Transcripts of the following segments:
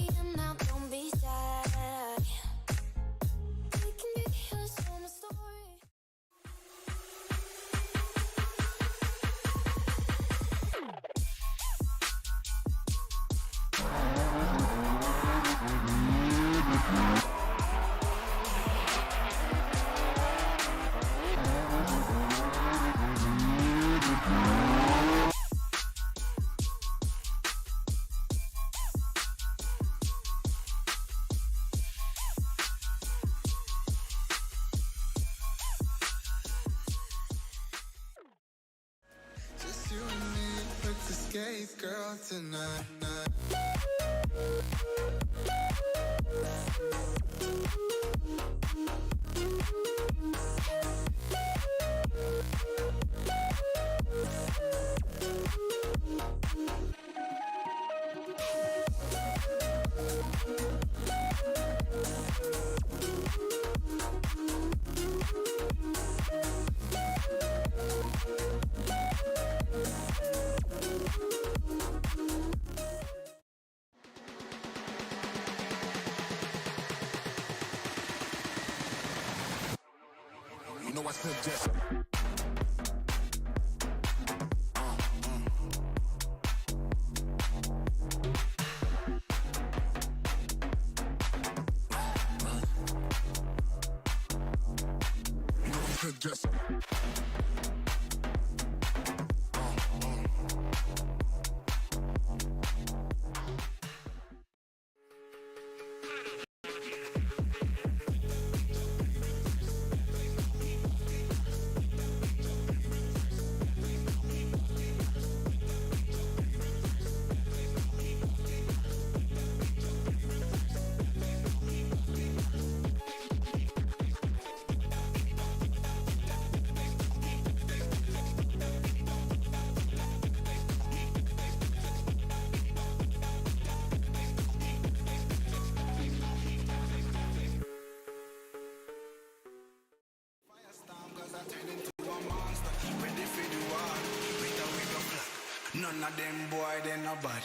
and now don't be shy. We can be a summer story. Just you and me, let's escape, girl, tonight. You know I suggest. Just none of them boy, they no bad.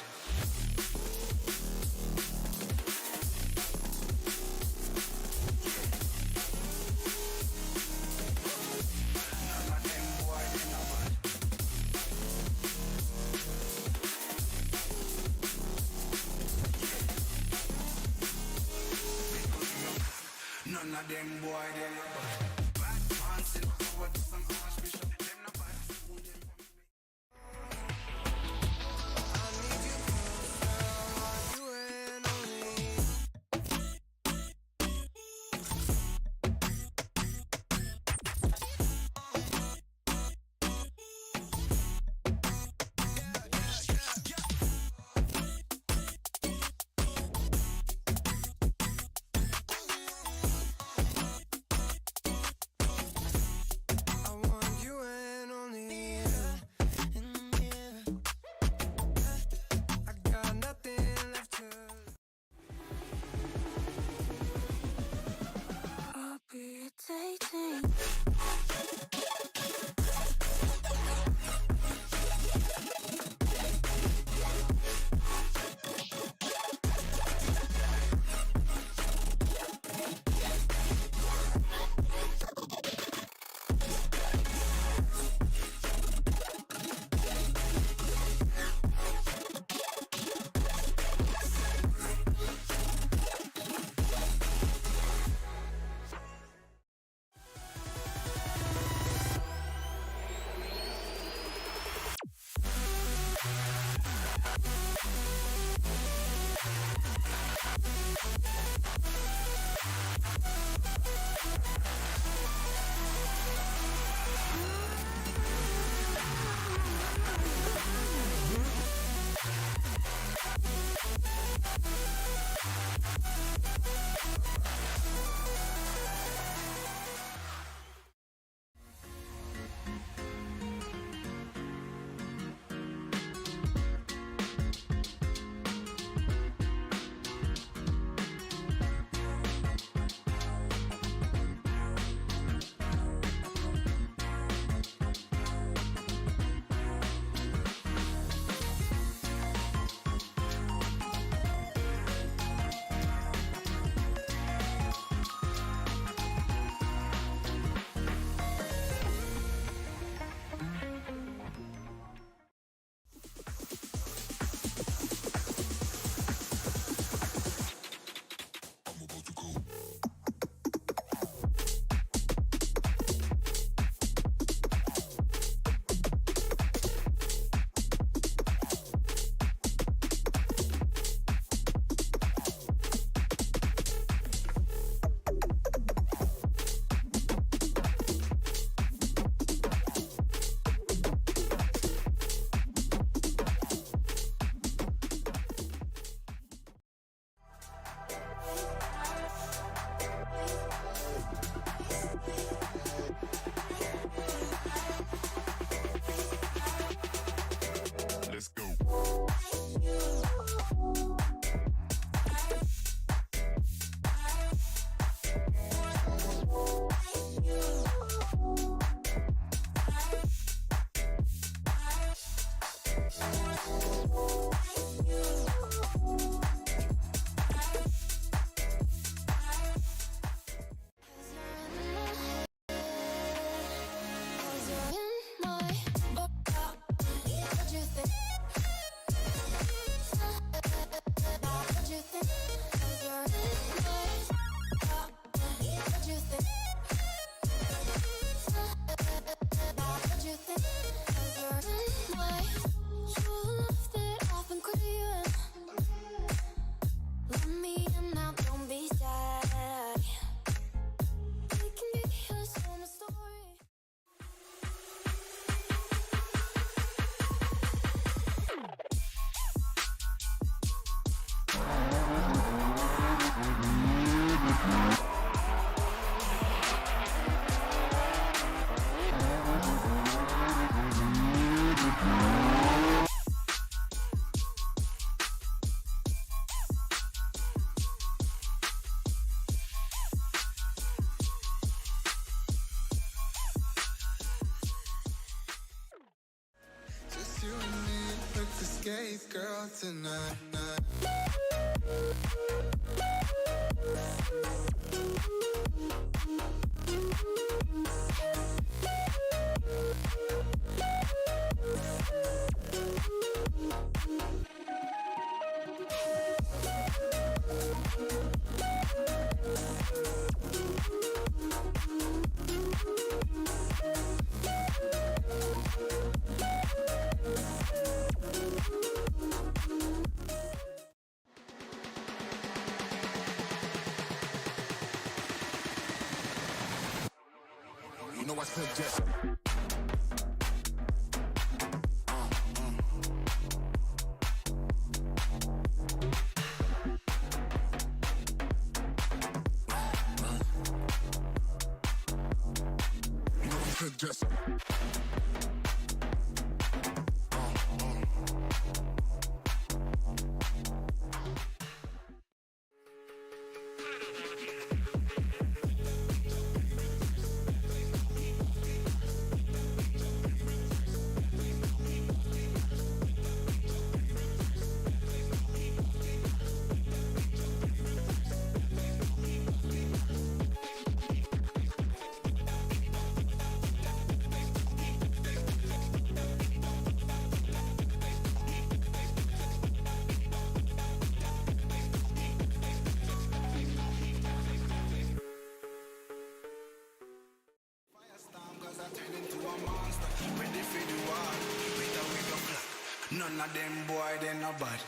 None of them boy, they no bad. None of them boy, they no bad. Bad man, send power to some archbishop. Them no bad. escape, girl, tonight. You know I suggest. You know I suggest. None of them boy, they no bad.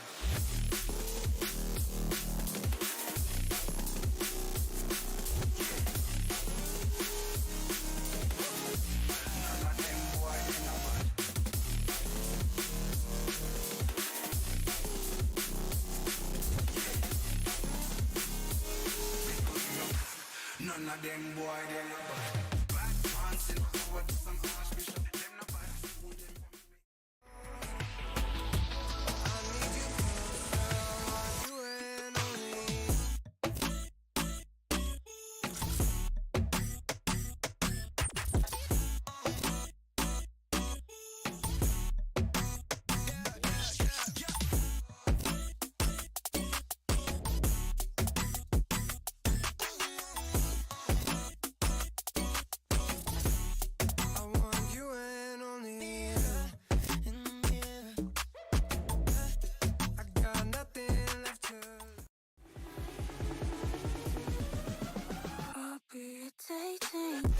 None of them boy, they no bad. None of them boy, they no bad. Bad man, still forward to some archbishop. Them no bad. Irritating.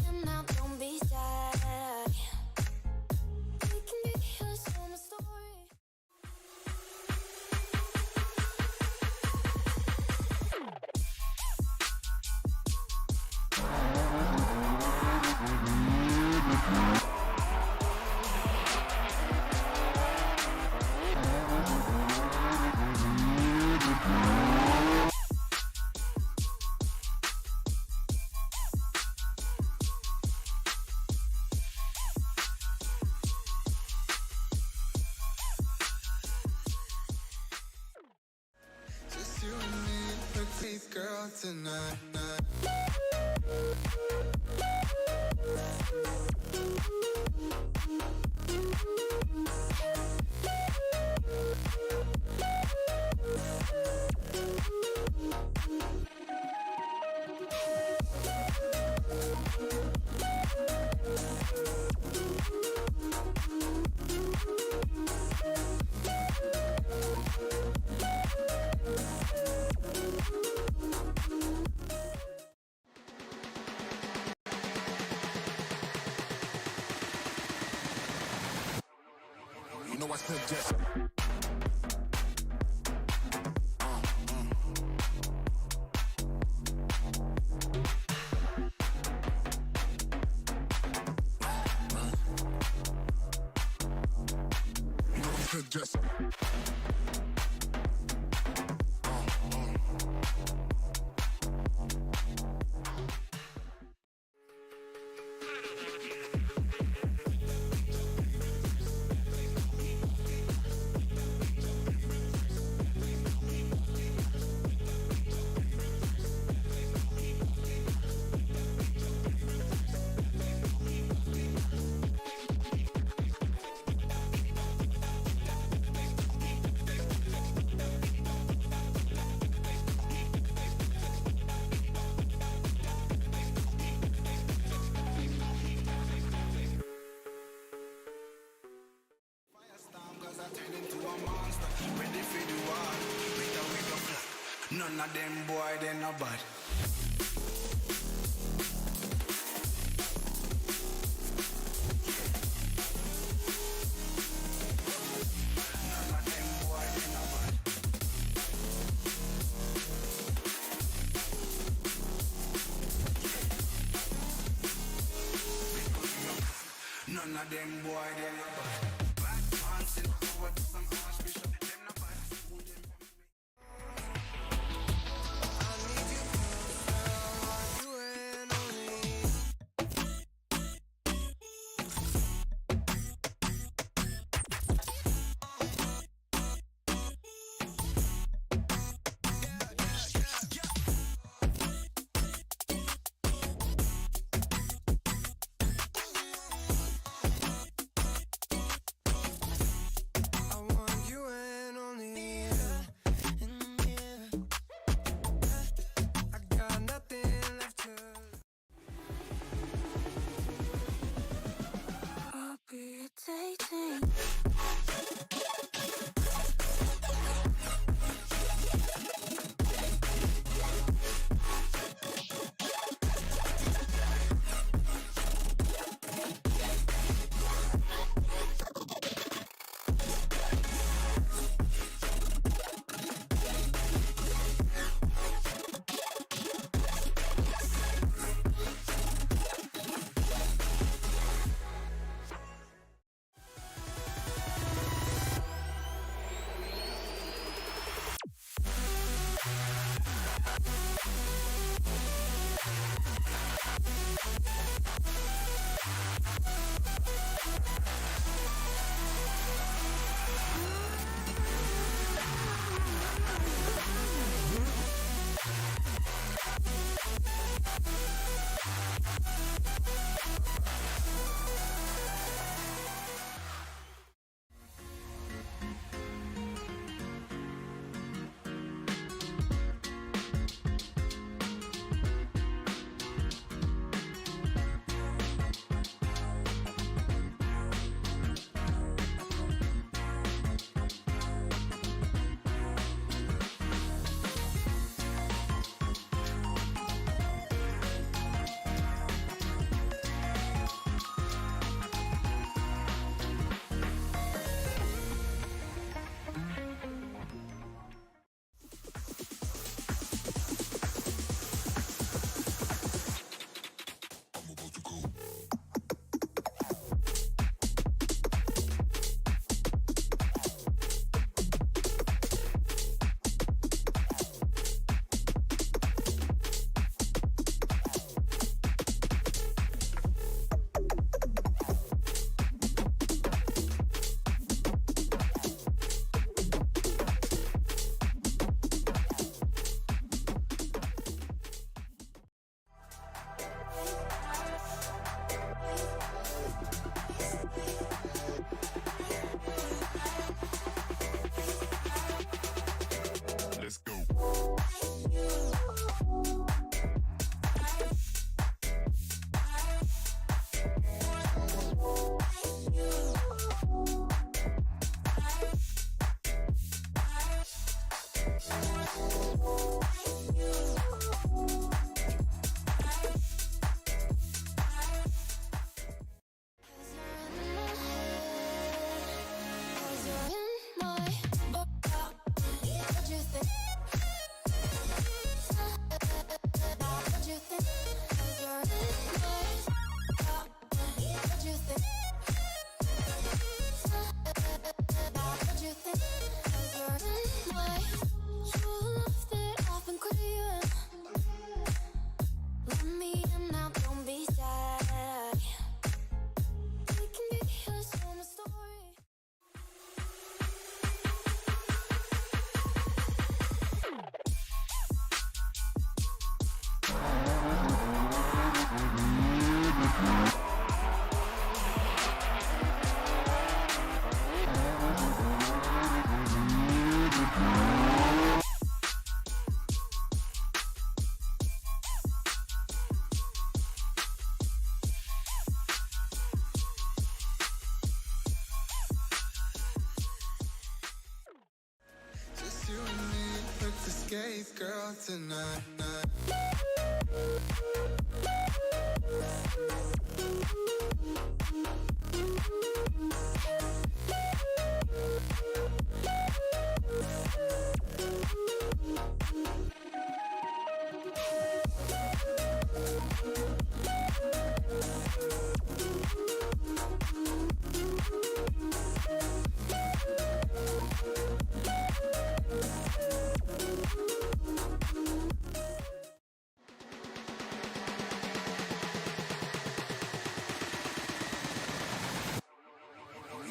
him now, don't be sad. We can be your summer story. Just you and me, Thirteenth girl tonight. You know I suggest. You know I suggest. None of them boy, they no bad. None of them boy, they no bad. None of them boy, they no bad. Bad pants in power to some archbishop. Them no bad. I'll be dating. face, girl, tonight.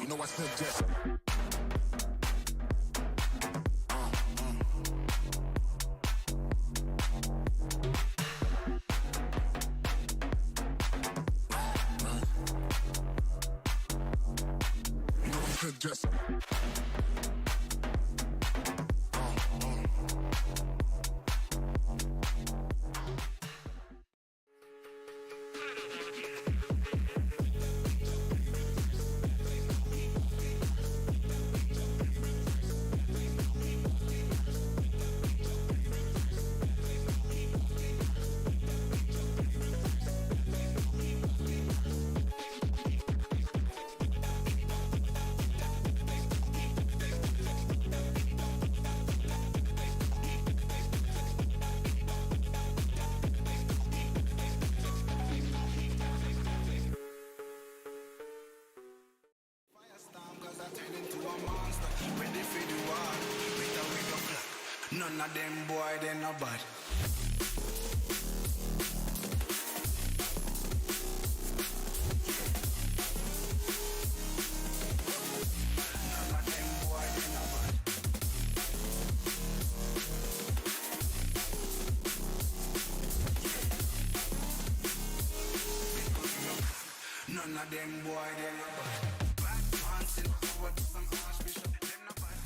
You know I suggest. You know I suggest. None of them boy, they no bad. None of them boy, they no bad. None of them boy, they no bad. Bad pants in forward to some archbishop. Them no bad.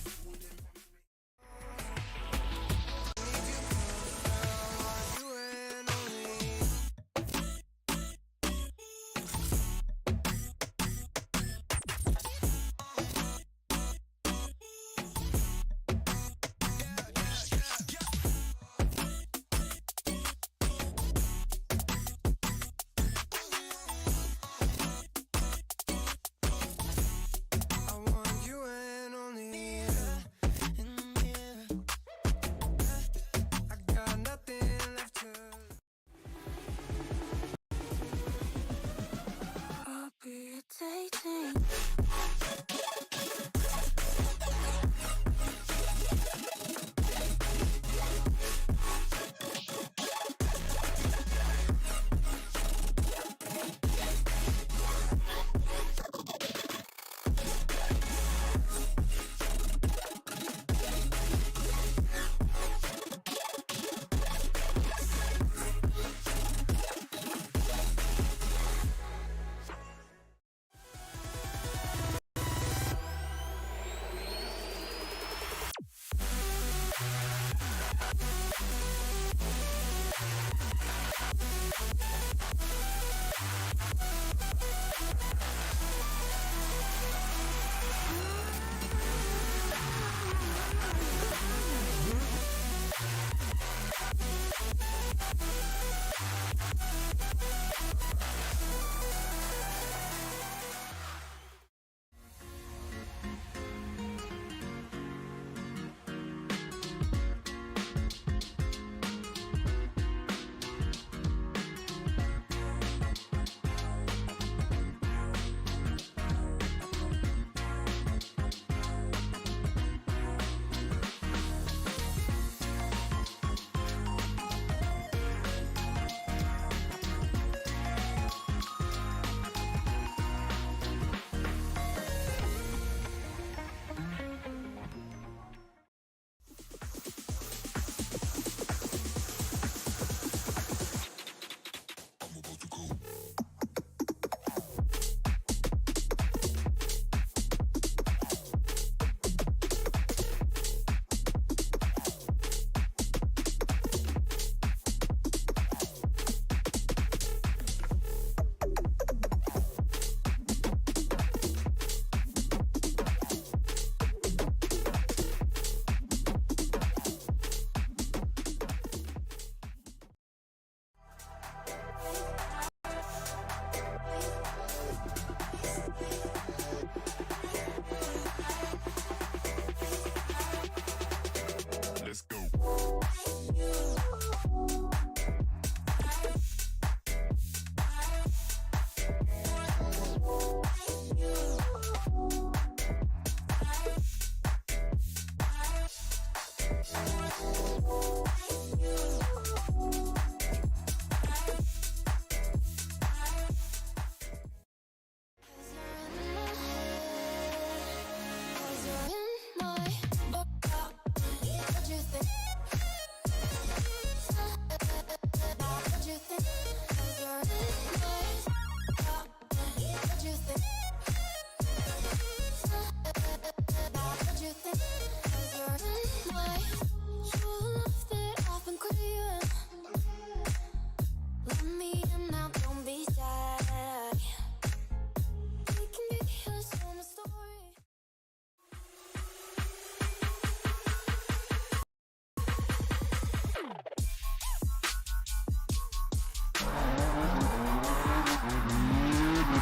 I'll be dating.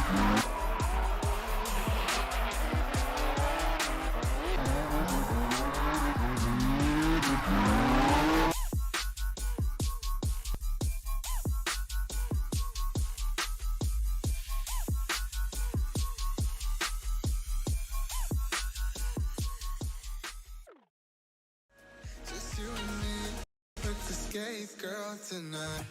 Just you and me, let's escape, girl, tonight.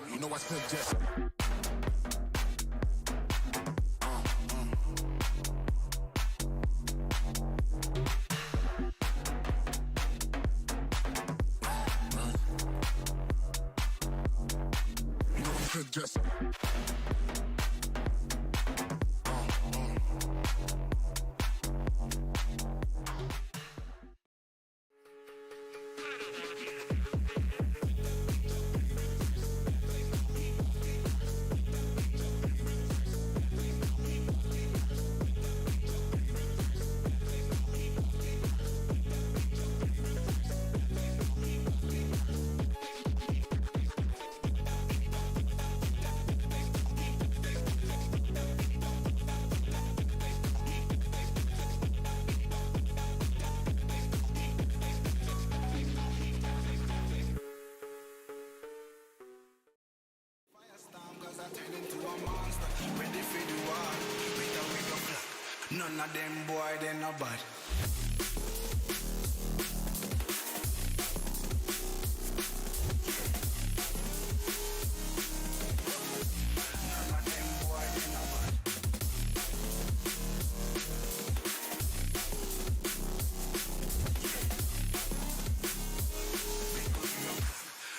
You know I suggest. You know I suggest. None of them boy, they no bad. None of them boy, they no bad.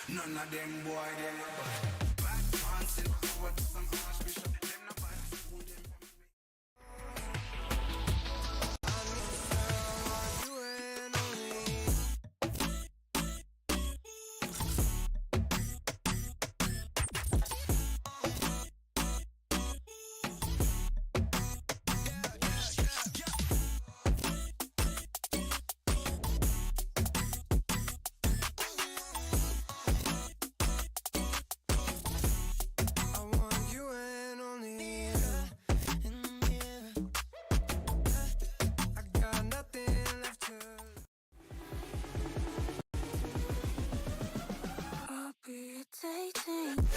None of them boy, they no bad. Bad man, send forward to some archbishop. Them no bad. Who them I'll be dating.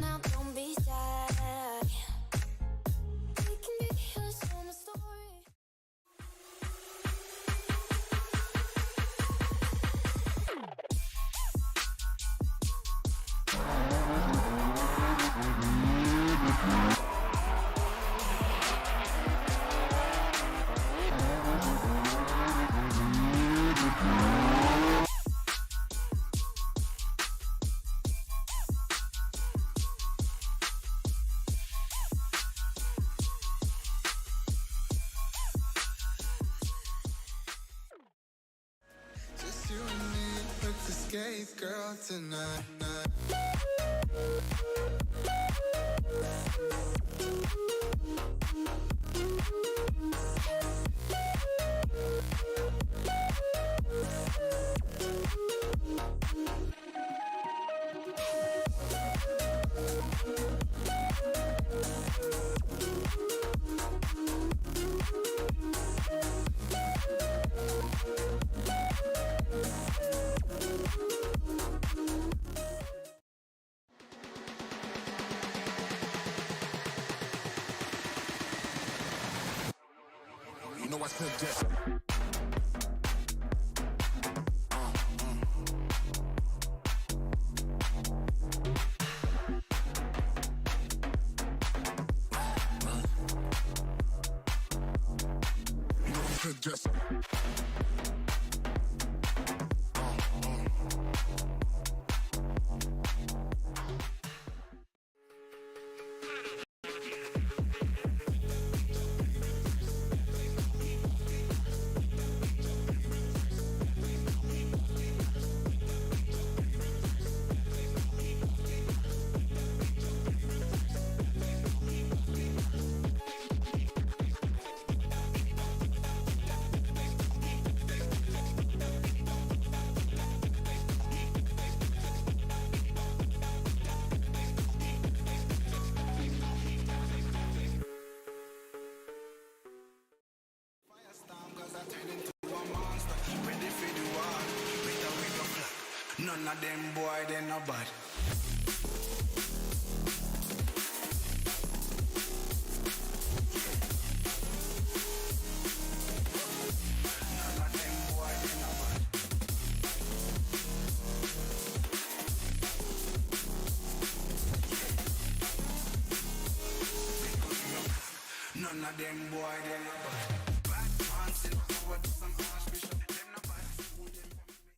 now, don't be sad. We can be your summer story. Just you and me, look the skate girl tonight. You know I suggest. You know I suggest. None of them boy, they no bad. None of them boy, they no bad. None of them boy, they no bad. Bad man, still forward to some archbishop. Them no bad. Who them from me?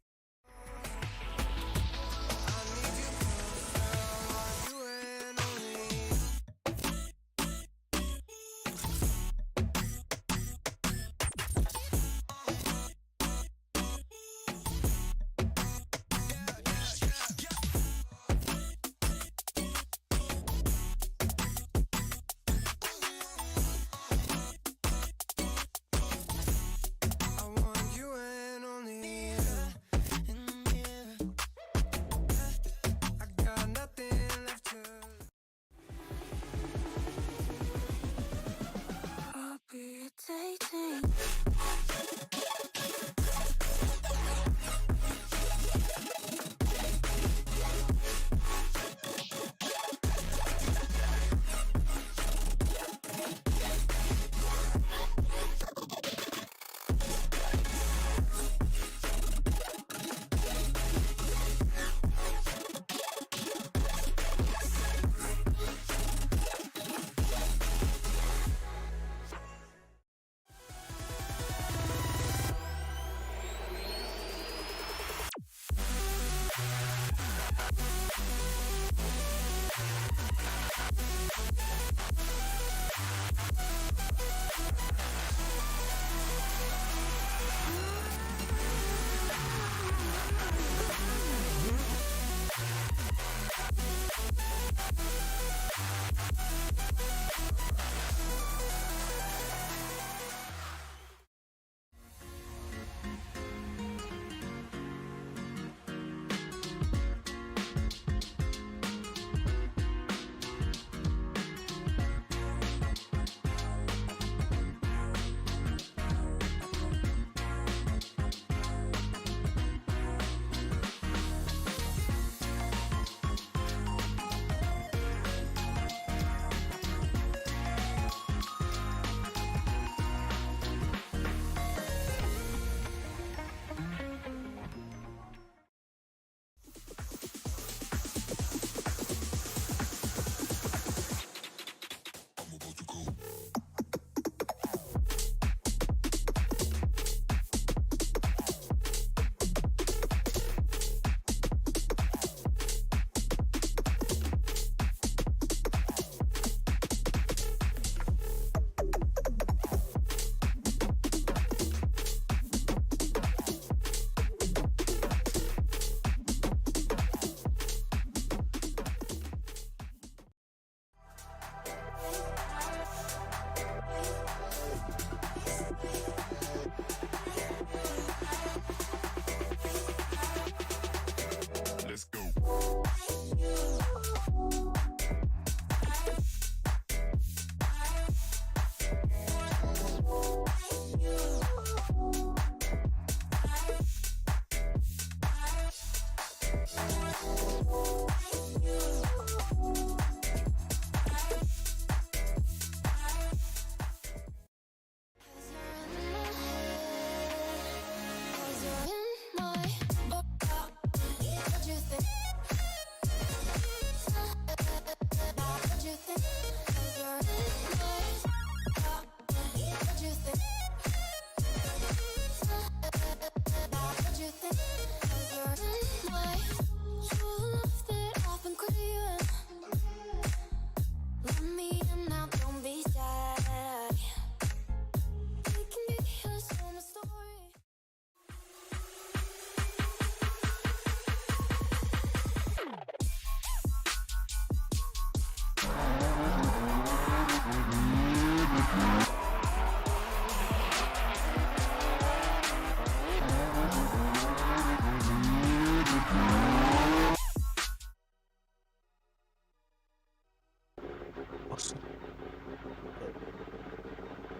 Austin.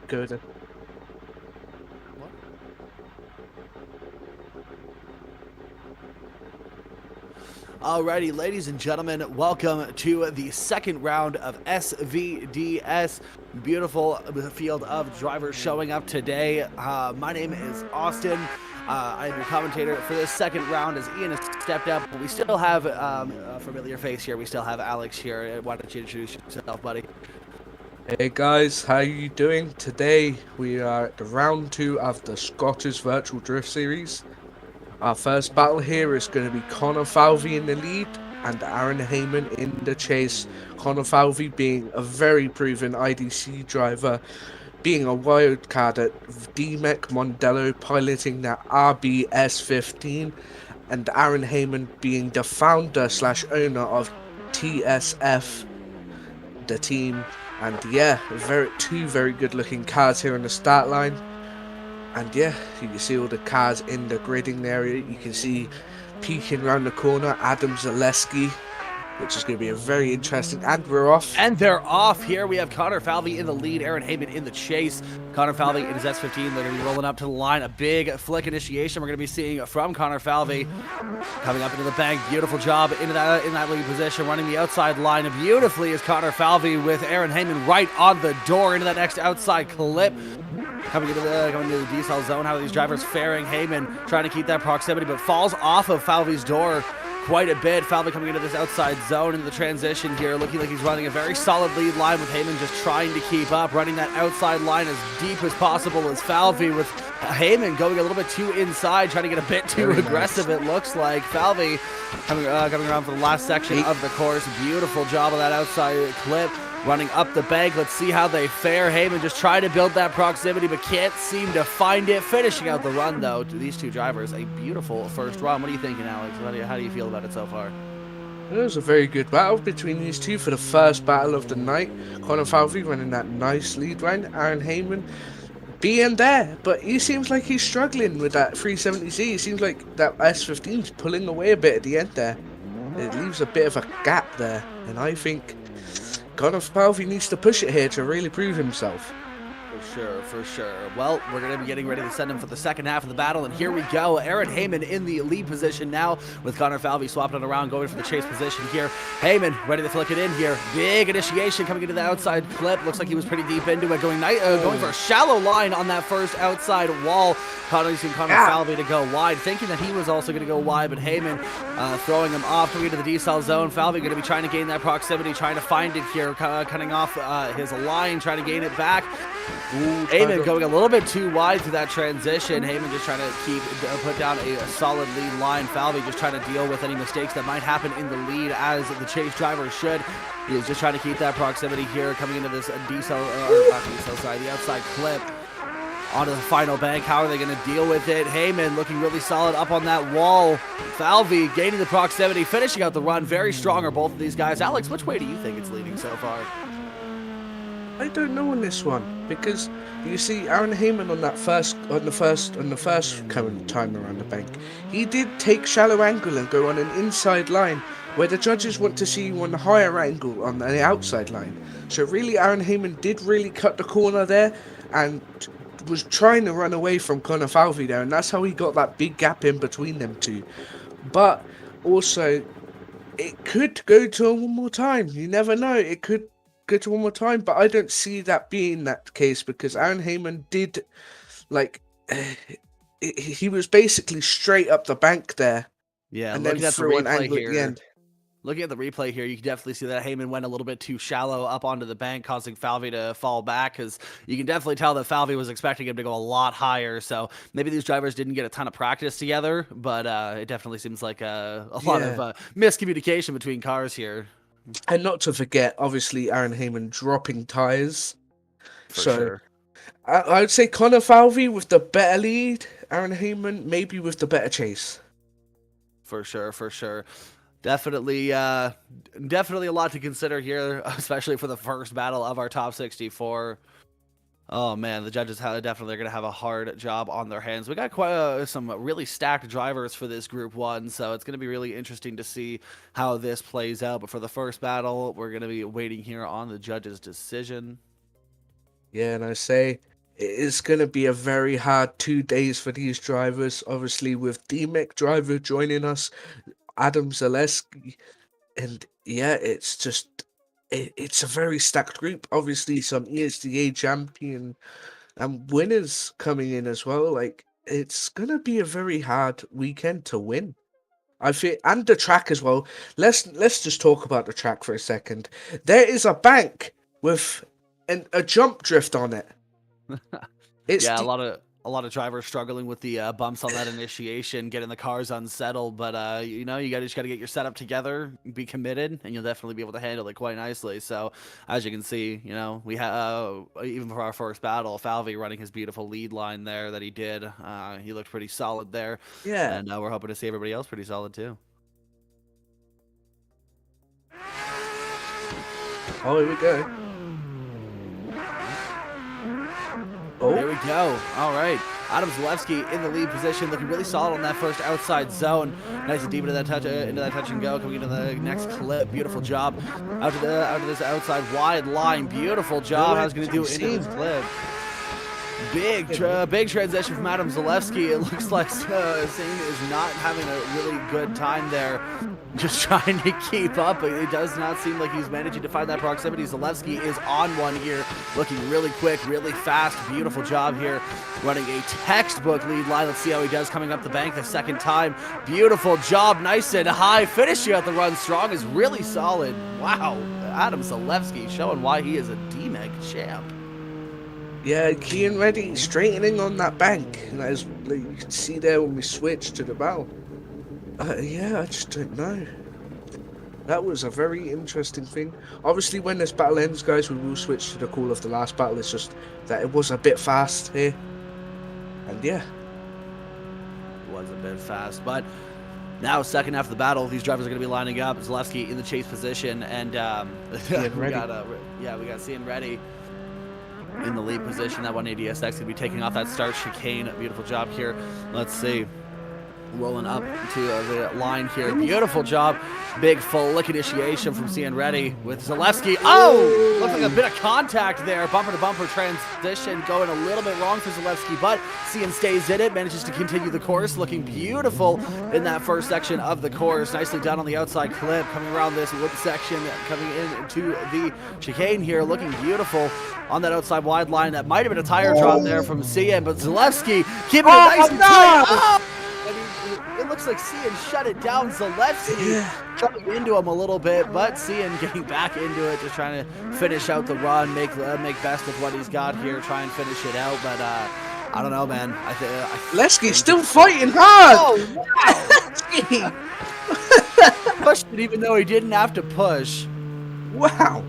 Go then. Alrighty, ladies and gentlemen, welcome to the second round of SVDS. Beautiful field of drivers showing up today. My name is Austin. I'm your commentator for this second round as Ian has stepped up. But we still have a familiar face here. We still have Alex here. Why don't you introduce yourself, buddy? Hey guys, how you doing? Today we are at the round 2 of the Scottish Virtual Drift Series. Our first battle here is going to be Connor Falvey in the lead and Aaron Heyman in the chase. Connor Falvey being a very proven IDC driver, being a wild card at DMEC Mondello, piloting the RBS15, and Aaron Heyman being the founder / owner of TSF, the team. And yeah, two very good looking cars here on the start line. And yeah, you can see all the cars in the gridding area. You can see peeking around the corner Adam Zaleski, which is going to be a very interesting. And we're off. And they're off here. We have Connor Falvey in the lead, Aaron Heyman in the chase. Connor Falvey in his S15. They're going to be rolling up to the line. A big flick initiation we're going to be seeing from Connor Falvey. Coming up into the bank. Beautiful job in that lead position. Running the outside line beautifully is Connor Falvey with Aaron Heyman right on the door into that next outside clip. Coming into the decel zone. How are these drivers faring? Heyman trying to keep that proximity, but falls off of Falvey's door quite a bit. Falvey coming into this outside zone in the transition here, looking like he's running a very solid lead line with Heyman just trying to keep up, running that outside line as deep as possible as Falvey, with Heyman going a little bit too inside, trying to get a bit too aggressive, it looks like. Falvey coming around for the last section of the course. Beautiful job of that outside clip. Running up the bank, let's see how they fare. Heyman just trying to build that proximity, but can't seem to find it. Finishing out the run, though, to these two drivers. A beautiful first run. What are you thinking, Alex? How do you feel about it so far? It was a very good battle between these two for the first battle of the night. Connor Falvey running that nice lead line. Aaron Heyman being there, but he seems like he's struggling with that 370Z. It seems like that S15 is pulling away a bit at the end there. It leaves a bit of a gap there, and I think Connor Falvey needs to push it here to really prove himself. For sure. Well, we're going to be getting ready to send him for the second half of the battle, and here we go. Aaron Heyman in the lead position now, with Connor Falvey swapping it around, going for the chase position here. Heyman ready to flick it in here. Big initiation coming into the outside clip. Looks like he was pretty deep into it, going for a shallow line on that first outside wall. Connor Falvey to go wide, thinking that he was also going to go wide, but Heyman throwing him off, coming into the decel zone. Falvey going to be trying to gain that proximity, trying to find it here, cutting off his line, trying to gain it back. Heyman going a little bit too wide through that transition. Heyman just trying to put down a solid lead line. Falvey just trying to deal with any mistakes that might happen in the lead, as the chase driver should. He is just trying to keep that proximity here, coming into this the outside clip. Onto the final bank. How are they going to deal with it? Heyman looking really solid up on that wall. Falvey gaining the proximity, finishing out the run. Very strong are both of these guys. Alex, which way do you think it's leading so far? I don't know on this one, because you see Aaron Heyman on the first coming time around the bank, he did take shallow angle and go on an inside line, where the judges want to see you on the higher angle on the outside line. So really, Aaron Heyman did really cut the corner there and was trying to run away from Connor Falvey there, and that's how he got that big gap in between them two. But also, it could go to one more time. You never know. It could go to one more time, but I don't see that being that case, because Aaron Heyman did, he was basically straight up the bank there. Yeah, and then threw an angle at the end. Looking at the replay here, you can definitely see that Heyman went a little bit too shallow up onto the bank, causing Falvey to fall back, because you can definitely tell that Falvey was expecting him to go a lot higher. So maybe these drivers didn't get a ton of practice together, but it definitely seems like a lot of miscommunication between cars here. And not to forget, obviously, Aaron Heyman dropping Tyres. For sure. I would say Connor Falvey with the better lead, Aaron Heyman maybe with the better chase. For sure. Definitely a lot to consider here, especially for the first battle of our top 64. Oh man, the judges definitely are going to have a hard job on their hands. We got quite some really stacked drivers for this Group 1, so it's going to be really interesting to see how this plays out. But for the first battle, we're going to be waiting here on the judges' decision. Yeah, and I say it is going to be a very hard 2 days for these drivers. Obviously, with DMEC driver joining us, Adam Zaleski, and yeah, it's just it's a very stacked group. Obviously, some ESDA champion and winners coming in as well. Like it's gonna be a very hard weekend to win. I feel, and the track as well. Let's just talk about the track for a second. There is a bank with a jump drift on it. It's Yeah, a lot of drivers struggling with the bumps on that initiation, getting the cars unsettled. But you know, you just got to get your setup together, be committed, and you'll definitely be able to handle it quite nicely. So, as you can see, you know, we have even for our first battle, Falvey running his beautiful lead line there that he did. He looked pretty solid there. Yeah. And we're hoping to see everybody else pretty solid too. Oh, here we go. There Oh, we go. All right. Adam Zalewski in the lead position, looking really solid on that first outside zone. Nice and deep into that touch and go. Coming into the next clip. Beautiful job out to this outside wide line. Beautiful job. I was going to do into this clip. Big transition from Adam Zalewski. It looks like Singh is not having a really good time there, just trying to keep up, but it does not seem like he's managing to find that proximity. Zalewski is on one here, looking really quick, really fast. Beautiful job here, running a textbook lead line. Let's see how he does coming up the bank the second time. Beautiful job, nice and high. Finishing out the run strong is really solid. Wow, Adam Zalewski showing why he is a DMEC champ. yeah, key and ready, straightening on that bank. And as like, you can see there when we switched to the battle. Yeah, I just don't know. That was a very interesting thing. Obviously, when this battle ends, guys, we will switch to the call of the last battle. It's just that it was a bit fast here. And yeah. It was a bit fast, but now second half of the battle, these drivers are going to be lining up. Zalewski in the chase position, and we got Cian Ready in the lead position. That 180 SX going to be taking off that start chicane. Beautiful job here. Let's see. Rolling up to the line here. Beautiful job. Big full lick initiation from Cian Ready with Zalewski. Oh! Looked like a bit of contact there. Bumper to bumper transition going a little bit wrong for Zalewski, but Cian stays in it, manages to continue the course, looking beautiful in that first section of the course. Nicely done on the outside clip, coming around this wood section, coming into the chicane here, looking beautiful on that outside wide line. That might have been a tire drop there from Cian, but Zalewski keeping it nice and tight. Oh! It looks like Cian shut it down. Zalewski coming into him a little bit, but Cian getting back into it, just trying to finish out the run, make best with what he's got here, try and finish it out. But I don't know, man. Zalewski's still fighting hard. Oh, wow. Pushed it even though he didn't have to push. Wow.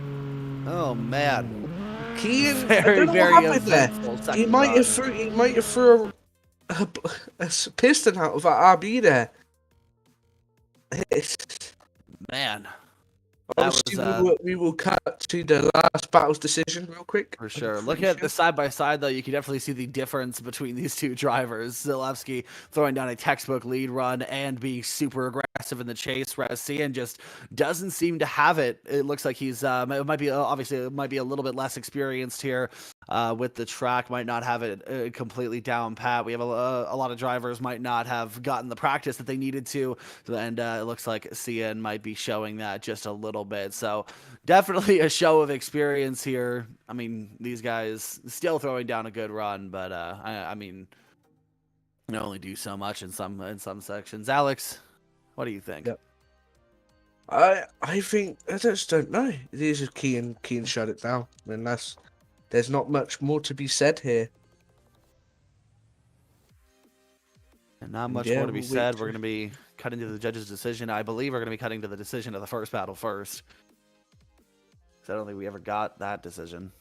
Oh man. Cian, Very eventful. He might have threw a piston out of our RB there. Man. Obviously, we will cut to the last battle's decision real quick. For sure. Looking at the side by side, though, you can definitely see the difference between these two drivers. Zalewski throwing down a textbook lead run and being super aggressive in the chase, whereas Cian just doesn't seem to have it. It looks like he's it might be a little bit less experienced here with the track. Might not have it completely down pat. We have a lot of drivers might not have gotten the practice that they needed to, and it looks like Cian might be showing that just a little bit. So definitely a show of experience here. I mean, these guys still throwing down a good run, but I mean, you only do so much in some sections. Alex, what do you think? Yep. I think I just don't know. These are key and shut it down. I mean, there's not much more to be said here. And not much more to be said. We're going to be cutting to the judge's decision. I believe we're going to be cutting to the decision of the first battle first. Because I don't think we ever got that decision.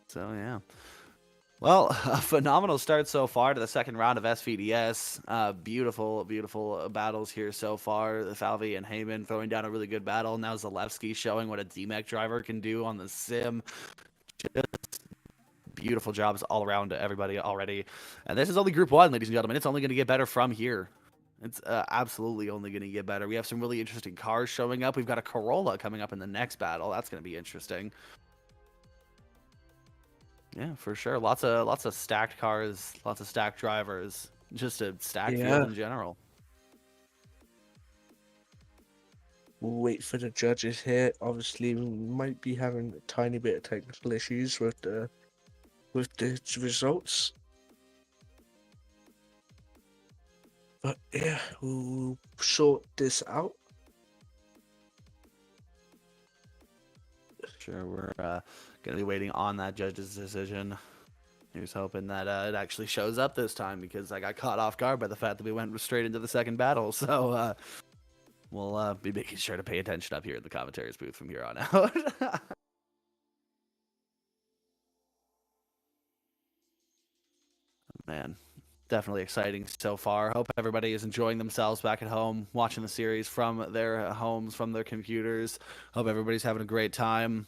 So, yeah. Well, a phenomenal start so far to the second round of SVDS. Beautiful, beautiful battles here so far. Falvey and Heyman throwing down a really good battle. Now Zalewski showing what a DMEC driver can do on the sim. Just beautiful jobs all around to everybody already. And this is only Group 1, ladies and gentlemen. It's only going to get better from here. It's absolutely only going to get better. We have some really interesting cars showing up. We've got a Corolla coming up in the next battle. That's going to be interesting. Yeah, for sure. Lots of stacked cars, lots of stacked drivers. Just a stacked field in general. We'll wait for the judges here. Obviously, we might be having a tiny bit of technical issues with the results. But yeah, we'll sort this out. Sure, we're gonna be waiting on that judge's decision. Here's hoping that it actually shows up this time, because I got caught off guard by the fact that we went straight into the second battle. So we'll be making sure to pay attention up here in the commentaries booth from here on out. Man, definitely exciting so far. Hope everybody is enjoying themselves back at home, watching the series from their homes, from their computers. Hope everybody's having a great time.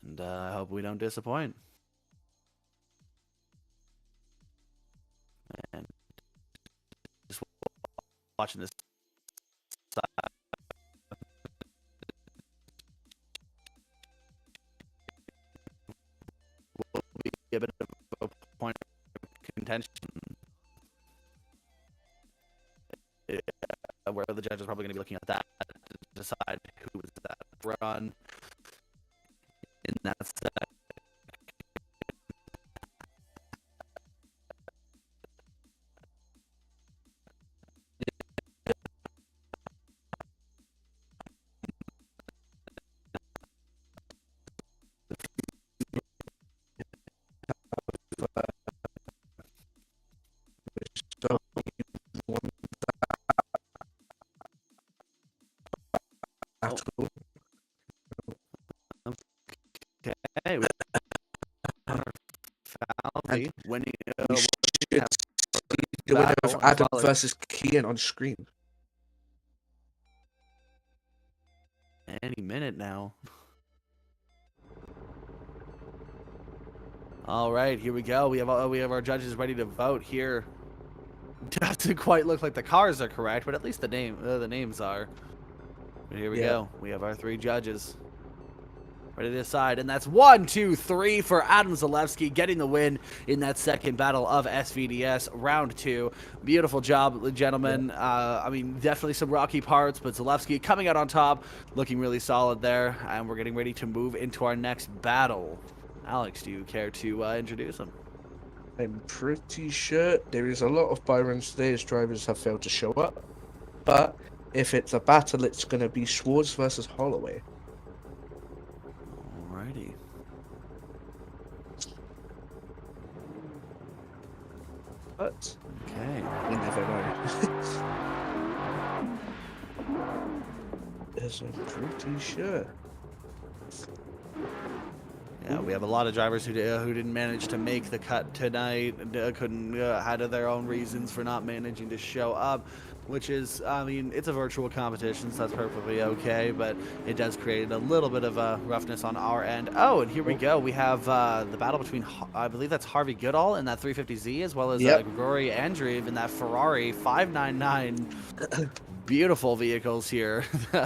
And I hope we don't disappoint. And just watching this side. Will be a bit of a point of contention. Where the judge is probably going to be looking at that to decide who was that run. And that's okay. Falvey winning. The winner of Adam versus Kian on screen. Any minute now. All right, here we go. We have our judges ready to vote here. Doesn't quite look like the cars are correct, but at least the names are. But here we go. We have our three judges ready to decide, and that's 1, 2, 3 for Adam Zalewski, getting the win in that second battle of SVDS round 2. Beautiful job, gentlemen. I mean, definitely some rocky parts, but Zalewski coming out on top, looking really solid there, and we're getting ready to move into our next battle. Alex, do you care to introduce him? I'm pretty sure there is a lot of Byrons today as drivers have failed to show up, but if it's a battle, it's going to be Schwartz versus Holloway. Alrighty. But Okay. we never know. Yes, I'm pretty sure. Yeah, we have a lot of drivers who didn't manage to make the cut tonight, couldn't had their own reasons for not managing to show up, which is, I mean, it's a virtual competition, so that's perfectly okay, but it does create a little bit of roughness on our end. Oh, and here we go. We have the battle between, I believe that's Harvey Goodall in that 350Z, as well as Grigori Andreev in that Ferrari 599. Beautiful vehicles here.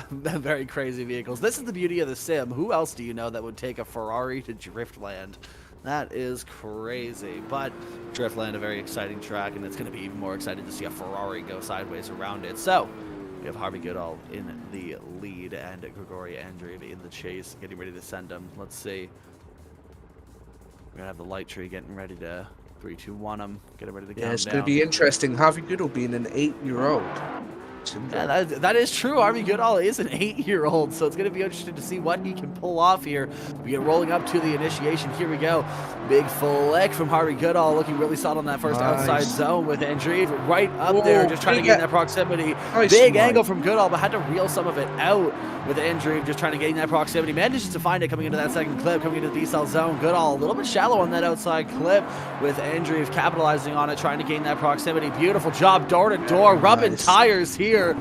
Very crazy vehicles. This is the beauty of the sim. Who else do you know that would take a Ferrari to Driftland? That is crazy. But Driftland, a very exciting track, and it's going to be even more exciting to see a Ferrari go sideways around it. So we have Harvey Goodall in the lead and Grigori Andreev in the chase, getting ready to send him. Let's see. We're going to have the light tree getting ready to 3, 2, 1 him. Get him ready to count down. Yeah, it's going to be interesting. Harvey Goodall being an 8-year-old. Yeah, that is true. Harvey Goodall is an 8-year-old, so it's going to be interesting to see what he can pull off here. We get rolling up to the initiation. Here we go. Big flick from Harvey Goodall, looking really solid on that first outside zone with Andreev right up there, just trying to gain that proximity. Big angle from Goodall, but had to reel some of it out with Andreev, just trying to gain that proximity. Manages to find it coming into that second clip, coming into the decel zone. Goodall a little bit shallow on that outside clip with Andreev capitalizing on it, trying to gain that proximity. Beautiful job, door to door, rubbing tires here.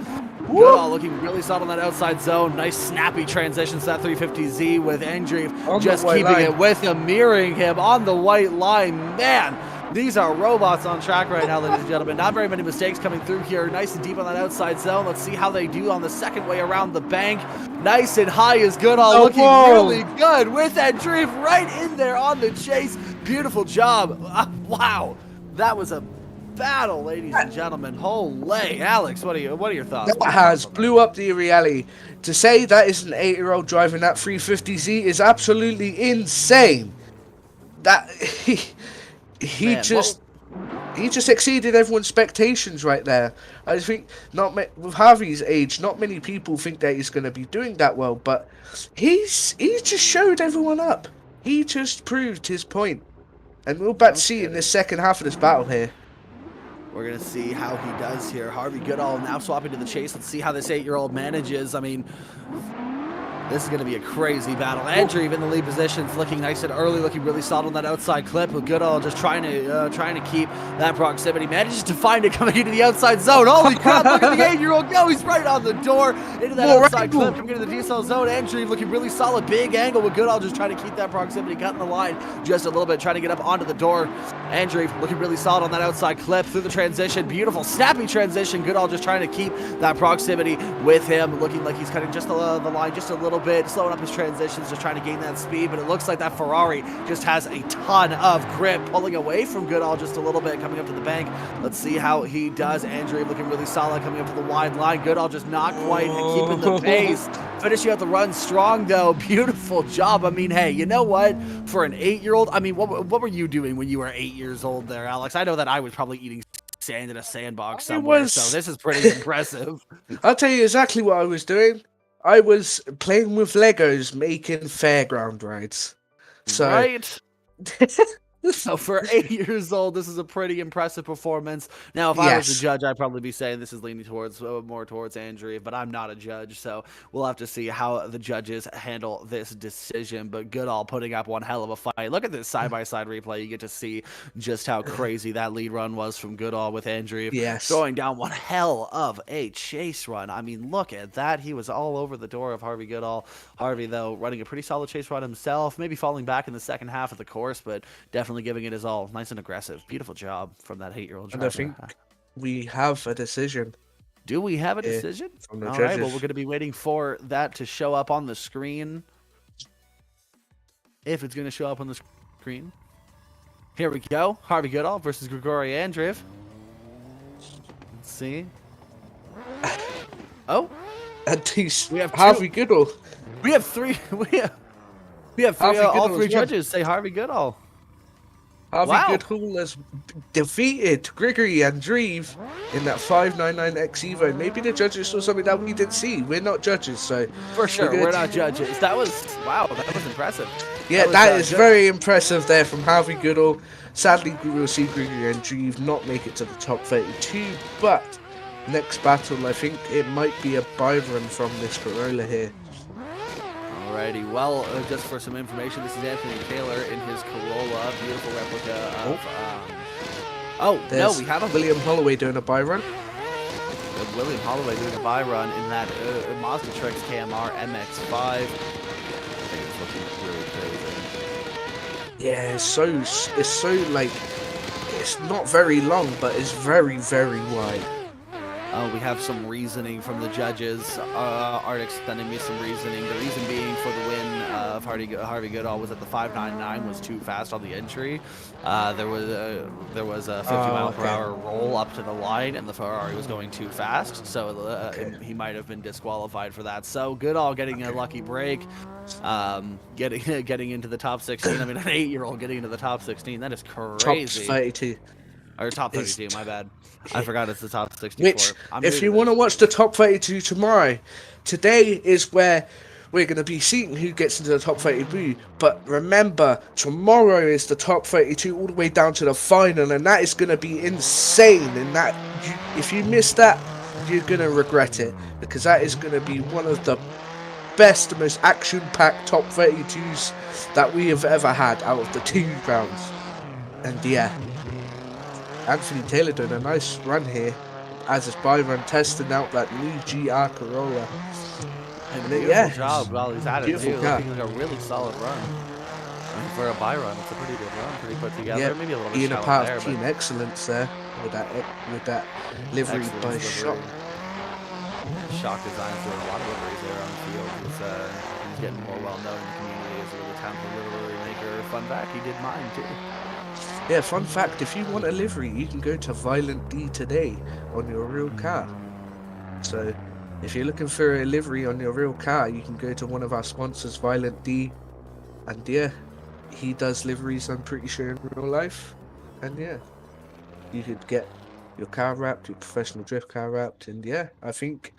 Goodall looking really solid on that outside zone. Nice snappy transition to that 350Z with Andreev just keeping it with him, mirroring him on the white line. Man, these are robots on track right now, ladies and gentlemen. Not very many mistakes coming through here. Nice and deep on that outside zone. Let's see how they do on the second way around the bank. Nice and high is Goodall, looking really good with Andreev right in there on the chase. Beautiful job. Wow, that was a battle, ladies and gentlemen. Holy, Alex, what are your thoughts? That has blew up the reality. To say that is an 8-year-old driving that 350Z is absolutely insane. That he just exceeded everyone's expectations right there. I think with Harvey's age, not many people think that he's going to be doing that well, but he just showed everyone up. He just proved his point, and we're about to see in the second half of this battle here. We're going to see how he does here. Harvey Goodall now swapping to the chase. Let's see how this 8-year-old manages. I mean, this is going to be a crazy battle. Andreev in the lead position, flicking nice and early, looking really solid on that outside clip. With Goodall just trying to keep that proximity. Manages to find it coming into the outside zone. Holy crap, look at the 8-year-old go. He's right on the door into that outside clip, coming into the decel zone. Andreev looking really solid. Big angle with Goodall just trying to keep that proximity, cutting the line just a little bit, trying to get up onto the door. Andreev looking really solid on that outside clip through the transition. Beautiful, snappy transition. Goodall just trying to keep that proximity with him, looking like he's cutting just the line just a little bit, slowing up his transitions, just trying to gain that speed. But it looks like that Ferrari just has a ton of grip, pulling away from Goodall just a little bit, coming up to the bank. Let's see how he does. Andreev looking really solid, coming up to the wide line. Goodall just not quite keeping the pace. Finishing out the run strong, though. Beautiful job. I mean, hey, you know what? For an 8-year-old, I mean, what were you doing when you were 8 years old there, Alex? I know that I was probably eating sand in a sandbox somewhere, so this is pretty impressive. I'll tell you exactly what I was doing. I was playing with Legos, making fairground rides. So, right? So for 8 years old, this is a pretty impressive performance. Now, if I was a judge, I'd probably be saying this is leaning towards more towards Andreev, but I'm not a judge, so we'll have to see how the judges handle this decision. But Goodall putting up one hell of a fight. Look at this side-by-side replay. You get to see just how crazy that lead run was from Goodall with Andreev. Yes. Going down one hell of a chase run. I mean, look at that. He was all over the door of Harvey Goodall. Harvey, though, running a pretty solid chase run himself, maybe falling back in the second half of the course, but definitely giving it his all. Nice and aggressive. Beautiful job from that 8-year-old driver. And I think we have a decision. Do we have a decision? From the all judges. right, well, we're going to be waiting for that to show up on the screen. If it's going to show up on the screen. Here we go. Harvey Goodall versus Grigory Andreev. Let's see. Oh. And we have two. Harvey Goodall. We have three. We have three. All three judges say Harvey Goodall. Harvey Goodall has defeated Grigory Andreev in that 599X Evo. Maybe the judges saw something that we didn't see. We're not judges, so... For sure, we're not judges. That was... Wow, that was impressive. Yeah, that is very impressive there from Harvey Goodall. Sadly, we will see Grigory Andreev not make it to the top 32, but next battle, I think it might be a Byron from this Corolla here. Alrighty, well, just for some information, this is Anthony Taylor in his Corolla, beautiful replica of, no, we have a William Holloway doing a buy run. William Holloway doing a buy run in that Mazda Trix KMR MX-5. I think it's looking really crazy. Yeah, it's so like, it's not very long, but it's very, very wide. We have some reasoning from the judges. Arctic sending me some reasoning. The reason being for the win of Harvey Goodall was that the 599 was too fast on the entry. There was a 50-mile-per-hour roll up to the line, and the Ferrari was going too fast, so he might have been disqualified for that. So Goodall getting a lucky break, getting into the top 16. I mean, an 8-year-old getting into the top 16. That is crazy. Top 32. Or top It's 32, my bad. I forgot it's the top 64. Which, I'm new if to you want to this. watch the top 32 tomorrow, today is where we're going to be seeing who gets into the top 32. But remember, tomorrow is the top 32 all the way down to the final, and that is going to be insane. And that, if you miss that, you're going to regret it, because that is going to be one of the best, most action-packed top 32s that we have ever had out of the 2 rounds. And yeah, Anthony Taylor doing a nice run here, as is Byron testing out that new GR Corolla. And And beautiful yeah, job while he's at it too. beautiful car. Looking like a really solid run. And for a buy run, it's a pretty good run, pretty put together. Yeah, Maybe a little bit being a shallow part there, of but Team Excellence there with that livery excellent by livery. Shock. Shock Designs doing a lot of liveries there on the field. He's getting more well known in the community as a really talented livery maker. Fun fact, he did mine too. Yeah, fun fact, if you want a livery, you can go to Violent D today on your real car. So, if you're looking for a livery on your real car, you can go to one of our sponsors, Violent D. And yeah, he does liveries, I'm pretty sure, in real life. And yeah, you could get your car wrapped, your professional drift car wrapped. And yeah, I think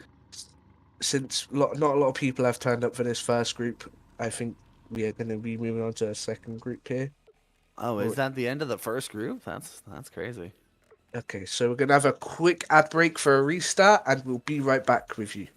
since not a lot of people have turned up for this first group, I think we are going to be moving on to a second group here. Oh, is that the end of the first group? That's crazy. Okay, so we're going to have a quick ad break for a restart, and we'll be right back with you.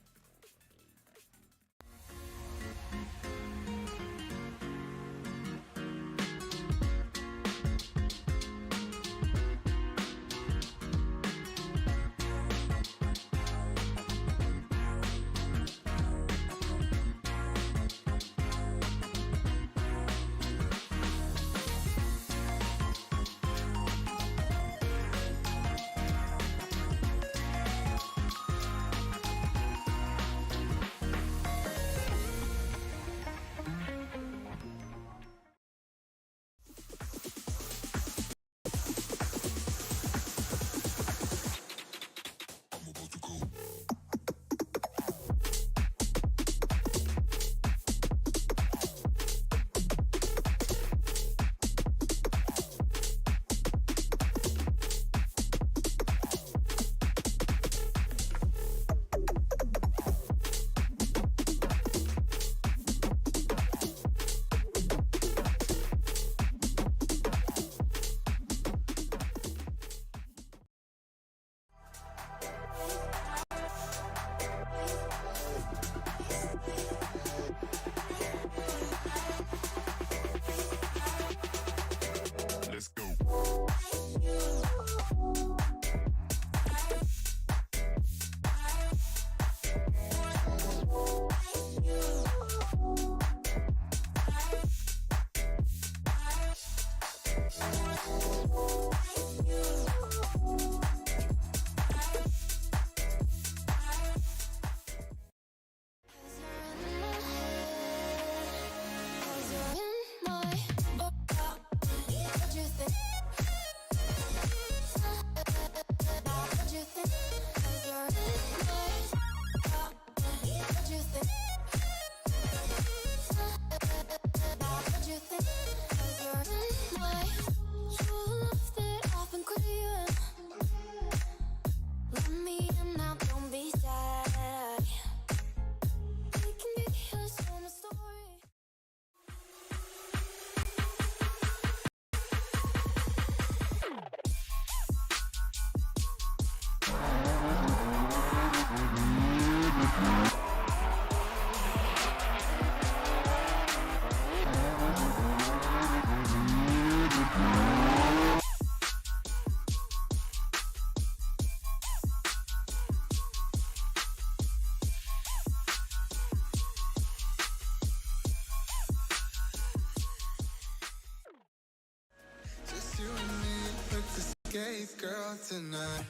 Let's go. Just you and me, look to skate, girl, tonight.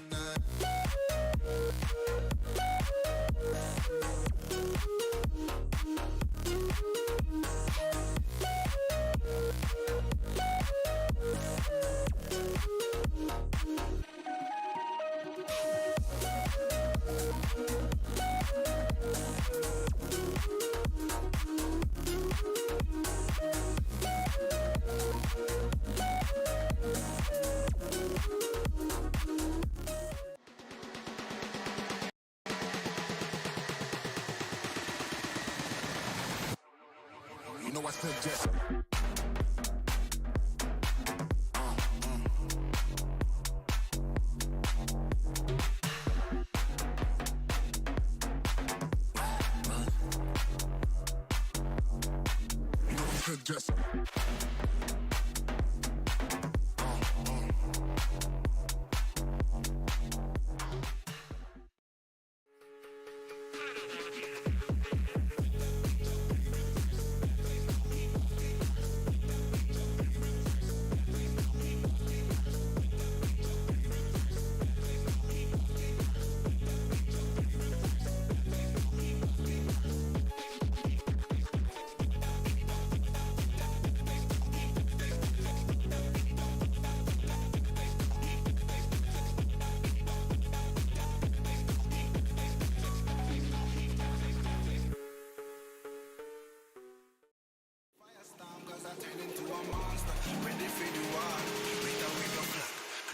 I suggest. Suggest.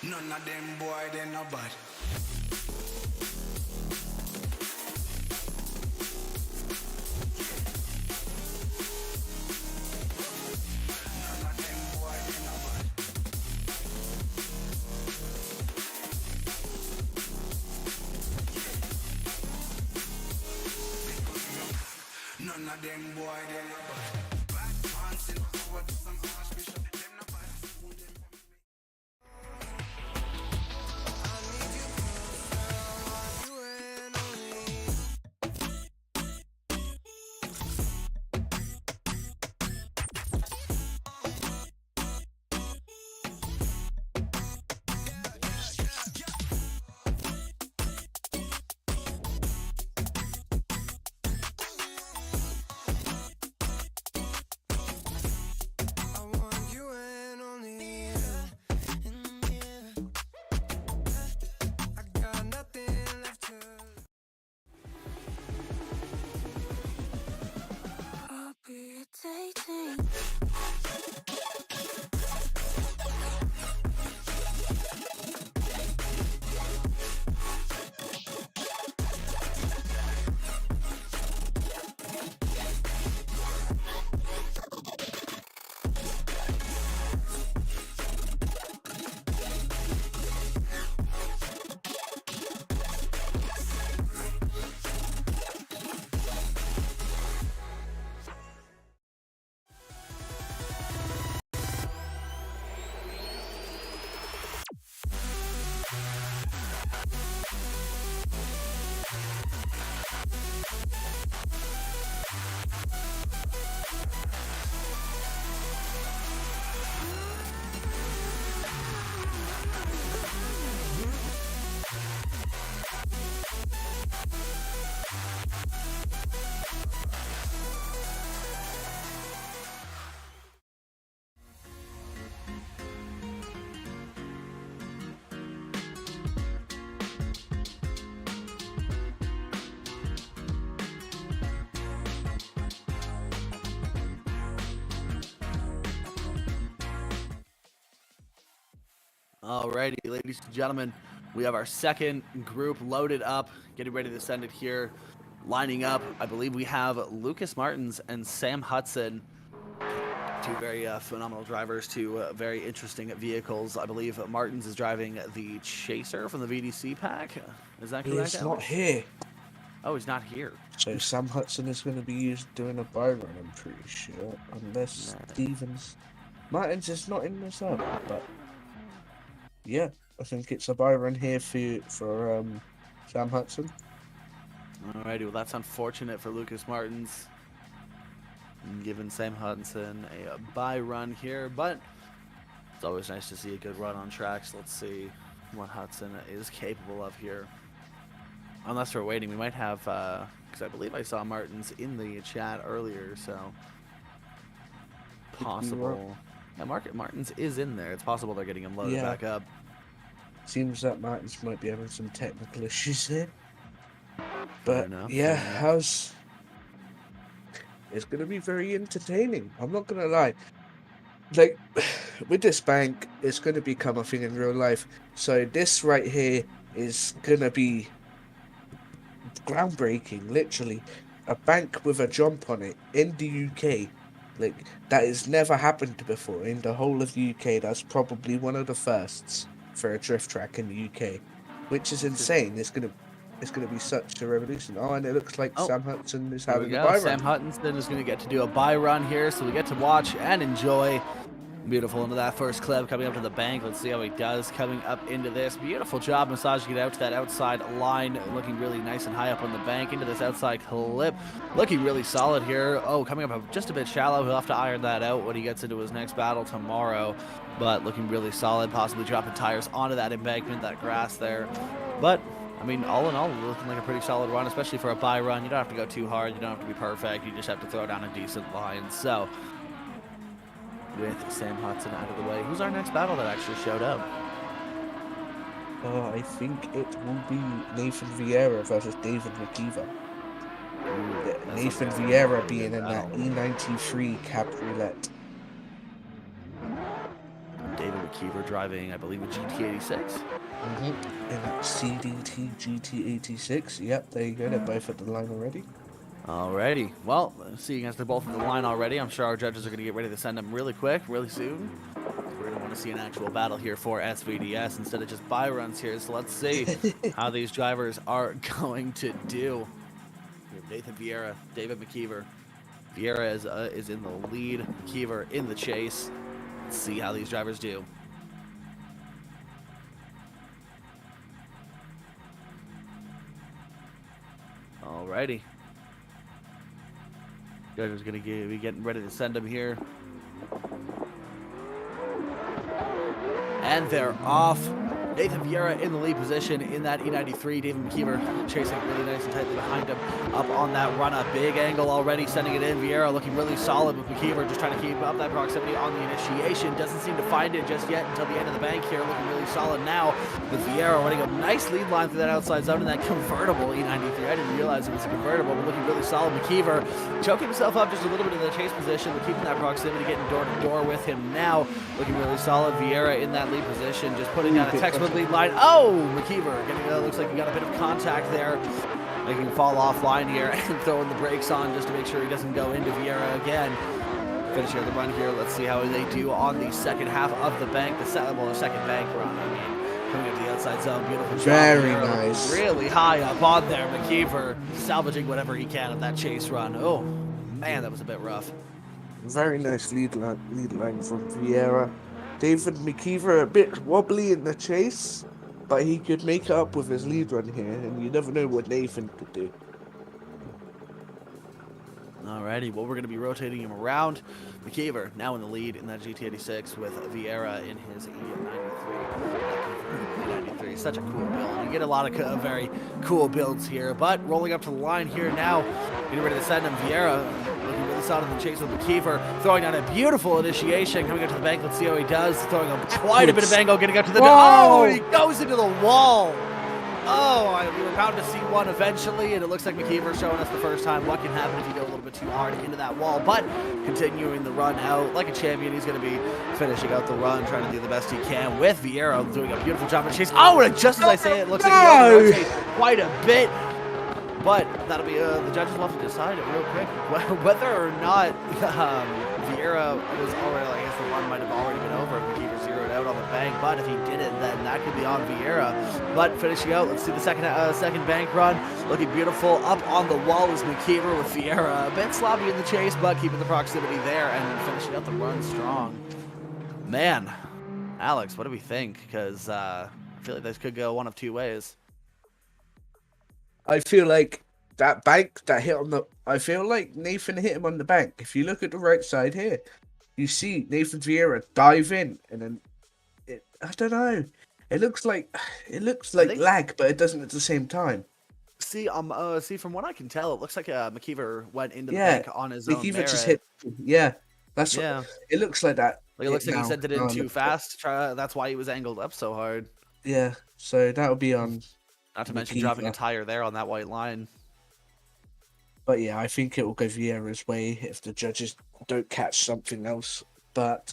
None of them boy, they no bad. None of them boy, they no bad. None of them boy, they no bad. Bad pants in power to some archbishop. Them no bad. Fool them. I'll be dating. Alrighty, ladies and gentlemen, we have our second group loaded up, getting ready to send it here. Lining up, I believe we have Lucas Martins and Sam Hudson, two very phenomenal drivers, two very interesting vehicles. I believe Martins is driving the Chaser from the VDC pack. Is that correct? He's not Alex? here. Oh, he's not here. So Sam Hudson is going to be used doing a buy run, I'm pretty sure. Unless Stevens... Martins is not in this up, but... Yeah, I think it's a buy run here for Sam Hudson. Alrighty, well that's unfortunate for Lucas Martins. Giving Sam Hudson a buy run here, but it's always nice to see a good run on tracks. Let's see what Hudson is capable of here. Unless we're waiting, we might have, because I believe I saw Martins in the chat earlier, so possible. Yeah, Martins is in there. It's possible they're getting him loaded back up. Seems that Martins might be having some technical issues here. But yeah, it's going to be very entertaining. I'm not going to lie. Like, with this bank, it's going to become a thing in real life. So this right here is going to be groundbreaking, literally. A bank with a jump on it in the UK. Like, that has never happened before in the whole of the UK. That's probably one of the firsts for a drift track in the UK, which is insane. It's gonna be such a revolution. Oh, and it looks like Oh, Sam Hudson is Here we having a go. buy Sam run. Huttonson is going to get to do a buy run here, so we get to watch and enjoy. Beautiful into that first clip, coming up to the bank. Let's see how he does coming up into this. Beautiful job massaging it out to that outside line, looking really nice and high up on the bank into this outside clip. Looking really solid here. Oh, coming up just a bit shallow. He'll have to iron that out when he gets into his next battle tomorrow. But looking really solid, possibly dropping tires onto that embankment, that grass there. But I mean, all in all, looking like a pretty solid run, especially for a buy run. You don't have to go too hard. You don't have to be perfect. You just have to throw down a decent line. So, with Sam Hudson out of the way, who's our next battle that actually showed up? I think it will be Nathan Vieira versus David McKeever. Nathan Vieira being in that E93 Cabriolet. David McKeever driving, I believe, a GT86. In that CDT GT86. Yep, there you go. They're both at the line already. Alrighty. Well, seeing as they're both at the line already, I'm sure our judges are going to get ready to send them really quick, really soon. We're going to want to see an actual battle here for SVDS instead of just buy runs here. So let's see how these drivers are going to do. Nathan Vieira, David McKeever. Vieira is in the lead, McKeever in the chase. Let's see how these drivers do. Alrighty. Judges gonna be getting ready to send them here. And they're off. Nathan Vieira in the lead position in that E93. David McKeever chasing it really nice and tightly behind him. Up on that run, a big angle already, sending it in. Vieira looking really solid with McKeever, just trying to keep up that proximity on the initiation. Doesn't seem to find it just yet until the end of the bank here. Looking really solid now with Vieira running a nice lead line through that outside zone in that convertible E93. I didn't realize it was a convertible, but looking really solid. McKeever choking himself up just a little bit in the chase position, but keeping that proximity, getting door to door with him now. Looking really solid. Vieira in that lead position, just putting down a textbook lead line. Oh, McKeever getting looks like he got a bit of contact there, making him fall offline here and throwing the brakes on just to make sure he doesn't go into Vieira again. Finishing the run here. Let's see how they do on the second half of the bank, the second bank run. I mean, coming up to the outside zone, beautiful job. Very here. nice. Really high up on there, McKeever salvaging whatever he can of that chase run. Oh man, that was a bit rough. Very nice lead line from Vieira. David McKeever a bit wobbly in the chase, but he could make it up with his lead run here, and you never know what Nathan could do. Alrighty, well, we're going to be rotating him around. McKeever now in the lead in that GT86 with Vieira in his E93. Such a cool build. You get a lot of very cool builds here, but rolling up to the line here now, getting ready to send him. Vieira looking really solid in the chase with McKeever, throwing down a beautiful initiation, coming up to the bank. Let's see how he does. Throwing quite a bit of angle, getting up to the... Oh, and he goes into the wall. Oh, we were bound to see one eventually, and it looks like McKeever showing us the first time what can happen if you go a little bit too hard into that wall. But continuing the run out like a champion, he's going to be finishing out the run, trying to do the best he can with Vieira doing a beautiful job in chase. Oh, and just as I say it, looks like he's going to rotate quite a bit. But that'll be the judges will have to decide it real quick whether or not Vieira was already. I guess the run might have already been over if McKeever zeroed out on the bank. But if he didn't, then that could be on Vieira. But finishing out, let's see the second bank run, looking beautiful. Up on the wall is McKeever with Vieira a bit sloppy in the chase, but keeping the proximity there and finishing out the run strong. Man, Alex, what do we think? Because I feel like this could go one of two ways. I feel like that bank that hit on the... I feel like Nathan hit him on the bank. If you look at the right side here, you see Nathan Vieira dive in, and then I don't know. It looks like lag, but it doesn't at the same time. See, from what I can tell, it looks like McKeever went into the bank on his own McKeever merit. just hit. Yeah, that's what it looks like. That like it looks like he sent it in too fast. That's why he was angled up so hard. Yeah, so that would be on. Not to mention dropping a tire there on that white line. But yeah, I think it will go Vieira's way if the judges don't catch something else. But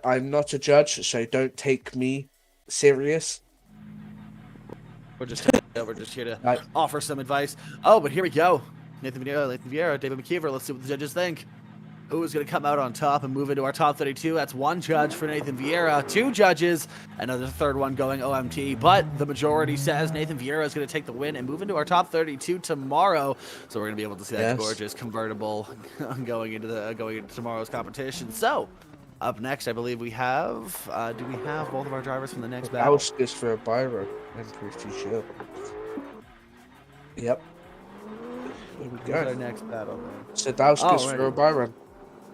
I'm not a judge, so don't take me serious. We're just here to offer some advice. Oh, but here we go. Nathan Vieira, David McKeever. Let's see what the judges think. who is going to come out on top and move into our top 32. That's one judge for Nathan Vieira, two judges, another third one going OMT. But the majority says Nathan Vieira is going to take the win and move into our top 32 tomorrow. So we're going to be able to see that gorgeous convertible going into tomorrow's competition. So up next, I believe we have. Do we have both of our drivers from the next battle? Sadowskis for a Byron, I'm pretty sure. Yep. Here we Who's go. our next battle? Sadowskis for a Byron.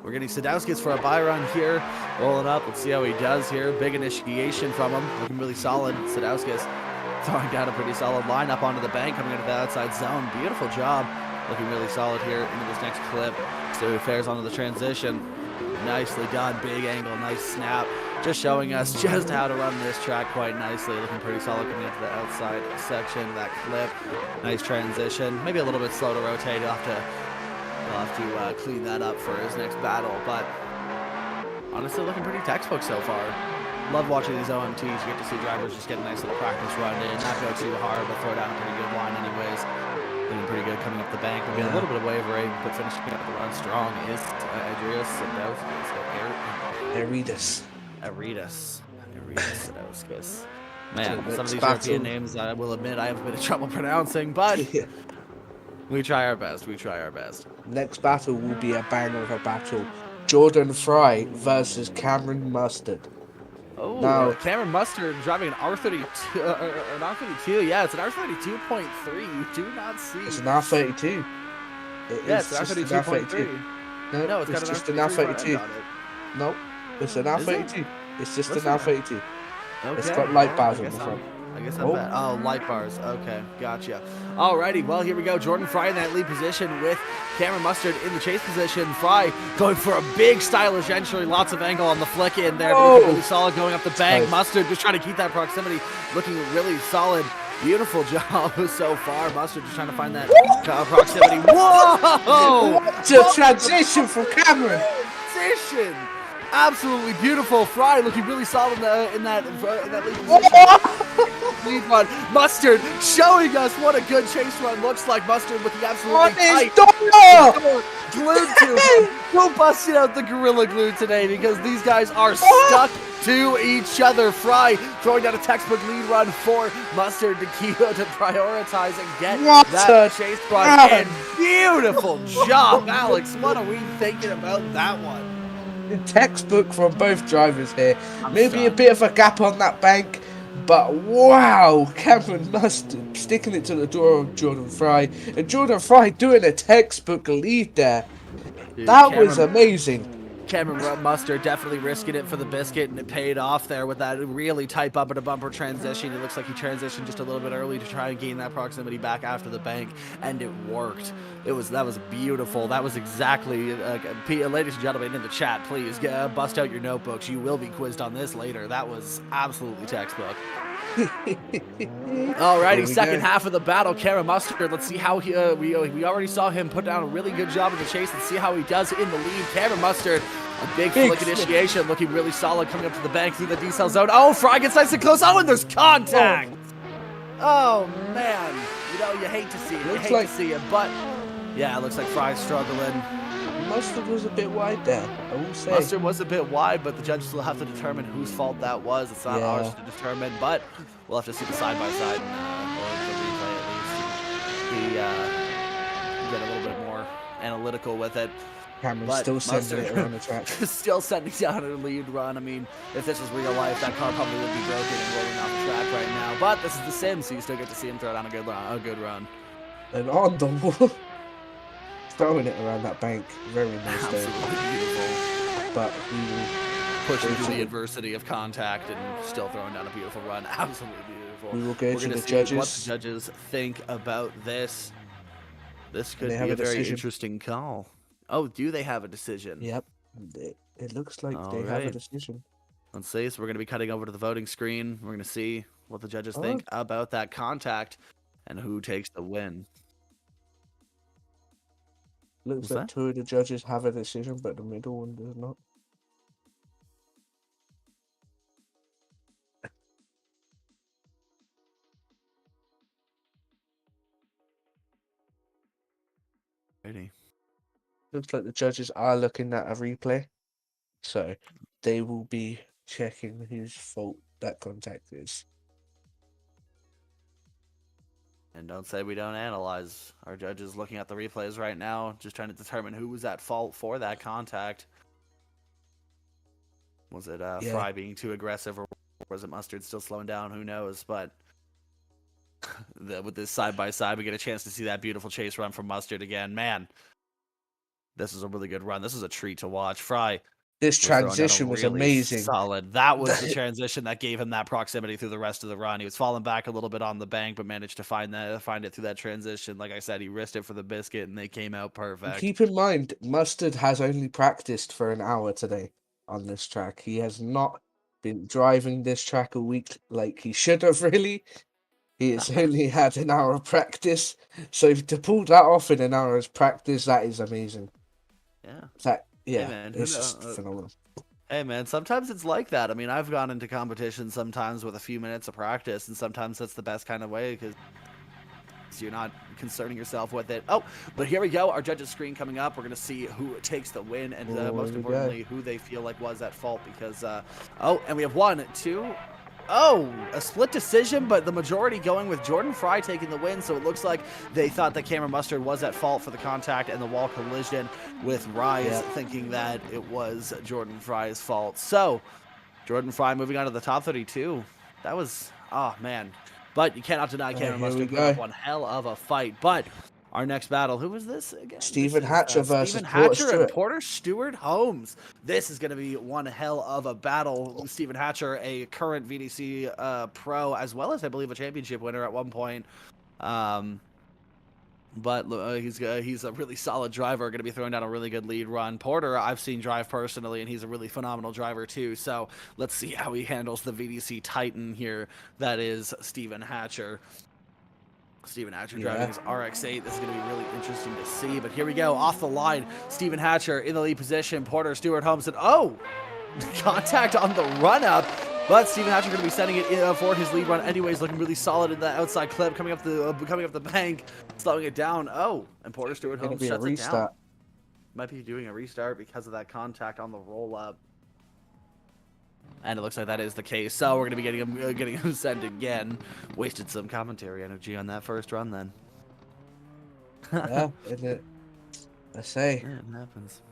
We're getting Sadowskis for a buy run here. Rolling up. Let's see how he does here. Big initiation from him. Looking really solid. Sadowskis throwing down a pretty solid lineup onto the bank, coming into the outside zone. Beautiful job. Looking really solid here into this next clip. So he fares onto the transition. Nicely done. Big angle. Nice snap. Just showing us just how to run this track quite nicely. Looking pretty solid coming into the outside section of that clip. Nice transition. Maybe a little bit slow to rotate. He'll have to clean that up for his next battle. But honestly, looking pretty textbook so far. Love watching these OMTs. You get to see drivers just get a nice little practice run in. Not go too hard, but throw down a pretty good line anyways. Looking pretty good coming up the bank. Maybe a little bit of wavering, but finishing up the run strong is Adrius Sadowskis. Man, some of these European names, I will admit, I have a bit of trouble pronouncing, but we try our best. We try our best. Next battle will be a banger of a battle. Jordan Fry versus Cameron Mustard. Oh, now, Cameron Mustard driving an R32, an R32. Yeah, it's an R32.3. You do not see. It's an R32. Yeah, it's an R32.3. No, it's just an R32. No, it's an R32. It's just an R32. Okay. It's got light bars on the front. I guess I'm bad. Oh, light bars. Okay, gotcha. Alrighty, well, here we go. Jordan Fry in that lead position with Cameron Mustard in the chase position. Fry going for a big stylish entry. Lots of angle on the flick in there. But really solid going up the bank. Nice. Mustard just trying to keep that proximity. Looking really solid. Beautiful job so far. Mustard just trying to find that proximity. Whoa! What a transition from Cameron. Transition. Absolutely beautiful. Fry looking really solid in that lead position. Lead run. Mustard showing us what a good chase run looks like. Mustard with the absolutely tight door glued to him. We'll bust out the Gorilla Glue today because these guys are stuck to each other. Fry throwing down a textbook lead run for Mustard to keep to prioritize and get that chase run. And beautiful job, Alex. What are we thinking about that one? Textbook from both drivers here. Maybe a bit of a gap on that bank, but wow, Cameron Mustard sticking it to the door of Jordan Fry, and Jordan Fry doing a textbook lead there. Dude, that was amazing. Cameron Mustard definitely risking it for the biscuit, and it paid off there with that really tight bumper-to-bumper transition. It looks like he transitioned just a little bit early to try and gain that proximity back after the bank, and it worked. That was beautiful. That was exactly, ladies and gentlemen in the chat, please bust out your notebooks. You will be quizzed on this later. That was absolutely textbook. Alrighty, second half of the battle, Cameron Mustard. Let's see how he. We already saw him put down a really good job in the chase. Let's see how he does in the lead. Cameron Mustard, a big flick initiation, looking really solid, coming up to the bank through the decel zone. Oh, Fry gets nice and close. Oh, and there's contact. Oh man, you hate to see it. You hate to see it, but yeah, it looks like Fry's struggling. Mustard was a bit wide there, I will say. Mustard was a bit wide, but the judges will have to determine whose fault that was. It's not ours to determine, but we'll have to see the side-by-side or the replay at least. He get a little bit more analytical with it. Cameron's still sending it around the track. Still sending down a lead run. I mean, if this was real life, that car probably would be broken and rolling off the track right now. But this is The Sims, so you still get to see him throw down a good run. And on the wall. Throwing it around that bank, very nice. Absolutely beautiful. But we will pushing through the adversity of contact and still throwing down a beautiful run. Absolutely beautiful. We will go to the see judges. What the judges think about this. This could be a very interesting call. Oh, do they have a decision? Yep. It looks like they have a decision. Let's see. So we're going to be cutting over to the voting screen. We're going to see what the judges think about that contact and who takes the win. Looks like two of the judges have a decision, but the middle one does not. Ready. Looks like the judges are looking at a replay, so they will be checking whose fault that contact is. And don't say we don't analyze. Our judge is looking at the replays right now, just trying to determine who was at fault for that contact. Was it Fry being too aggressive, or was it Mustard still slowing down? Who knows? But with this side-by-side, we get a chance to see that beautiful chase run from Mustard again. Man, this is a really good run. This is a treat to watch. Fry. This transition was really amazing. Solid. That was the transition that gave him that proximity through the rest of the run. He was falling back a little bit on the bank, but managed to find it through that transition. Like I said, he risked it for the biscuit, and they came out perfect. Keep in mind, Mustard has only practiced for an hour today on this track. He has not been driving this track a week like he should have, really. He has only had an hour of practice. So to pull that off in an hour's practice, that is amazing. Yeah. Yeah, hey man, it's just phenomenal. Hey man, sometimes it's like that. I mean, I've gone into competition sometimes with a few minutes of practice, and sometimes that's the best kind of way because you're not concerning yourself with it. Oh, but here we go. Our judges screen coming up. We're going to see who takes the win, and most importantly, who they feel like was at fault because, and we have 1, 2, a split decision, but the majority going with Jordan Fry taking the win, so it looks like they thought that Cameron Mustard was at fault for the contact and the wall collision, with Rise thinking that it was Jordan Fry's fault. So, Jordan Fry moving on to the top 32. That was, oh man. But you cannot deny Cameron Mustard put up one hell of a fight. But our next battle, who was this again? Stephen Hatcher versus Stephen Porter Hatcher Stewart. and Porter Stewart Holmes. This is going to be one hell of a battle. Stephen Hatcher, a current VDC pro, as well as I believe a championship winner at one point. But he's a really solid driver, going to be throwing down a really good lead run. Porter, I've seen drive personally, and he's a really phenomenal driver too. So let's see how he handles the VDC Titan here. That is Stephen Hatcher. Stephen Hatcher driving his RX-8. This is going to be really interesting to see. But here we go, off the line. Stephen Hatcher in the lead position. Porter Stewart Holmes, and contact on the run-up. But Stephen Hatcher going to be sending it in for his lead run anyways, looking really solid in that outside clip, coming up the bank, slowing it down. And Porter Stewart Holmes shuts it down. Might be doing a restart because of that contact on the roll-up. And it looks like that is the case. So we're going to be getting him sent again. Wasted some commentary energy on that first run then. Yeah, I say. Yeah, it happens.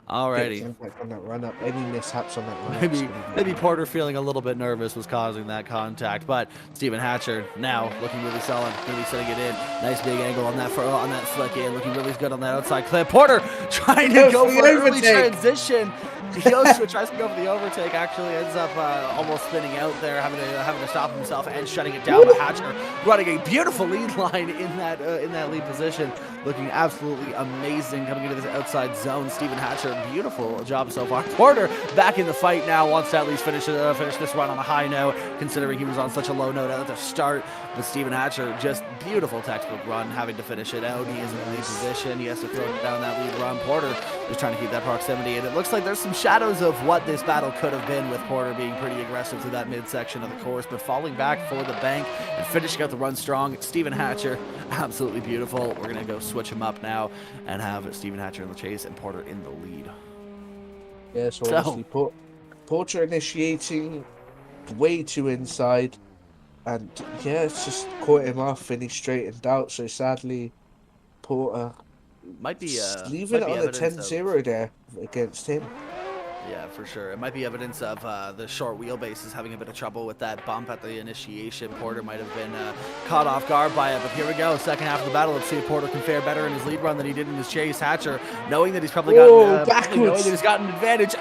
Alrighty. On that run up, any mishaps on that run up. Maybe Porter feeling a little bit nervous was causing that contact, but Stephen Hatcher now looking really solid, going to be setting it in. Nice big angle on that flick in, looking really good on that outside clip. Porter trying to go for an early transition. He tries to go for the overtake, actually ends up almost spinning out there, having to stop himself and shutting it down. But Hatcher running a beautiful lead line in that lead position, looking absolutely amazing coming into this outside zone. Stephen Hatcher, beautiful job so far. Porter back in the fight now, wants to at least finish this run on a high note, considering he was on such a low note at the start. But Stephen Hatcher, just beautiful textbook run, having to finish it out. He is in the lead position. He has to throw it down that lead run. Porter just trying to keep that proximity, and it looks like there's some shadows of what this battle could have been, with Porter being pretty aggressive through that midsection of the course, but falling back for the bank and finishing out the run strong. Stephen Hatcher, absolutely beautiful. We're going to go switch him up now and have Stephen Hatcher in the chase and Porter in the lead. Yeah, so obviously Porter initiating way too inside, and it's just caught him off and he straightened out. So sadly, Porter might be leaving it on the 10-0 there against him. Yeah, for sure. It might be evidence of the short wheelbase is having a bit of trouble with that bump at the initiation. Porter might have been caught off guard by it, but here we go. Second half of the battle. Let's see if Porter can fare better in his lead run than he did in his chase. Hatcher, knowing that he's probably got an advantage.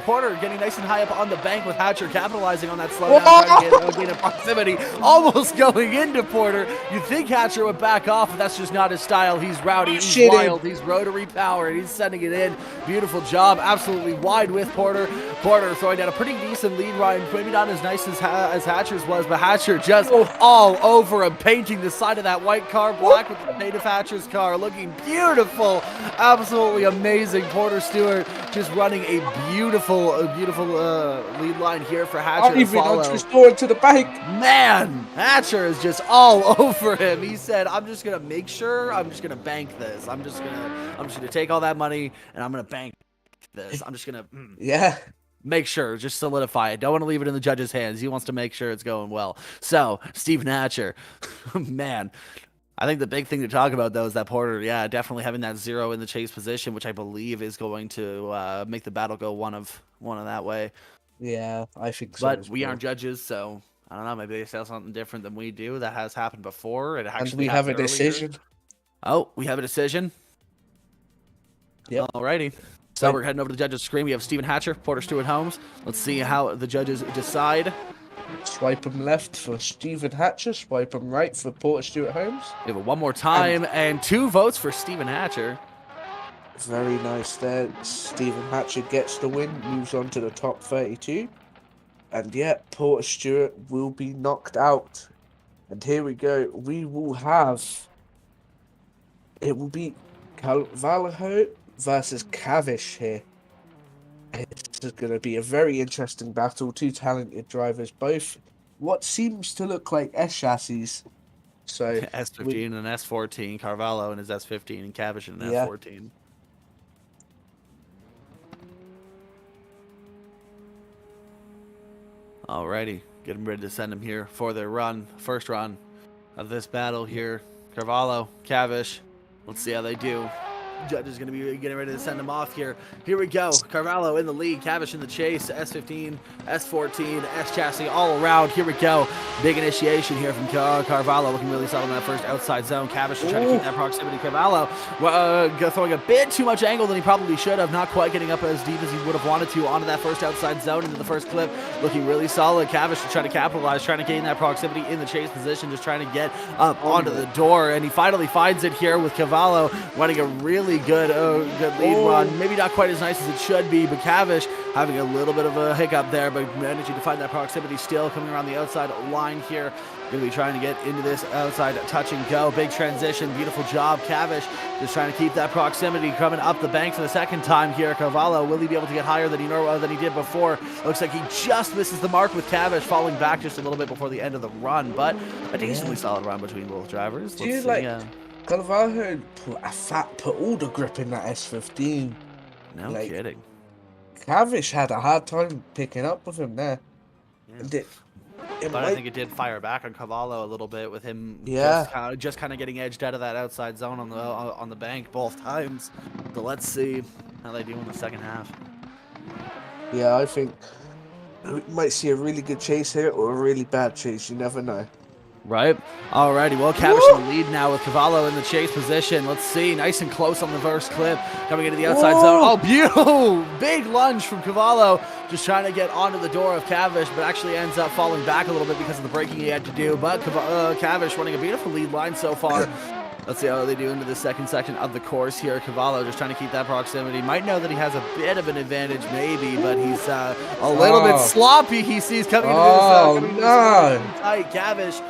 Porter getting nice and high up on the bank with Hatcher capitalizing on that slowdown, trying to gain a proximity, almost going into Porter. You'd think Hatcher would back off, but that's just not his style. He's rowdy, he's wild, he's rotary powered, he's sending it in. Beautiful job, absolutely wide with Porter. Porter throwing down a pretty decent lead run, maybe not as nice as Hatcher's was, but Hatcher just all over him, painting the side of that white car black with the paint of Hatcher's car, looking beautiful, absolutely amazing. Porter Stewart just running a beautiful lead line here for Hatcher to follow. Just going to the bank. Man, Hatcher is just all over him. He said, "I'm just gonna make sure. I'm just gonna bank this. I'm just gonna take all that money and I'm gonna bank this. I'm just gonna Yeah. make sure, just solidify it. Don't want to leave it in the judge's hands. He wants to make sure it's going well." So, Steve Hatcher, man. I think the big thing to talk about, though, is that Porter, yeah, definitely having that 0 in the chase position, which I believe is going to make the battle go one of that way. Yeah, I think so. But we aren't judges, so I don't know. Maybe they say something different than we do. That has happened before. It actually And we have a happened earlier. decision. Oh, we have a decision. Yep. Alrighty. So we're heading over to the judges' screen. We have Stephen Hatcher, Porter Stewart Holmes. Let's see how the judges decide. Swipe him left for Stephen Hatcher. Swipe him right for Porter Stewart Holmes. We have it one more time, and 2 votes for Stephen Hatcher. Very nice there. Stephen Hatcher gets the win, moves on to the top 32. And yet, Porter Stewart will be knocked out. And here we go. We will have... It will be Carvalho versus Cavish here. This is going to be a very interesting battle. 2 talented drivers, both what seems to look like S chassis. So S15 and S14, Carvalho and his S15, and Cavish and an Yeah. S14. Alrighty, getting ready to send him here for their first run of this battle here. Carvalho, Cavish, let's see how they do. Judge is going to be getting ready to send him off here. Here we go. Carvalho in the lead, Cavish in the chase, S15, S14, S chassis all around. Here we go. Big initiation here from Carvalho, looking really solid in that first outside zone. Cavish is trying to keep that proximity. Carvalho throwing a bit too much angle than he probably should have, not quite getting up as deep as he would have wanted to onto that first outside zone into the first clip. Looking really solid. Cavish is trying to capitalize, trying to gain that proximity in the chase position, just trying to get up onto the door, and he finally finds it here with Carvalho running a really good lead run. Maybe not quite as nice as it should be, but Cavish having a little bit of a hiccup there, but managing to find that proximity still, coming around the outside line here. Going to be trying to get into this outside touch and go. Big transition. Beautiful job. Cavish just trying to keep that proximity, coming up the bank for the second time here. Carvalho, will he be able to get higher than he did before? Looks like he just misses the mark with Cavish falling back just a little bit before the end of the run, but a decently solid run between both drivers. Do you Carvalho put all the grip in that S15. No kidding. Cavish had a hard time picking up with him there. Yeah. But I think it did fire back on Carvalho a little bit with him just kind of getting edged out of that outside zone on the bank both times. So let's see how they do in the second half. Yeah, I think we might see a really good chase here or a really bad chase. You never know. Right. Alrighty. Well, Cavish in the lead now with Carvalho in the chase position. Let's see. Nice and close on the first clip. Coming into the outside zone. Oh, beautiful. Big lunge from Carvalho. Just trying to get onto the door of Cavish, but actually ends up falling back a little bit because of the braking he had to do. But Cavish running a beautiful lead line so far. Let's see how they do into the second section of the course here. Carvalho just trying to keep that proximity. Might know that he has a bit of an advantage maybe, but he's a little bit sloppy. He sees coming into this tight. Cavish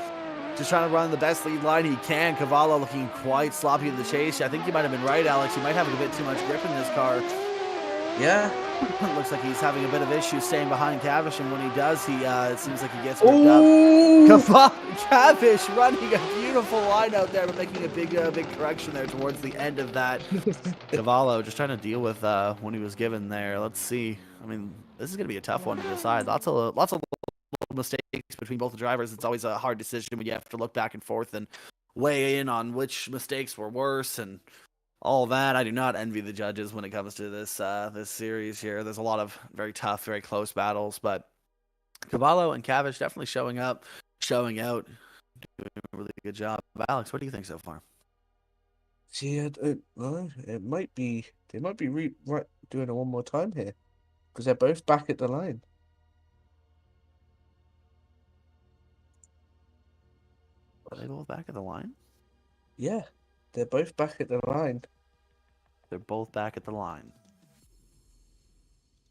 just trying to run the best lead line he can. Carvalho looking quite sloppy in the chase. I think you might have been right, Alex. He might have a bit too much grip in this car. Yeah. Looks like he's having a bit of issues staying behind Cavish, and when he does, it seems like he gets ripped up. Cavish running a beautiful line out there, but making a big correction there towards the end of that. Carvalho just trying to deal with when he was given there. Let's see. I mean, this is going to be a tough one to decide. Lots of mistakes between both the drivers. It's always a hard decision when you have to look back and forth and weigh in on which mistakes were worse and all that. I do not envy the judges when it comes to this this series here. There's a lot of very tough, very close battles, but Carvalho and Cavish definitely showing up, showing out, doing a really good job. Alex, what do you think so far? See, I don't know. They might be doing it one more time here because they're both back at the line. Are they both back at the line? Yeah, they're both back at the line. They're both back at the line.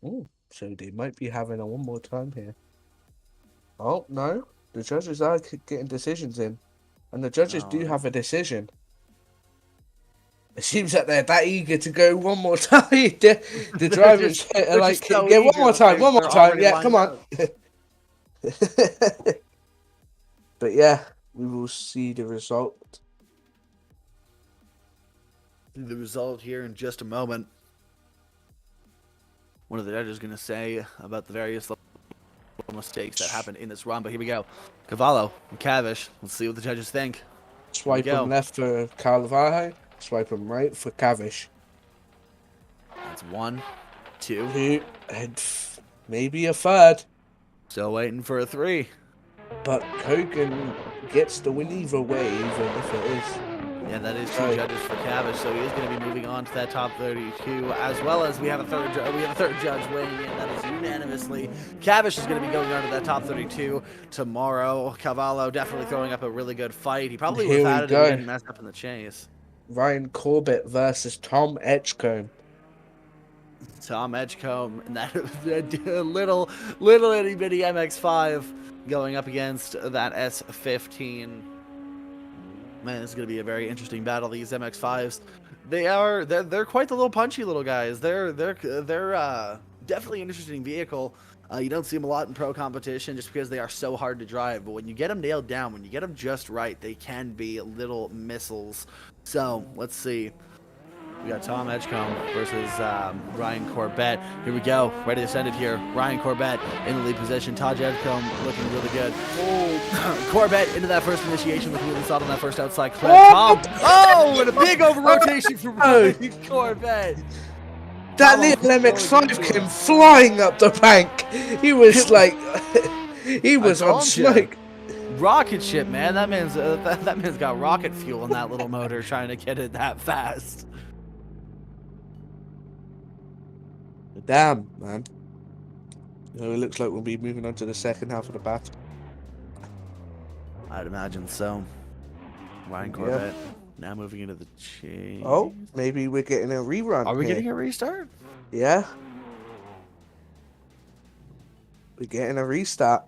Ooh, So they might be having a one more time here. Oh, no. The judges are getting decisions in. And the judges do have a decision. It seems that they're that eager to go one more time. The drivers are like, just so yeah, one eager. more time, one more They're time. already Yeah, come on. lined But yeah, we will see the result. The result here in just a moment. One of the judges is going to say about the various little mistakes that happened in this run. But here we go. Cavallo and Cavish. Let's see what the judges think. Swipe them left for Carvalho. Swipe them right for Cavish. That's 1, 2. 2, and maybe a third. Still waiting for a 3. But Kogan gets the win either way, even if it is. Yeah, that is 2 judges for Cavish, so he is going to be moving on to that top 32, as well as we have a third judge weighing in. That is unanimously. Cavish is going to be going on to that top 32 tomorrow. Cavallo definitely throwing up a really good fight. He probably would have had it if he didn't mess up in the chase. Ryan Corbett versus Tom Edgecombe. Tom Edgecombe and that little itty bitty MX-5 going up against that S15. Man, this is going to be a very interesting battle. These MX-5s, they're quite the little punchy little guys. They're definitely an interesting vehicle. You don't see them a lot in pro competition just because they are so hard to drive. But when you get them nailed down, when you get them just right, they can be little missiles. So let's see. We got Tom Edgecombe versus Ryan Corbett. Here we go. Ready to send it here. Ryan Corbett in the lead position. Todd Edgecombe looking really good. Oh, Corbett into that first initiation, looking really solid on that first outside clip. Tom. Oh, and a big over rotation from Ryan Corbett. That little MX-5 came flying up the bank. He was like, he was on smoke. Rocket ship, man. That man's got rocket fuel in that little motor trying to get it that fast. Damn, man. It looks like we'll be moving on to the second half of the battle. I'd imagine so. Ryan Corbett now moving into the chase. Oh, maybe we're getting a rerun. Are we getting a restart? Yeah. We're getting a restart.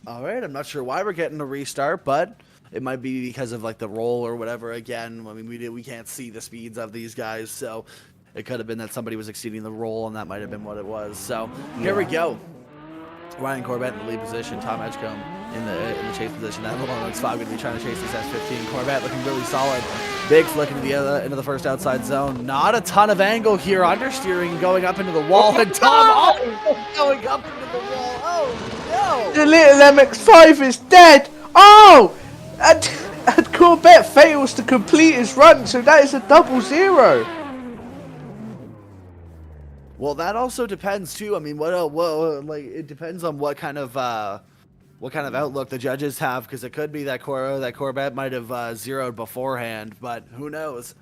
All right, I'm not sure why we're getting a restart, but it might be because of like the roll or whatever. Again, I mean, we can't see the speeds of these guys, so it could have been that somebody was exceeding the roll, and that might have been what it was. So here we go. Ryan Corbett in the lead position, Tom Edgecombe in the chase position. That little MX-5 going to be trying to chase this S15. Corbett looking really solid. Big flick into the first outside zone. Not a ton of angle here. Understeering going up into the wall, and Tom going up into the wall. Oh no! The little MX-5 is dead. Oh, and Corbett fails to complete his run, so that is a 0-0. Well, that also depends too. I mean, it depends on what kind of outlook the judges have, because it could be that Corbett might have zeroed beforehand, but who knows?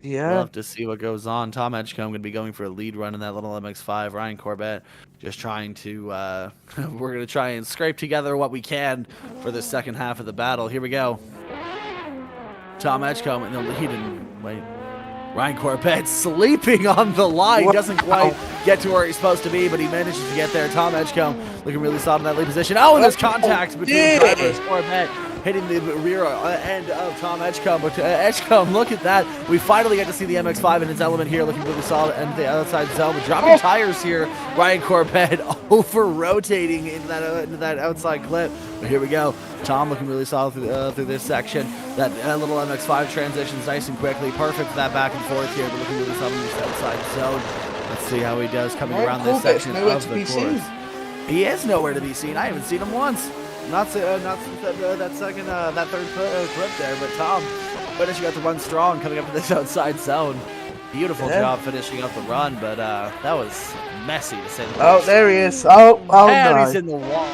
Yeah, we'll have to see what goes on. Tom Edgecombe going to be going for a lead run in that little MX-5. Ryan Corbett just trying to we're going to try and scrape together what we can for the second half of the battle. Here we go. Tom Edgecombe in the lead, and wait. Ryan Corbett sleeping on the line. Doesn't quite get to where he's supposed to be, but he manages to get there. Tom Edgecombe looking really solid in that lead position. Oh, and there's contact between drivers. Corbett hitting the rear end of Tom Edgecombe. But Edgecombe, look at that. We finally get to see the MX-5 in its element here, looking really solid and the outside zone. But dropping tires here. Ryan Corbett over-rotating into that outside clip. But here we go. Tom looking really solid through this section. That little MX-5 transitions nice and quickly. Perfect for that back and forth here. But looking really solid in this outside zone. Let's see how he does coming around this section of the course. He is nowhere to be seen. I haven't seen him once. Not since that third clip there. But Tom finishing out the run strong, coming up to this outside zone. Beautiful job finishing up the run, but that was messy to say the least. Oh, there he is. Oh and no. He's in the wall.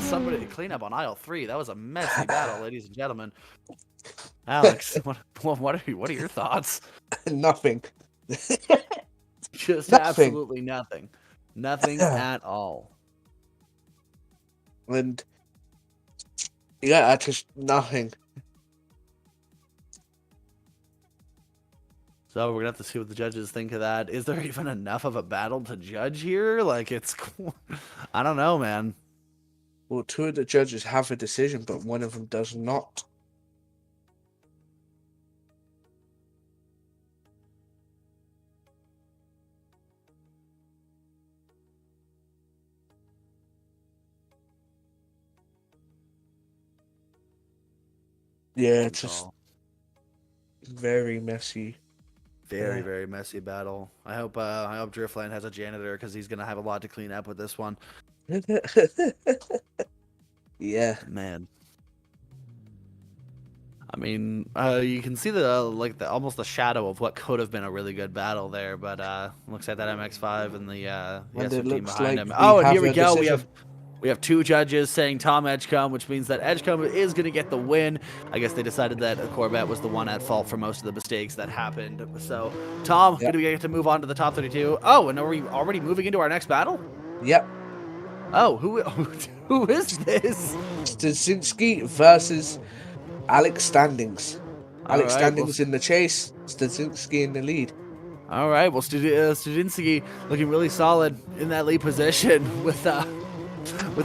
Somebody to clean up on aisle 3. That was a messy battle, ladies and gentlemen. Alex, what are your thoughts? Nothing. Just Nothing. absolutely nothing. Nothing at all. And yeah, just nothing. So we're gonna have to see what the judges think of that. Is there even enough of a battle to judge here? Like it's, I don't know, man. Well, two of the judges have a decision, but one of them does not. Yeah, it's just very messy. Very, very messy battle. I hope Driftland has a janitor because he's gonna have a lot to clean up with this one. Yeah, Man. I mean, you can see almost the shadow of what could have been a really good battle there, but looks like that MX-5 and the and it S15 looks behind like him. we Oh, and have here we a go. decision. We have two judges saying Tom Edgecombe, which means that Edgecombe is going to get the win. I guess they decided that Corvette was the one at fault for most of the mistakes that happened. So, Tom, Yep. going to get to move on to the top 32. Oh, and are we already moving into our next battle? Yep. Oh, who is this? Stasinski versus Alex Standings. Alex All right, Standings in the chase, Stasinski in the lead. All right, well, Studzinski looking really solid in that lead position with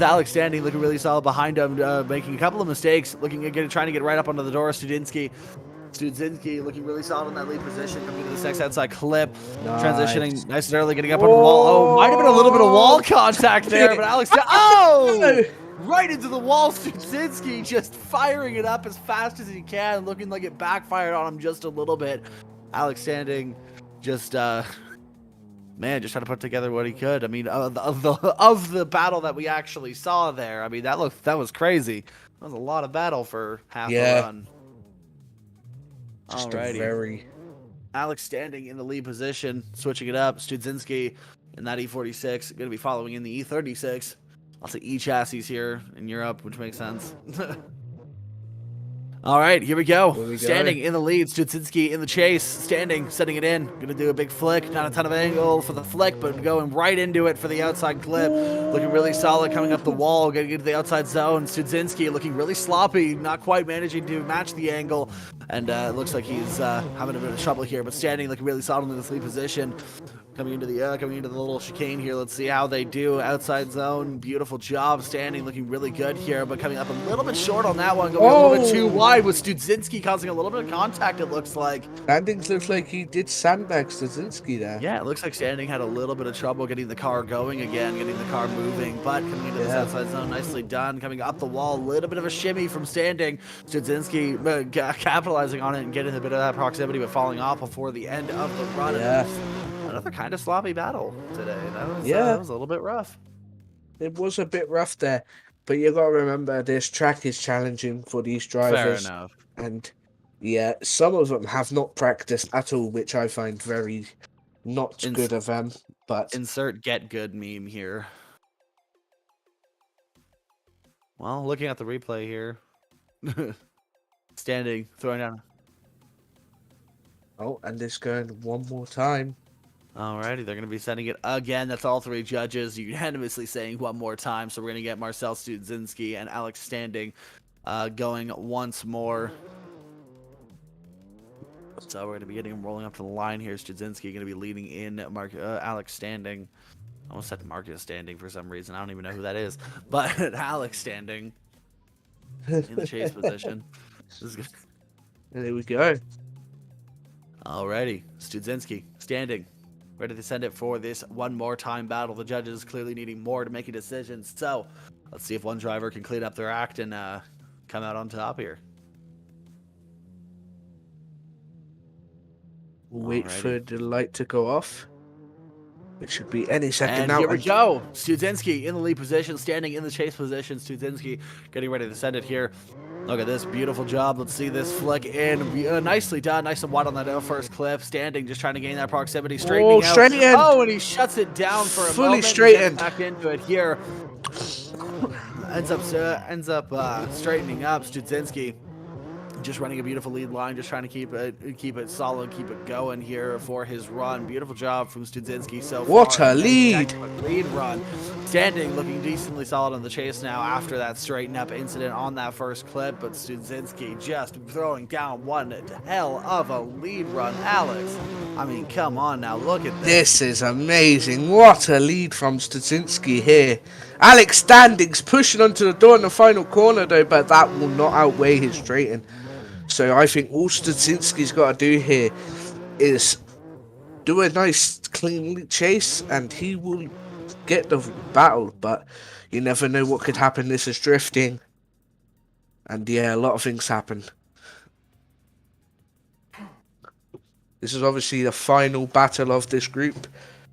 Alex standing looking really solid behind him, making a couple of mistakes, trying to get right up onto the door. Studzinski looking really solid in that lead position, coming into the next outside clip, Nice. transitioning nice and early, getting up on the wall. Oh, might have been a little bit of wall contact there, but Alex, right into the wall. Studzinski just firing it up as fast as he can, looking like it backfired on him just a little bit. Alex standing just man, just trying to put together what he could. I mean, of the battle that we actually saw there, I mean, that was crazy. That was a lot of battle for half a run. Just Alrighty. a very... Alex standing in the lead position, switching it up. Studzinski in that E46, going to be following in the E36. Lots of E chassis here in Europe, which makes sense. All right, here we go. Standing in the lead, Studzinski in the chase, standing, setting it in. Gonna do a big flick, not a ton of angle for the flick, but going right into it for the outside clip. Looking really solid, coming up the wall, getting into the outside zone. Studzinski looking really sloppy, not quite managing to match the angle, and it looks like he's having a bit of trouble here. But standing, looking really solid in this lead position. Coming into the little chicane here. Let's see how they do. Outside zone, beautiful job. Standing, looking really good here, but coming up a little bit short on that one. Going a little bit too wide with Studzinski causing a little bit of contact, it looks like. Standings looks like he did sandbag Stasinski there. Yeah, it looks like Standing had a little bit of trouble getting the car going again, getting the car moving, but coming into this outside zone, nicely done. Coming up the wall, a little bit of a shimmy from Standing. Studzinski capitalizing on it and getting a bit of that proximity, but falling off before the end of the run. Yeah. Another kind of sloppy battle today. That was a little bit rough. It was a bit rough there, but you got to remember this track is challenging for these drivers. Fair enough. And yeah, some of them have not practiced at all, which I find very not good of them. But insert get good meme here. Well, looking at the replay here, Standing, throwing down. oh, and it's going one more time. Alrighty, they're going to be sending it again. That's all three judges unanimously saying one more time. So we're going to get Marcel Studzinski and Alex Standing going once more. So we're going to be getting rolling up to the line here. Studzinski going to be leading in Alex Standing. I almost said Marcus Standing for some reason. I don't even know who that is. But Alex Standing in the chase position. This is good. And there we go. Alrighty, Studzinski Standing. Ready to send it for this one more time battle. The judges clearly needing more to make a decision. So let's see if one driver can clean up their act and come out on top here. We'll wait Alrighty. for the light to go off. It should be any second And now. here we go. Studzinski in the lead position, Standing in the chase position. Studzinski getting ready to send it here. Look at this beautiful job. Let's see this flick in. Nicely done. Nice and wide on that first clip. Standing, just trying to gain that proximity. Straightening out. straight in. Oh, and he shuts it down for a Fully moment. straightened. Gets back into it here. Ends up straightening up. Studzinski Just running a beautiful lead line, just trying to keep it solid, keep it going here for his run. Beautiful job from Studzinski so far. What a lead! Lead run. Standing looking decently solid on the chase now after that straighten up incident on that first clip, but Studzinski just throwing down one hell of a lead run. Alex, I mean, come on now, look at this. This is amazing. What a lead from Studzinski here. Alex Standings pushing onto the door in the final corner though, but that will not outweigh his straighten. So I think all Studzinski's got to do here is do a nice clean chase and he will get the battle, but you never know what could happen. This is drifting, and yeah, a lot of things happen. This is obviously the final battle of this group,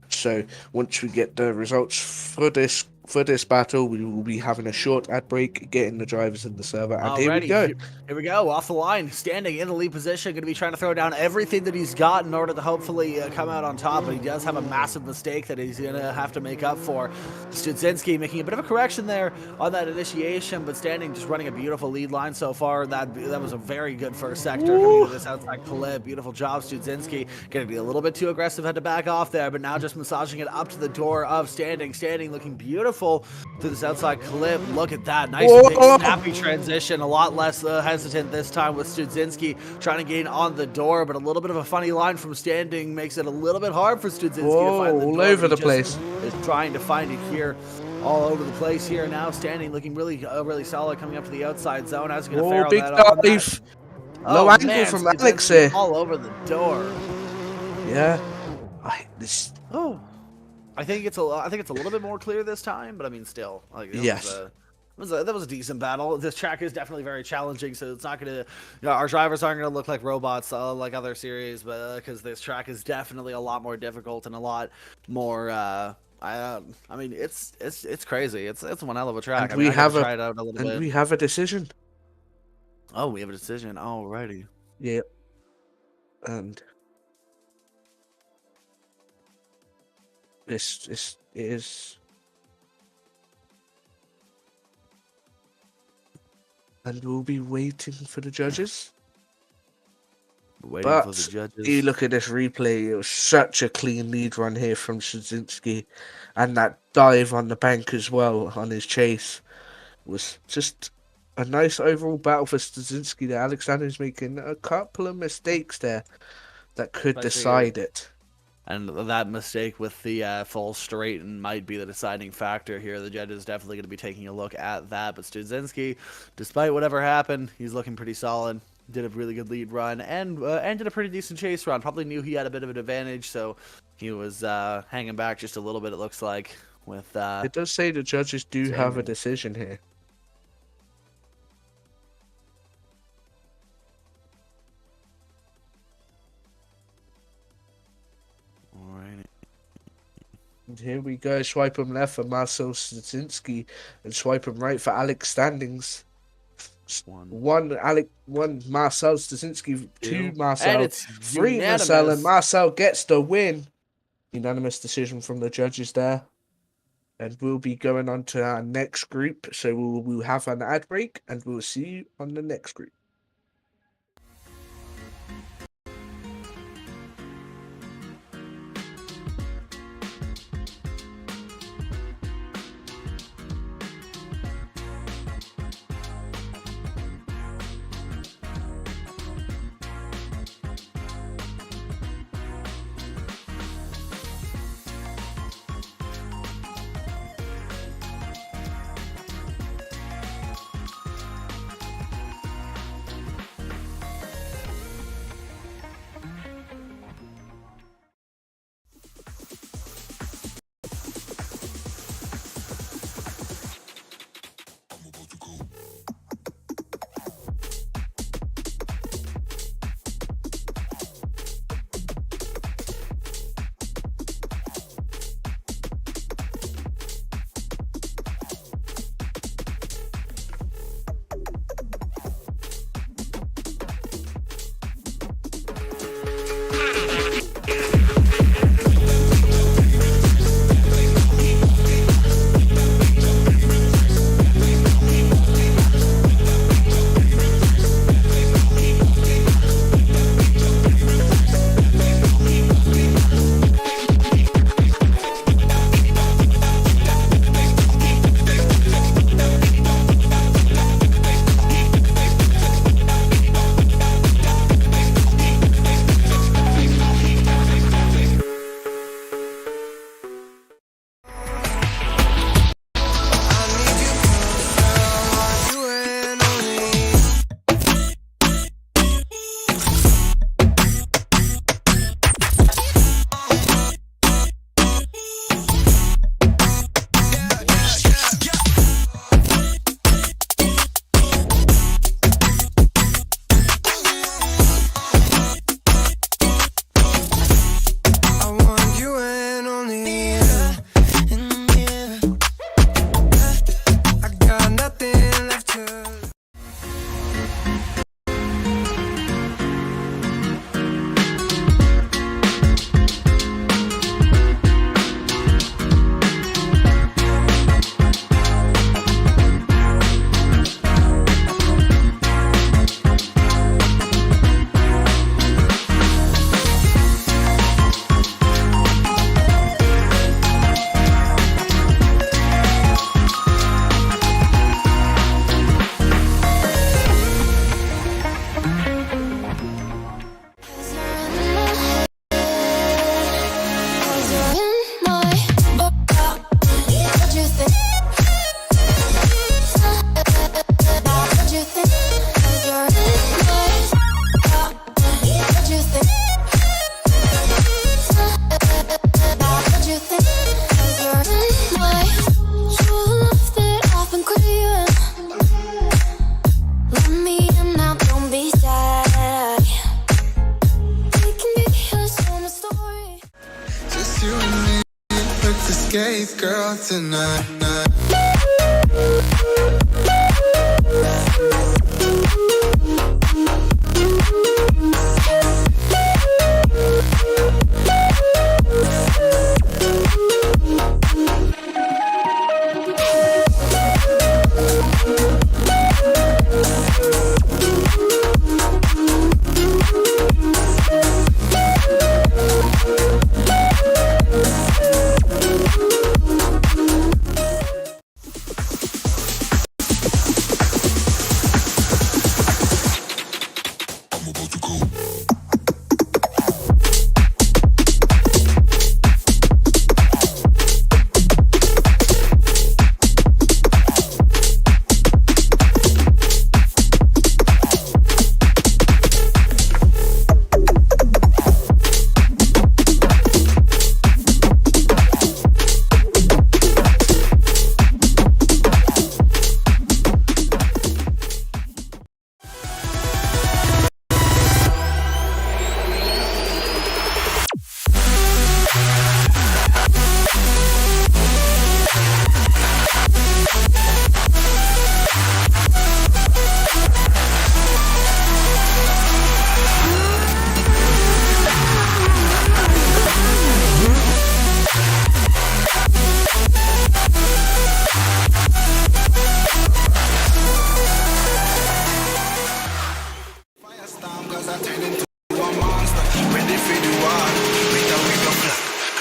so once we get the results for this battle, we will be having a short ad break, getting the drivers in the server, and here we go. Here we go, off the line, standing in the lead position, going to be trying to throw down everything that he's got in order to hopefully come out on top, but he does have a massive mistake that he's going to have to make up for. Studzinski making a bit of a correction there on that initiation, but standing just running a beautiful lead line so far. That was a very good first sector coming into this outside clip. Beautiful job, Studzinski. Going to be a little bit too aggressive, had to back off there, but now just massaging it up to the door of Standing. Standing looking beautiful through this outside clip. Look at that. Nice big snappy transition. A lot less hesitant this time with Studzinski trying to gain on the door, but a little bit of a funny line from Standing makes it a little bit hard for Studzinski to find the door. All over the place. Is trying to find it here. All over the place here now. Standing looking really solid coming up to the outside zone. How's he going to fare on Big that? dive. Low angle from Alex here. All over the door. Yeah. I think it's a little bit more clear this time, but I mean, still, like, Yes. that was a decent battle. This track is definitely very challenging, so it's not gonna, our drivers aren't gonna look like robots like other series, but because this track is definitely a lot more difficult and a lot more. I mean, it's crazy. It's one hell of a track. And we have a decision. Oh, we have a decision. Alrighty. Yeah. And this is. And we'll be waiting for the judges. Waiting for the judges. You look at this replay, it was such a clean lead run here from Studzinski. And that dive on the bank as well on his chase was just a nice overall battle for Studzinski there. Alexander's making a couple of mistakes there that could decide it. And that mistake with the full straighten might be the deciding factor here. The judge is definitely going to be taking a look at that. But Studzinski, despite whatever happened, he's looking pretty solid. Did a really good lead run and did a pretty decent chase run. Probably knew he had a bit of an advantage, so he was hanging back just a little bit, it looks like. With it does say the judges do have a decision here. And here we go, swipe him left for Marcel Studzinski and swipe him right for Alex Standings. One Marcel Studzinski, two Marcel, three Marcel, and Marcel gets the win. Unanimous decision from the judges there. And we'll be going on to our next group. So we'll have an ad break and we'll see you on the next group. face, girl, tonight.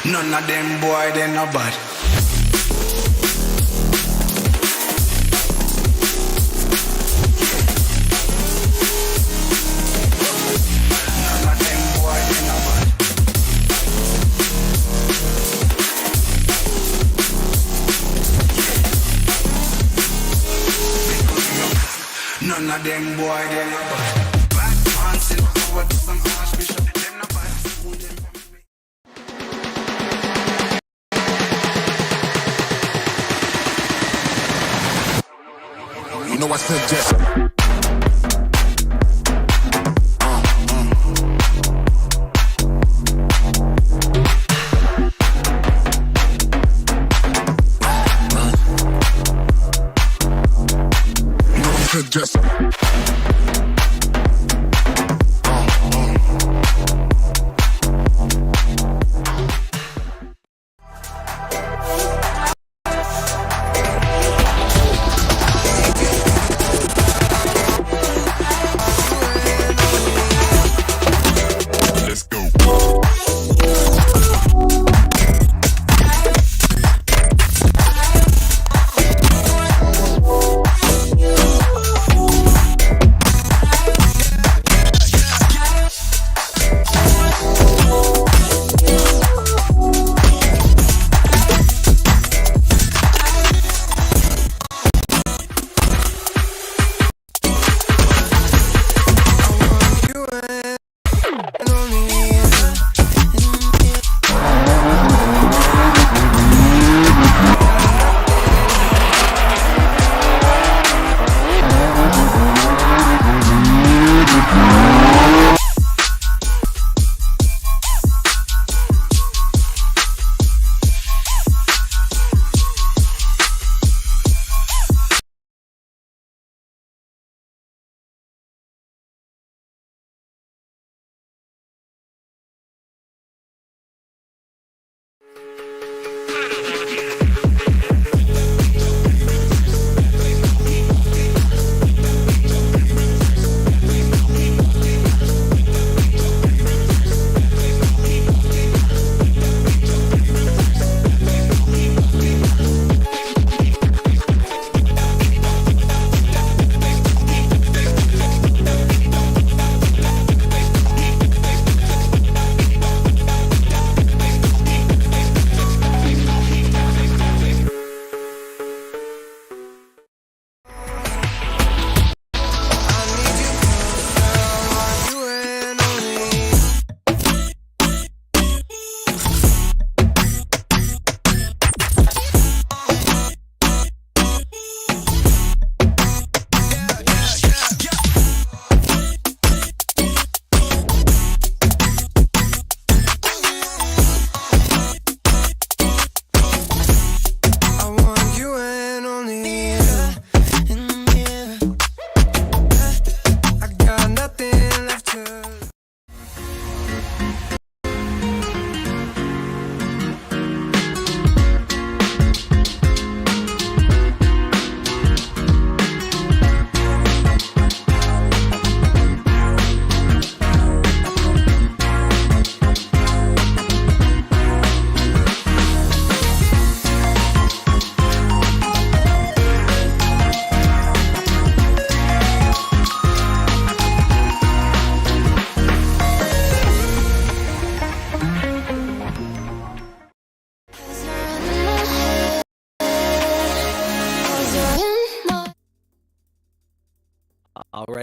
None of them boy, they no bad. None of them boy, they no bad. None of them boy, they no bad. Bad man, sit forward to some archbishop. Them no bad. You know I suggest. Suggest. Let's go.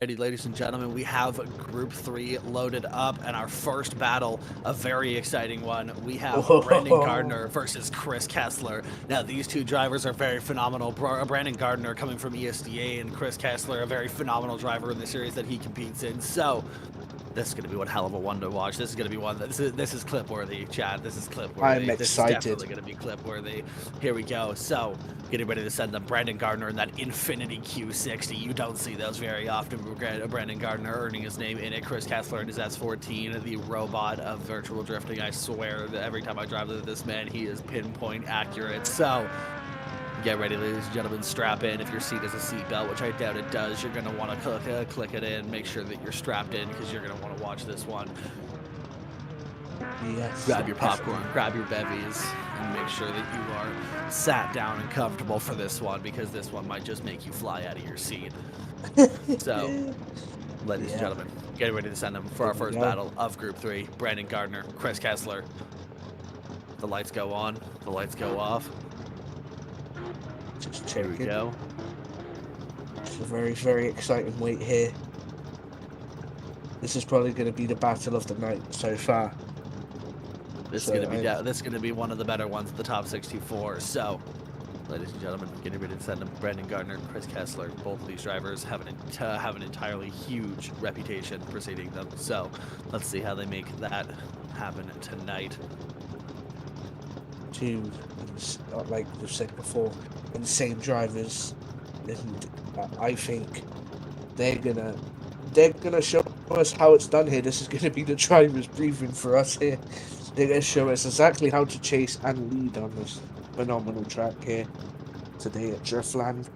Alrighty, ladies and gentlemen, we have Group 3 loaded up, and our first battle, a very exciting one. We have Brandon Gardner versus Chris Kessler. Now, these two drivers are very phenomenal. Brandon Gardner coming from ESDA, and Chris Kessler, a very phenomenal driver in the series that he competes in. So, this is going to be one hell of a one to watch. This is going to be one that this is clip worthy, Chad. This is clip worthy. I'm excited. This is definitely going to be clip worthy. Here we go. So, getting ready to send them Brandon Gardner in that Infinity Q60. You don't see those very often. Brandon Gardner earning his name in it. Chris Kessler in his S14, the robot of virtual drifting. I swear that every time I drive this man, he is pinpoint accurate. So, get ready, ladies and gentlemen, strap in. If your seat has a seat belt, which I doubt it does, you're going to want to click it in. Make sure that you're strapped in because you're going to want to watch this one. Yes. Grab your popcorn, grab your bevies, and make sure that you are sat down and comfortable for this one because this one might just make you fly out of your seat. So, ladies and gentlemen, get ready to send them for our first battle of Group 3. Brandon Gardner, Chris Kessler. The lights go on, the lights go off. Just Here we checking. go. It's a very, very exciting wait here. This is probably going to be the battle of the night so far. This is going to be one of the better ones at the top 64. So, ladies and gentlemen, getting ready to send them Brandon Gardner, Chris Kessler. Both of these drivers have an entirely huge reputation preceding them. So, let's see how they make that happen tonight. Two, like we've said before, insane drivers, and I think they're gonna show us how it's done here. This is gonna be the drivers breathing for us here. They're gonna show us exactly how to chase and lead on this phenomenal track here today at Driftland.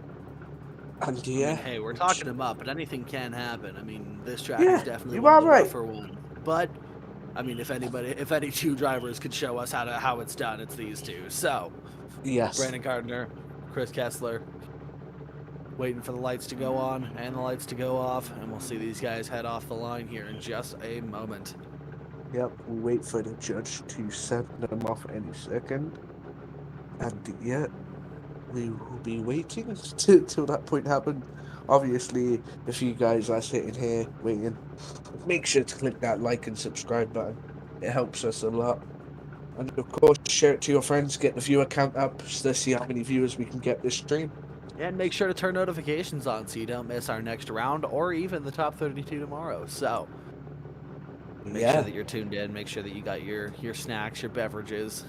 And yeah, Hey, we're talking them up, but anything can happen. I mean, this track Yeah, is definitely you one are of the right. rougher one. But I mean, if any two drivers could show us how it's done, it's these two. So, yes, Brandon Gardner, Chris Kessler, waiting for the lights to go on and the lights to go off, and we'll see these guys head off the line here in just a moment. yep. We wait for the judge to send them off any second, and yeah, we will be waiting till that point happens. Obviously, if you guys are sitting here waiting, make sure to click that like and subscribe button. It helps us a lot. And of course, share it to your friends, get the viewer count up to see how many viewers we can get this stream. And make sure to turn notifications on so you don't miss our next round or even the top 32 tomorrow. So, make sure that you're tuned in. Make sure that you got your snacks, your beverages.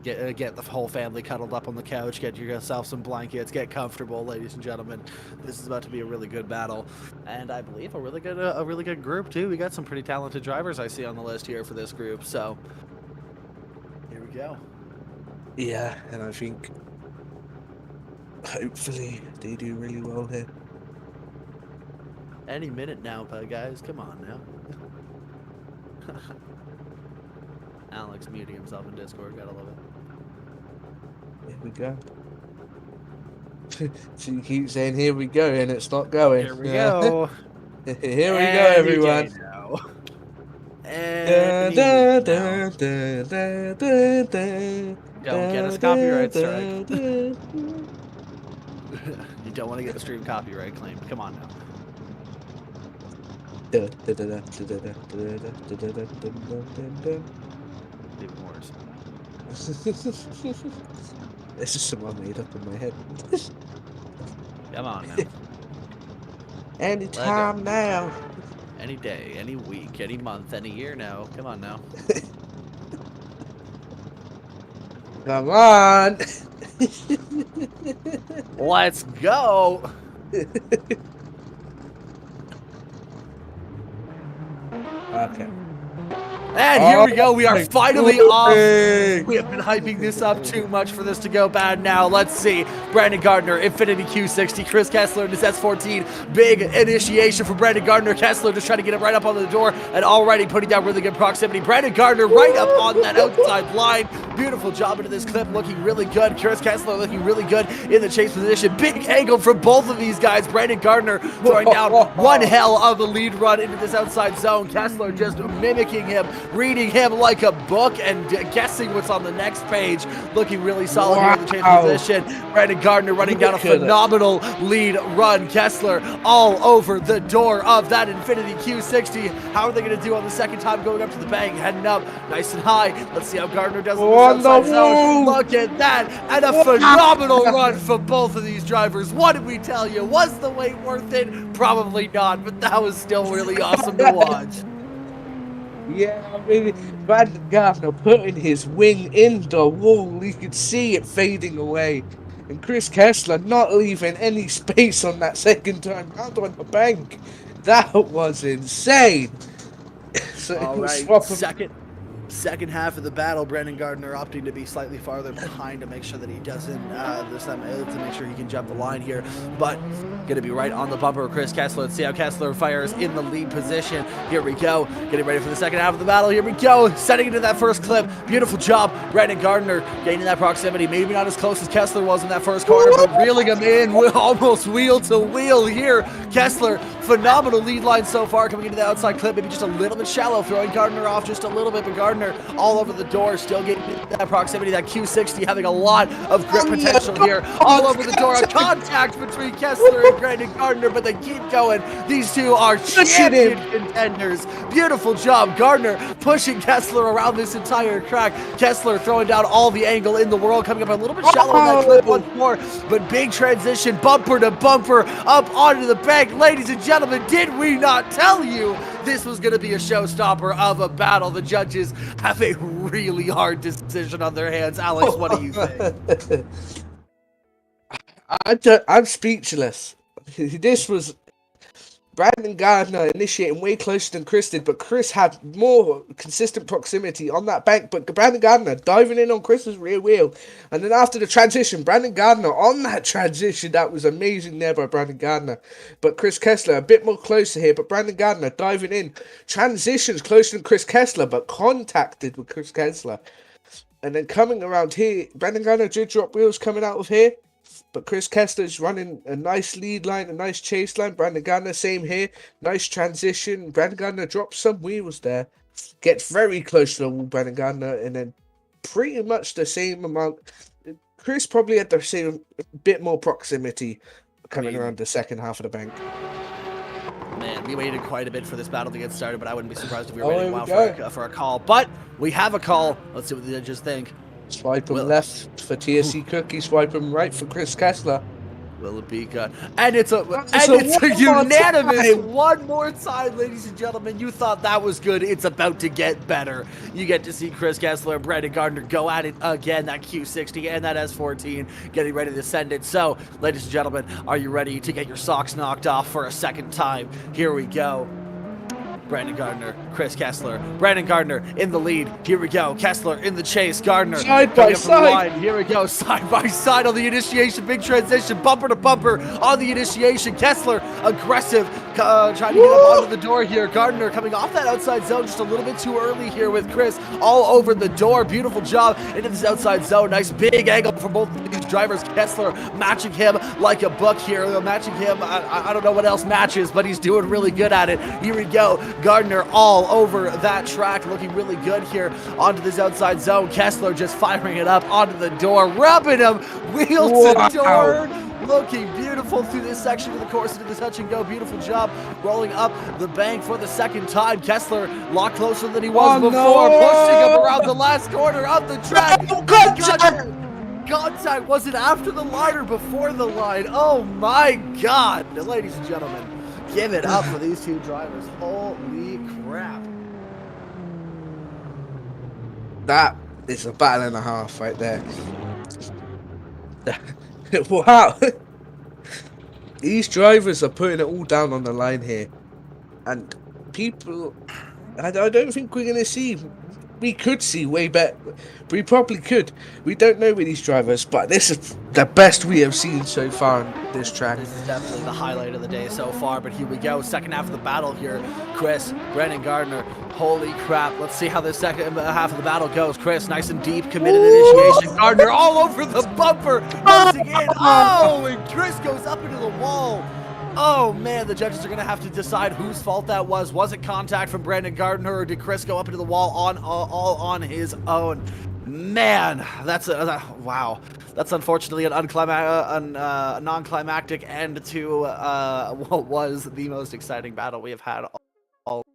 Get the whole family cuddled up on the couch. Get yourself some blankets. Get comfortable, ladies and gentlemen. This is about to be a really good battle, and I believe a really good group too. We got some pretty talented drivers I see on the list here for this group. So here we go. Yeah, and I think hopefully they do really well here. Any minute now, guys. Come on now. Alex muting himself in Discord. Gotta love it. Here we go. So you keep saying here we go and it's not going. Here we go. Here we go, everyone. Don't get us copyright strike. You don't want to get the stream copyright claimed. Come on now. Even worse. This is someone made up in my head. Come on now. Anytime now. Any day, any week, any month, any year now. Come on now. Come on. Let's go. Okay. And here we go. We are finally off. Hey. We have been hyping this up too much for this to go bad now. Let's see. Brandon Gardner, Infinity Q60. Chris Kessler in his S14. Big initiation for Brandon Gardner. Kessler just trying to get it right up on the door and already putting down really good proximity. Brandon Gardner right up on that outside line. Beautiful job into this clip. Looking really good. Chris Kessler looking really good in the chase position. Big angle from both of these guys. Brandon Gardner throwing down one hell of a lead run into this outside zone. Kessler just mimicking him reading him like a book and guessing what's on the next page. Looking really solid here in the chase position. Brandon Gardner running down a phenomenal lead run. Kessler all over the door of that Infiniti Q60. How are they going to do on the second time going up to the bank? Heading up nice and high. Let's see how Gardner does in the outside zone. Look at that. And a phenomenal run for both of these drivers. What did we tell you? Was the wait worth it? Probably not, but that was still really awesome to watch. Yeah, I mean, Brandon Gardner putting his wing in the wall. You could see it fading away. And Chris Kessler not leaving any space on that second time round on the bank. That was insane. So all right, second half of the battle, Brandon Gardner opting to be slightly farther behind to make sure that he doesn't this time to make sure he can jump the line here, but gonna be right on the bumper of Chris Kessler. Let's see how Kessler fires in the lead position. Here we go, getting ready for the second half of the battle. Here we go, setting into that first clip. Beautiful job, Brandon Gardner gaining that proximity. Maybe not as close as Kessler was in that first corner, but reeling him in almost wheel to wheel here. Kessler, phenomenal lead line so far coming into the outside clip, maybe just a little bit shallow, throwing Gardner off just a little bit, but Gardner all over the door, still getting that proximity, that Q60 having a lot of grip potential here, all over the door. A contact between Kessler and Brandon Gardner, but they keep going. These two are champion contenders. Beautiful job, Gardner pushing Kessler around this entire track. Kessler throwing down all the angle in the world, coming up a little bit shallow on that clip once more, but big transition, bumper to bumper, up onto the bank. Ladies and gentlemen, did we not tell you this was going to be a showstopper of a battle? The judges have a really hard decision on their hands. Alex, what do you think? I'm speechless. This was Brandon Gardner initiating way closer than Chris did, but Chris had more consistent proximity on that bank. But Brandon Gardner diving in on Chris's rear wheel. And then after the transition, Brandon Gardner on that transition, that was amazing there by Brandon Gardner. But Chris Kessler a bit more closer here, but Brandon Gardner diving in. Transitions closer than Chris Kessler, but contacted with Chris Kessler. And then coming around here, Brandon Gardner did drop wheels coming out of here. But Chris Kessler's running a nice lead line, a nice chase line. Brandon Gardner, same here. Nice transition. Brandon Gardner drops some wheels there. Gets very close to the wall, Brandon Gardner. And then pretty much the same amount. Chris probably had the same bit more proximity coming around the second half of the bank. Man, we waited quite a bit for this battle to get started, but I wouldn't be surprised if we were waiting a while for a call. But we have a call. Let's see what the judges think. Swipe him left for TSC Cookie, swipe him right for Chris Kessler. Will it be good? And it's a unanimous one more time, ladies and gentlemen. You thought that was good. It's about to get better. You get to see Chris Kessler and Brandon Gardner go at it again. That Q60 and that S14 getting ready to send it. So, ladies and gentlemen, are you ready to get your socks knocked off for a second time? Here we go. Brandon Gardner, Chris Kessler. Brandon Gardner in the lead. Here we go. Kessler in the chase. Gardner side by side. Here we go. Side by side on the initiation. Big transition. Bumper to bumper on the initiation. Kessler aggressive. Trying to get up onto the door here. Gardner coming off that outside zone just a little bit too early here with Chris all over the door. Beautiful job into this outside zone. Nice big angle for both of these drivers. Kessler matching him like a book here. Matching him. I don't know what else matches, but he's doing really good at it. Here we go. Gardner all over that track, looking really good here onto this outside zone. Kessler just firing it up onto the door, rubbing him wheel to door. Looking beautiful through this section of the course into the touch and go. Beautiful job rolling up the bank for the second time. Kessler a lot closer than he was before, pushing him around the last corner of the track. Contact, was it after the line or before the line? Oh my God, ladies and gentlemen. Give it up for these two drivers. Holy crap. That is a battle and a half right there. Wow. These drivers are putting it all down on the line here. And people, I don't think we're going to see. We could see way better. We probably could. We don't know with these drivers, but this is the best we have seen so far on this track. This is definitely the highlight of the day so far, but here we go. Second half of the battle here. Chris, Brandon Gardner. Holy crap. Let's see how the second half of the battle goes. Chris, nice and deep, committed initiation. Gardner all over the bumper. Buzzing in. Oh, and Chris goes up into the wall. Oh man, the judges are gonna have to decide whose fault that was. Was it contact from Brandon Gardner, or did Chris go up into the wall all on his own? Man, that's wow. That's unfortunately an non-climactic end to what was the most exciting battle we have had all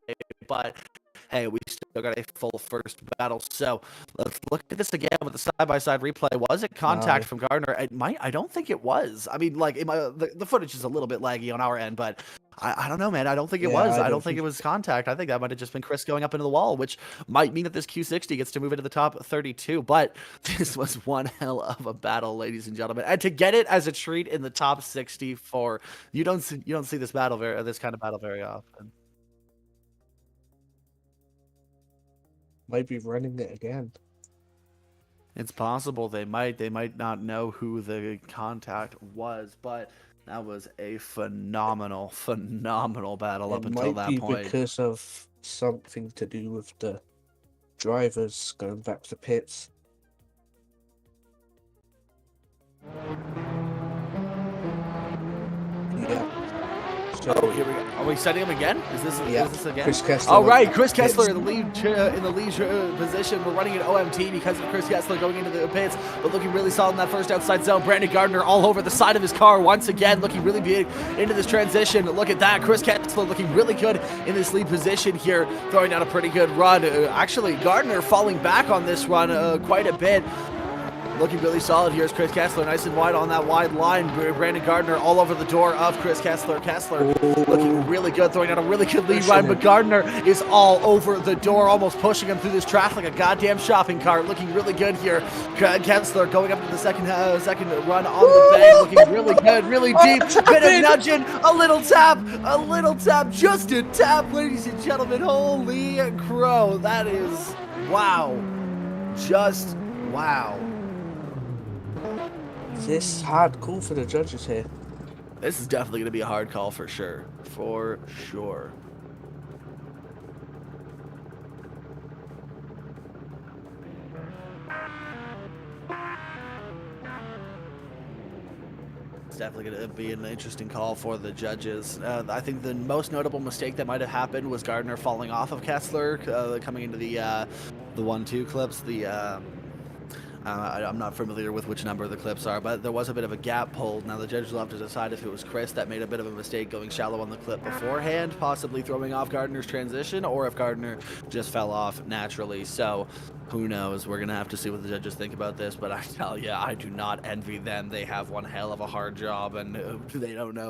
day. But hey, we still got a full first battle. So let's look at this again with the side-by-side replay. Was it contact from Gardner? I don't think it was. I mean, like, the footage is a little bit laggy on our end, but I don't know, man. I don't think it was. I don't think it was contact. I think that might have just been Chris going up into the wall, which might mean that this Q60 gets to move into the top 32. But this was one hell of a battle, ladies and gentlemen. And to get it as a treat in the top 64, you don't see this kind of battle very often. Might be running it again. It's possible they might not know who the contact was, but that was a phenomenal battle up until that point. It might be because of something to do with the drivers going back to pits. Yeah. Oh, here we go. Are we setting him again? Is this again? Chris Kessler. All right, Chris Kessler in the lead position. We're running an OMT because of Chris Kessler going into the pits, but looking really solid in that first outside zone. Brandon Gardner all over the side of his car once again, looking really big into this transition. Look at that. Chris Kessler looking really good in this lead position here, throwing down a pretty good run. Actually, Gardner falling back on this run quite a bit. Looking really solid here is Chris Kessler, nice and wide on that wide line. Brandon Gardner all over the door of Chris Kessler. Kessler looking really good, throwing out a really good lead run, but Gardner is all over the door, almost pushing him through this traffic like a goddamn shopping cart. Looking really good here. Kessler going up to the second run on the bank, looking really good, really deep. Bit of nudging, a little tap, just a tap, ladies and gentlemen. Holy crow, that is wow, just wow. This hard call for the judges here. This is definitely going to be a hard call for sure. For sure. It's definitely going to be an interesting call for the judges. I think the most notable mistake that might have happened was Gardner falling off of Kessler, coming into the 1-2 clips. I'm not familiar with which number the clips are, but there was a bit of a gap pulled. Now the judges will have to decide if it was Chris that made a bit of a mistake going shallow on the clip beforehand, possibly throwing off Gardner's transition, or if Gardner just fell off naturally. So who knows? We're going to have to see what the judges think about this, but I tell you, I do not envy them. They have one hell of a hard job, and they don't know.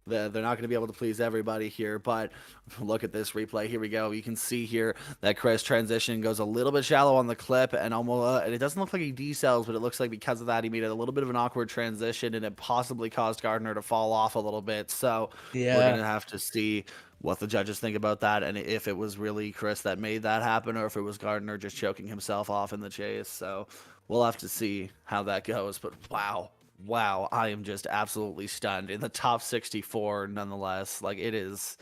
They're not going to be able to please everybody here, but look at this replay. Here we go. You can see here that Chris transition goes a little bit shallow on the clip, and almost, and it doesn't look like he decells, but it looks like because of that, he made a little bit of an awkward transition, and it possibly caused Gardner to fall off a little bit. So we're going to have to see what the judges think about that, and if it was really Chris that made that happen, or if it was Gardner just choking himself off in the chase. So we'll have to see how that goes, but wow, I am just absolutely stunned. In the top 64, nonetheless. Like, it is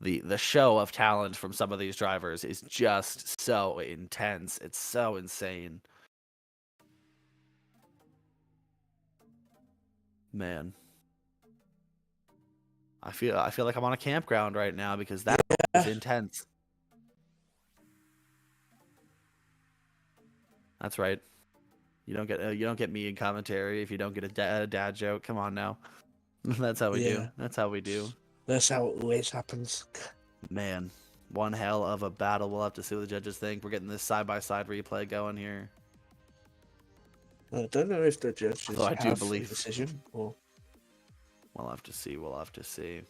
the show of talent from some of these drivers is just so intense. It's so insane. Man. I feel like I'm on a campground right now because that is intense. That's right. You don't get me in commentary if you don't get a dad joke. Come on now. That's how we do. That's how we do. That's how it always happens. Man, one hell of a battle. We'll have to see what the judges think. We're getting this side-by-side replay going here. I don't know if the judges I do have believe a decision. Or... We'll have to see. We'll have to see.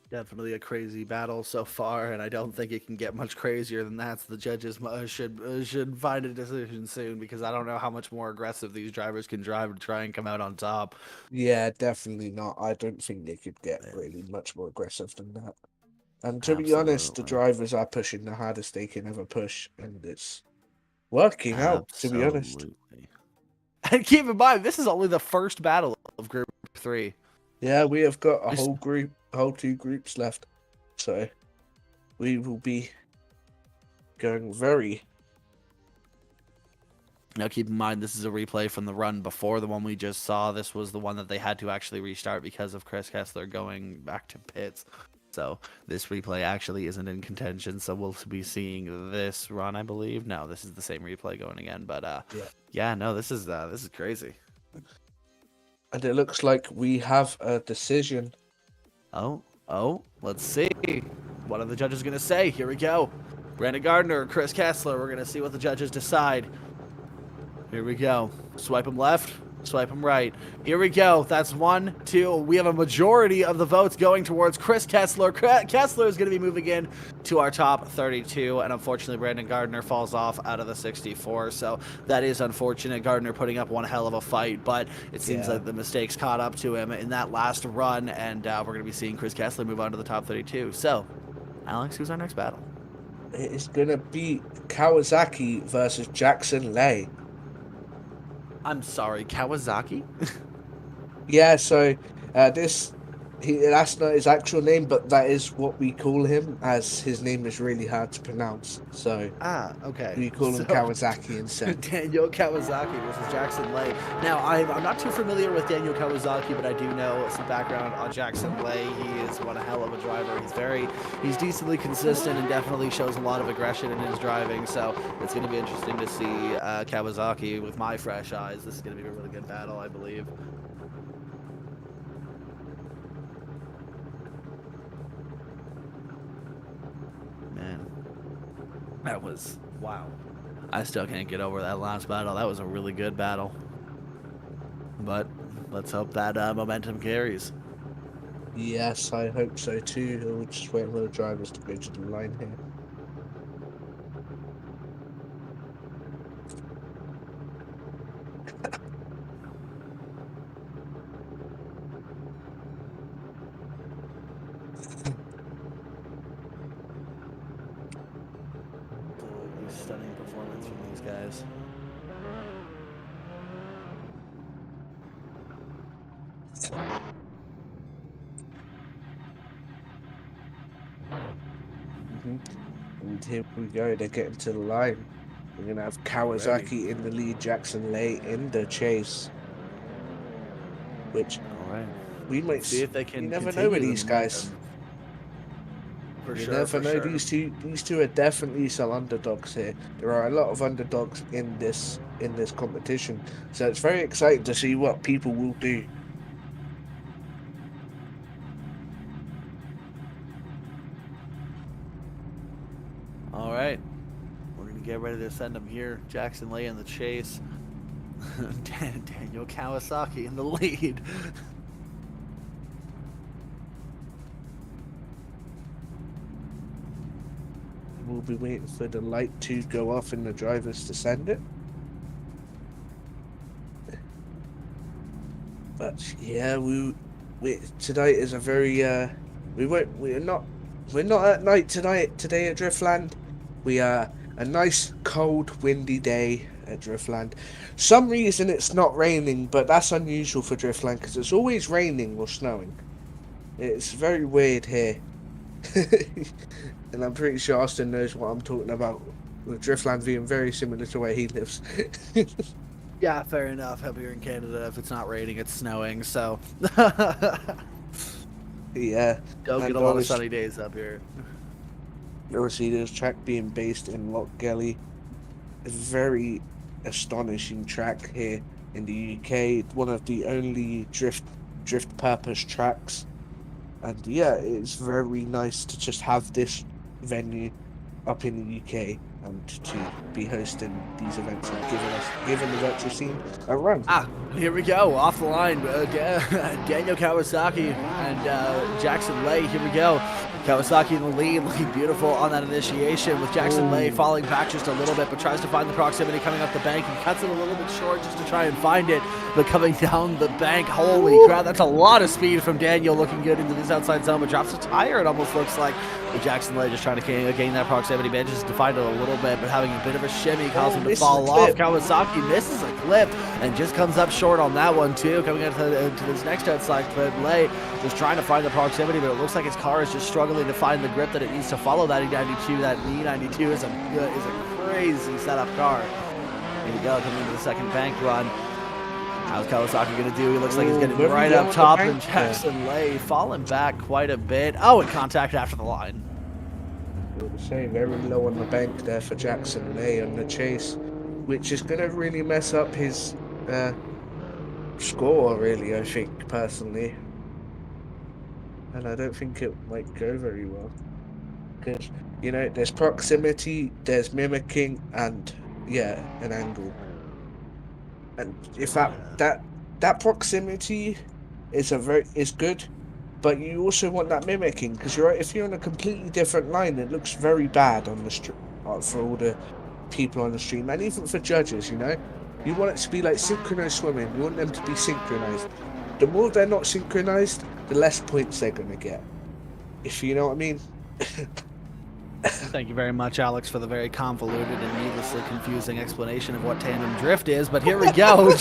Definitely a crazy battle so far, and I don't think it can get much crazier than that. So the judges should find a decision soon, because I don't know how much more aggressive these drivers can drive to try and come out on top. Yeah, definitely not. I don't think they could get really much more aggressive than that. And to be honest, the drivers are pushing the hardest they can ever push, and it's working out, to be honest. And keep in mind, this is only the first battle of Group 3. Yeah, we have got a whole group whole 2 groups left. So we will be going very. Now, keep in mind, this is a replay from the run before the one we just saw. This was the one that they had to actually restart because of Chris Kessler going back to pits. So this replay actually isn't in contention. So we'll be seeing this run, I believe. No, this is the same replay going again. But yeah, no, this is crazy. And it looks like we have a decision. Oh, let's see. What are the judges going to say? Here we go. Brandon Gardner, Chris Kessler. We're going to see what the judges decide. Here we go. Swipe them left, swipe them right. Here we go. That's 1, 2. We have a majority of the votes going towards Chris Kessler. Kessler is going to be moving in to our top 32, and unfortunately, Brandon Gardner falls off out of the 64. So that is unfortunate. Gardner putting up one hell of a fight, but it seems like the mistakes caught up to him in that last run, and we're going to be seeing Chris Kessler move on to the top 32. So, Alex, who's our next battle? It is going to be Kawasaki versus Jackson Lay. I'm sorry, Kawasaki? Yeah, so that's not his actual name, but that is what we call him, as his name is really hard to pronounce. So Okay. we call him Kawasaki instead. Daniel Kawasaki versus Jackson Lay. Now, I'm not too familiar with Daniel Kawasaki, but I do know some background on Jackson Lay. He is one hell of a driver. He's decently consistent and definitely shows a lot of aggression in his driving. So it's going to be interesting to see Kawasaki with my fresh eyes. This is going to be a really good battle, I believe. Man, that was wow. I still can't get over that last battle. That was a really good battle. But let's hope that momentum carries. Yes, I hope so too. We'll just wait for the drivers to go to the line here. Stunning performance from these guys. And here we go, they're getting to the line. We're going to have Kawasaki in the lead, Jackson Lay in the chase. Which we might see if they can. You never know with these guys. You never know. These two are definitely some underdogs here. There are a lot of underdogs in this competition, so it's very exciting to see what people will do. All right, we're gonna get ready to send them here. Jackson Lay in the chase. Daniel Kawasaki in the lead. We'll be waiting for the light to go off and the drivers to send it. But yeah, we tonight is a very we're not at night today at Driftland. We are a nice cold windy day at Driftland. Some reason it's not raining, but that's unusual for Driftland because it's always raining or snowing. It's very weird here. And I'm pretty sure Austin knows what I'm talking about, with Driftland being very similar to where he lives. Yeah, fair enough. Up here in Canada, if it's not raining, it's snowing, so... Yeah. Don't get a lot of sunny days up here. Obviously, this track being based in Lochgelly, a very astonishing track here in the UK. One of the only drift purpose tracks. And yeah, it's very nice to just have this venue up in the UK and to be hosting these events and giving the virtual scene a run. Here we go, off the line. Daniel Kawasaki and Jackson Lay. Here we go. Kawasaki in the lead, looking beautiful on that initiation, with Jackson Lay falling back just a little bit, but tries to find the proximity coming up the bank and cuts it a little bit short just to try and find it. But coming down the bank, holy crap, that's a lot of speed from Daniel, looking good into this outside zone, but drops a tire, it almost looks like. Jackson Lay just trying to gain that proximity, manages to find it a little bit, but having a bit of a shimmy causes him to misses fall the off. clip. Kawasaki misses a clip and just comes up short on that one too. Coming into this next outside clip, Lay just trying to find the proximity, but it looks like his car is just struggling to find the grip that it needs to follow that E92. That E92 is a crazy setup car. Here we go, coming into the second bank run. How's Kawasaki going to do? He looks like he's getting right up top, and Jackson Lay falling back quite a bit. Oh, and contact after the line. Very low on the bank there for Jackson Lay on the chase, which is going to really mess up his score, really, I think, personally. And I don't think it might go very well. Because, you know, there's proximity, there's mimicking, and, yeah, an angle. And if that proximity is good, but you also want that mimicking, because if you're on a completely different line, it looks very bad on the for all the people on the stream, and even for judges. You know, you want it to be like synchronized swimming. You want them to be synchronized. The more they're not synchronized, the less points they're gonna get. If you know what I mean. Thank you very much, Alex, for the very convoluted and needlessly confusing explanation of what tandem drift is. But here we go.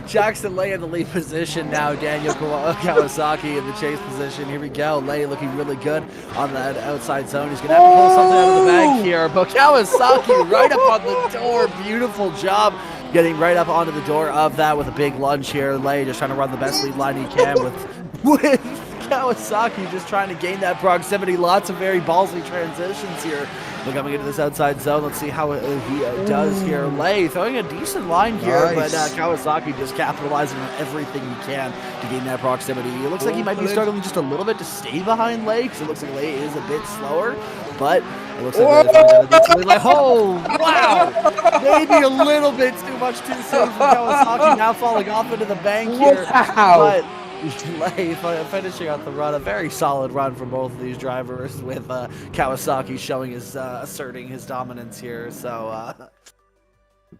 Jackson Lay in the lead position now. Daniel Kawasaki in the chase position. Here we go. Lay looking really good on that outside zone. He's going to have to pull something out of the bag here. But Kawasaki right up on the door. Beautiful job getting right up onto the door of that with a big lunge here. Lay just trying to run the best lead line he can with Kawasaki just trying to gain that proximity. Lots of very ballsy transitions here. We're coming into this outside zone. Let's see how he does here. Lay throwing a decent line here, Nice. but Kawasaki just capitalizing on everything he can to gain that proximity. It looks like he might be struggling just a little bit to stay behind Lay, because it looks like Lay is a bit slower, but it looks like oh, wow! Maybe a little bit too much too soon from Kawasaki, now falling off into the bank here. Wow. But Lay finishing out the run, a very solid run from both of these drivers, with Kawasaki showing his asserting his dominance here. So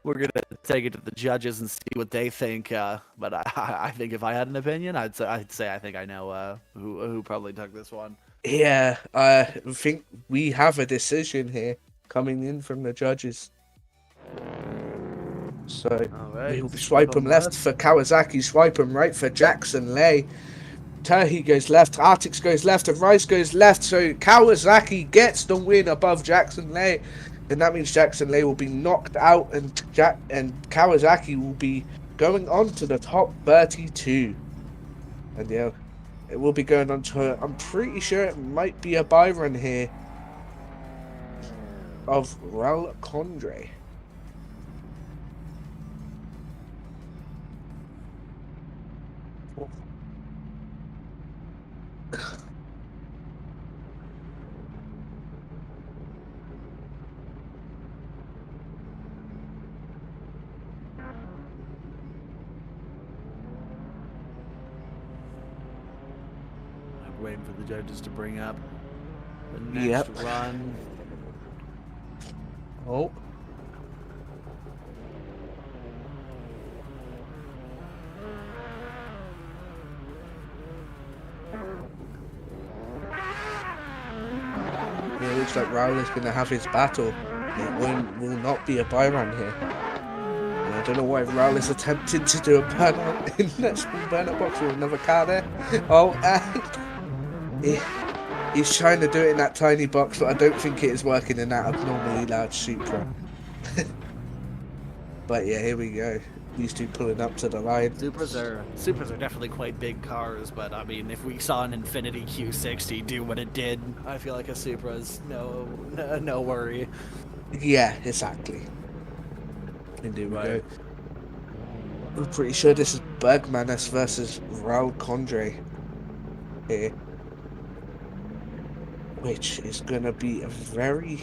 we're gonna take it to the judges and see what they think. But I think if I had an opinion, I'd say I think I know who probably took this one. Yeah, I think we have a decision here coming in from the judges. So we'll swipe him left for Kawasaki, swipe him right for Jackson Lay. Terhi goes left, Artix goes left, and Rice goes left. So Kawasaki gets the win above Jackson Lay, and that means Jackson Lay will be knocked out, and Kawasaki will be going on to the top 32. And yeah, it will be going on to I'm pretty sure it might be a buy run here of Raul Condre. Waiting for the judges to bring up the next run. Oh. Yeah, it looks like Raul is going to have his battle. It will not be a buy run here. And I don't know why Raul is attempting to do a burnout in that small burnout box with another car there. Oh, he's trying to do it in that tiny box, but I don't think it is working in that abnormally large Supra. But yeah, here we go. These two pulling up to the line. Supras are definitely quite big cars, but I mean, if we saw an Infiniti Q60 do what it did, I feel like a Supra's no worry. Yeah, exactly. Indeed, Right. I'm pretty sure this is Bergmanis versus Raul Condre here, which is going to be a very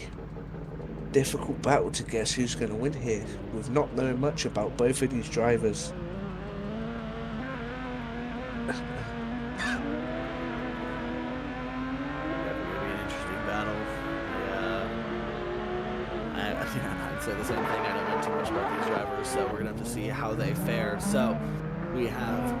difficult battle to guess who's going to win here, with not knowing much about both of these drivers. Maybe an interesting battle. Yeah. I'd say the same thing. I don't know too much about these drivers, so we're gonna have to see how they fare. So we have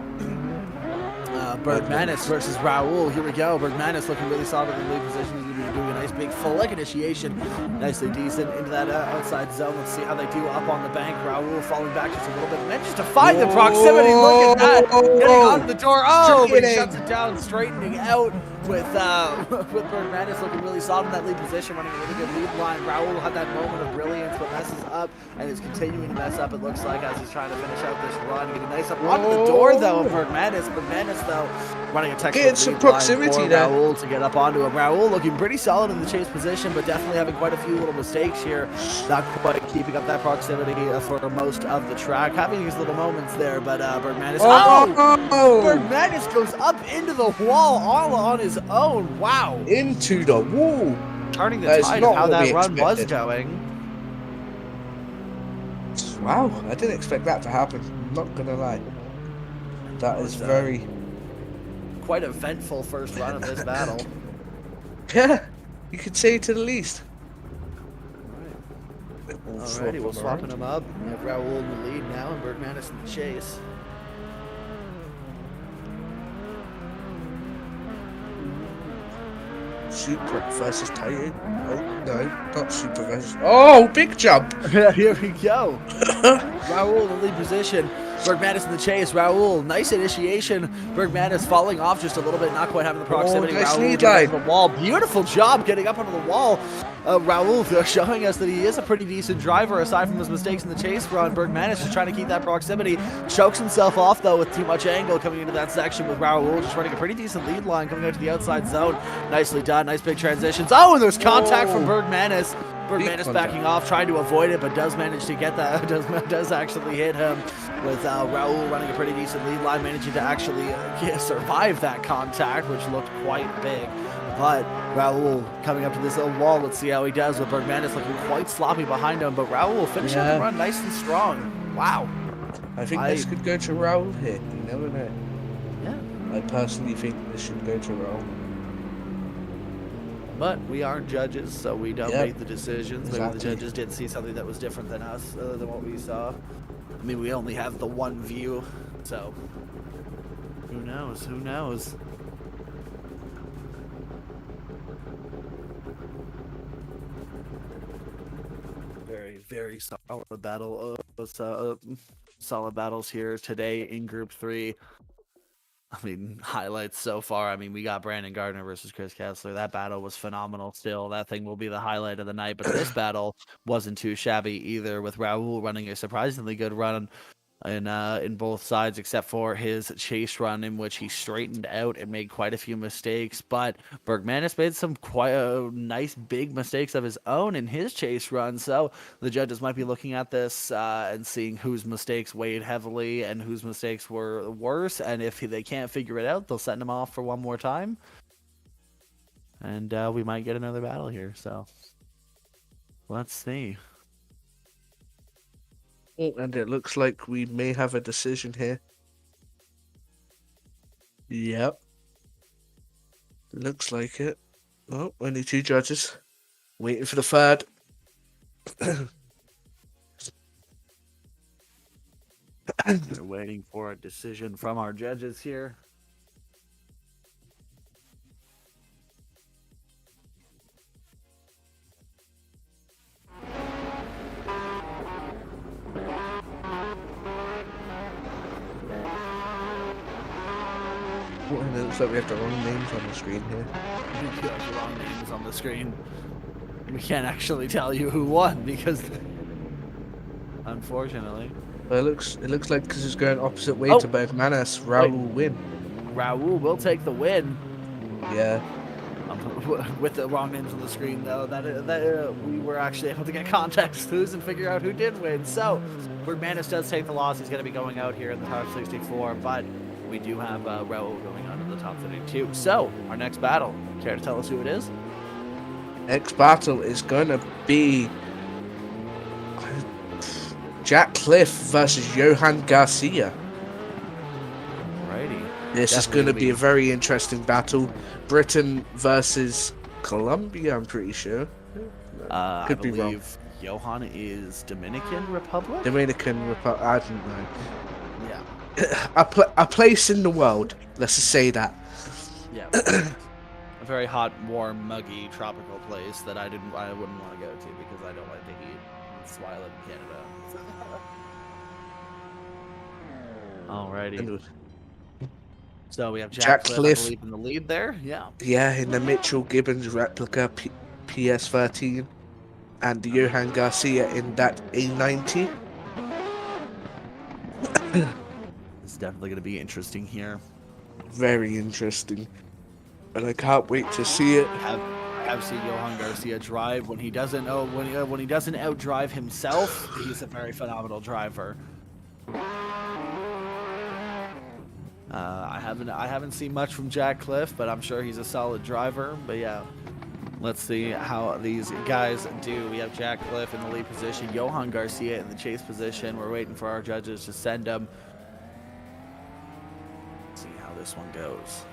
Bergmanis versus Raul. Here we go. Bergmanis looking really solid in the lead position. He's going to be doing nice big full leg initiation. Nicely decent into that outside zone. Let's see how they do up on the bank. Raul falling back just a little bit. Manages to find the proximity. Look at that. Getting onto the door. Oh, but he shuts it down, straightening out with Berg Madness looking really solid in that lead position, running a really good lead line. Raul had that moment of brilliance, but messes up and is continuing to mess up, it looks like, as he's trying to finish out this run. Getting nice up onto the door, though, of Berg Madness. Berg Madness, though, running a technical some lead proximity line for there. Raul to get up onto him. Raul looking pretty solid in the chase position, but definitely having quite a few little mistakes here. Not quite keeping up that proximity for most of the track. Having his little moments there, but Berg Madness... Berg Madness goes up into the wall all on his own. Wow. Into the wall. Turning the That is tide not of how what that we run was expected. going. Wow, I didn't expect that to happen. I'm not gonna lie. That is very... Quite an eventful first run of this battle. Yeah, you could say to the least. Alrighty, we'll swapping them up. We have Raul in the lead now and Berg Madness in the chase. Super versus Titan. Oh, no, not Super versus... Oh, big jump! Here we go. Raul in the lead position. Berg Madness in the chase. Raul, nice initiation. Berg Madness falling off just a little bit, not quite having the proximity. nice Raul lead getting line. up the wall. Beautiful job getting up onto the wall. Raul showing us that he is a pretty decent driver aside from his mistakes in the chase run. Berg Madness just trying to keep that proximity. Chokes himself off though with too much angle coming into that section with Raul just running a pretty decent lead line coming out to the outside zone. Nicely done. Nice big transitions. Oh, and there's contact from Berg Madness. Berg Madness backing off, trying to avoid it, but does manage to get that. Does actually hit him with Raul running a pretty decent lead line, managing to actually survive that contact, which looked quite big. But Raul coming up to this little wall. Let's see how he does with Berg Madness looking quite sloppy behind him, but Raul will finish out the run nice and strong. Wow. I think this could go to Raul here. You never know. Yeah. I personally think this should go to Raul. But we aren't judges, so we don't make the decisions. Maybe Exactly. the judges did see something that was different than us, than what we saw. I mean, we only have the one view, so who knows? Who knows? Very, very solid battle. Solid battles here today in Group 3. I mean, highlights so far. I mean, we got Brandon Gardner versus Chris Kessler. That battle was phenomenal still. That thing will be the highlight of the night. But this battle wasn't too shabby either, with Raul running a surprisingly good run in both sides, except for his chase run in which he straightened out and made quite a few mistakes. But Berg Madness made some quite nice big mistakes of his own in his chase run. So the judges might be looking at this and seeing whose mistakes weighed heavily and whose mistakes were worse. And if they can't figure it out, they'll send him off for one more time. And we might get another battle here. So let's see. And it looks like we may have a decision here. Yep. Looks like it. Oh, only 2 judges. Waiting for the third. We're waiting for a decision from our judges here. And it looks like we have the wrong names on the screen here. We got the wrong names on the screen. We can't actually tell you who won because, unfortunately, Well, it looks like because it's going opposite way Oh. to Berg Madness, Raul will win. Raul will take the win. Yeah. With the wrong names on the screen, though, that we were actually able to get context clues and figure out who did win. So, Berg Madness does take the loss. He's going to be going out here in the top 64, but we do have Raul going on to the top 32. So, our next battle. Care to tell us who it is? Next battle is going to be Jack Cliff versus Johan Garcia. Alrighty. This is going to be a very interesting battle. Britain versus Colombia, I'm pretty sure. Could be wrong. Johan is Dominican Republic? Dominican Republic, I don't know. Yeah. A place in the world, let's just say that. Yeah. very hot, warm, muggy, tropical place that I wouldn't want to go to because I don't like the heat. That's why I live in Canada. Alrighty. So we have Jack Cliff, I believe, in the lead there. Yeah. Yeah, in the Mitchell Gibbons replica PS13, and Johan Garcia in that A90. It's definitely going to be interesting here. Very interesting, and I can't wait to see it. I've seen Johan Garcia drive when he doesn't outdrive himself. He's a very phenomenal driver. I haven't seen much from Jack Cliff, but I'm sure he's a solid driver. But yeah, let's see how these guys do. We have Jack Cliff in the lead position, Johan Garcia in the chase position. We're waiting for our judges to send them. Let's see how this one goes.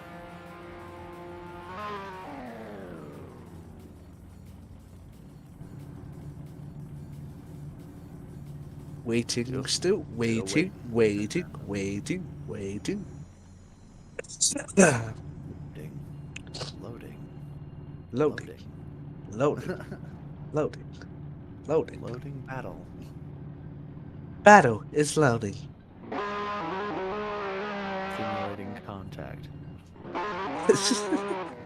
Waiting, still waiting. Loading. Battle is loading. Simulating contact.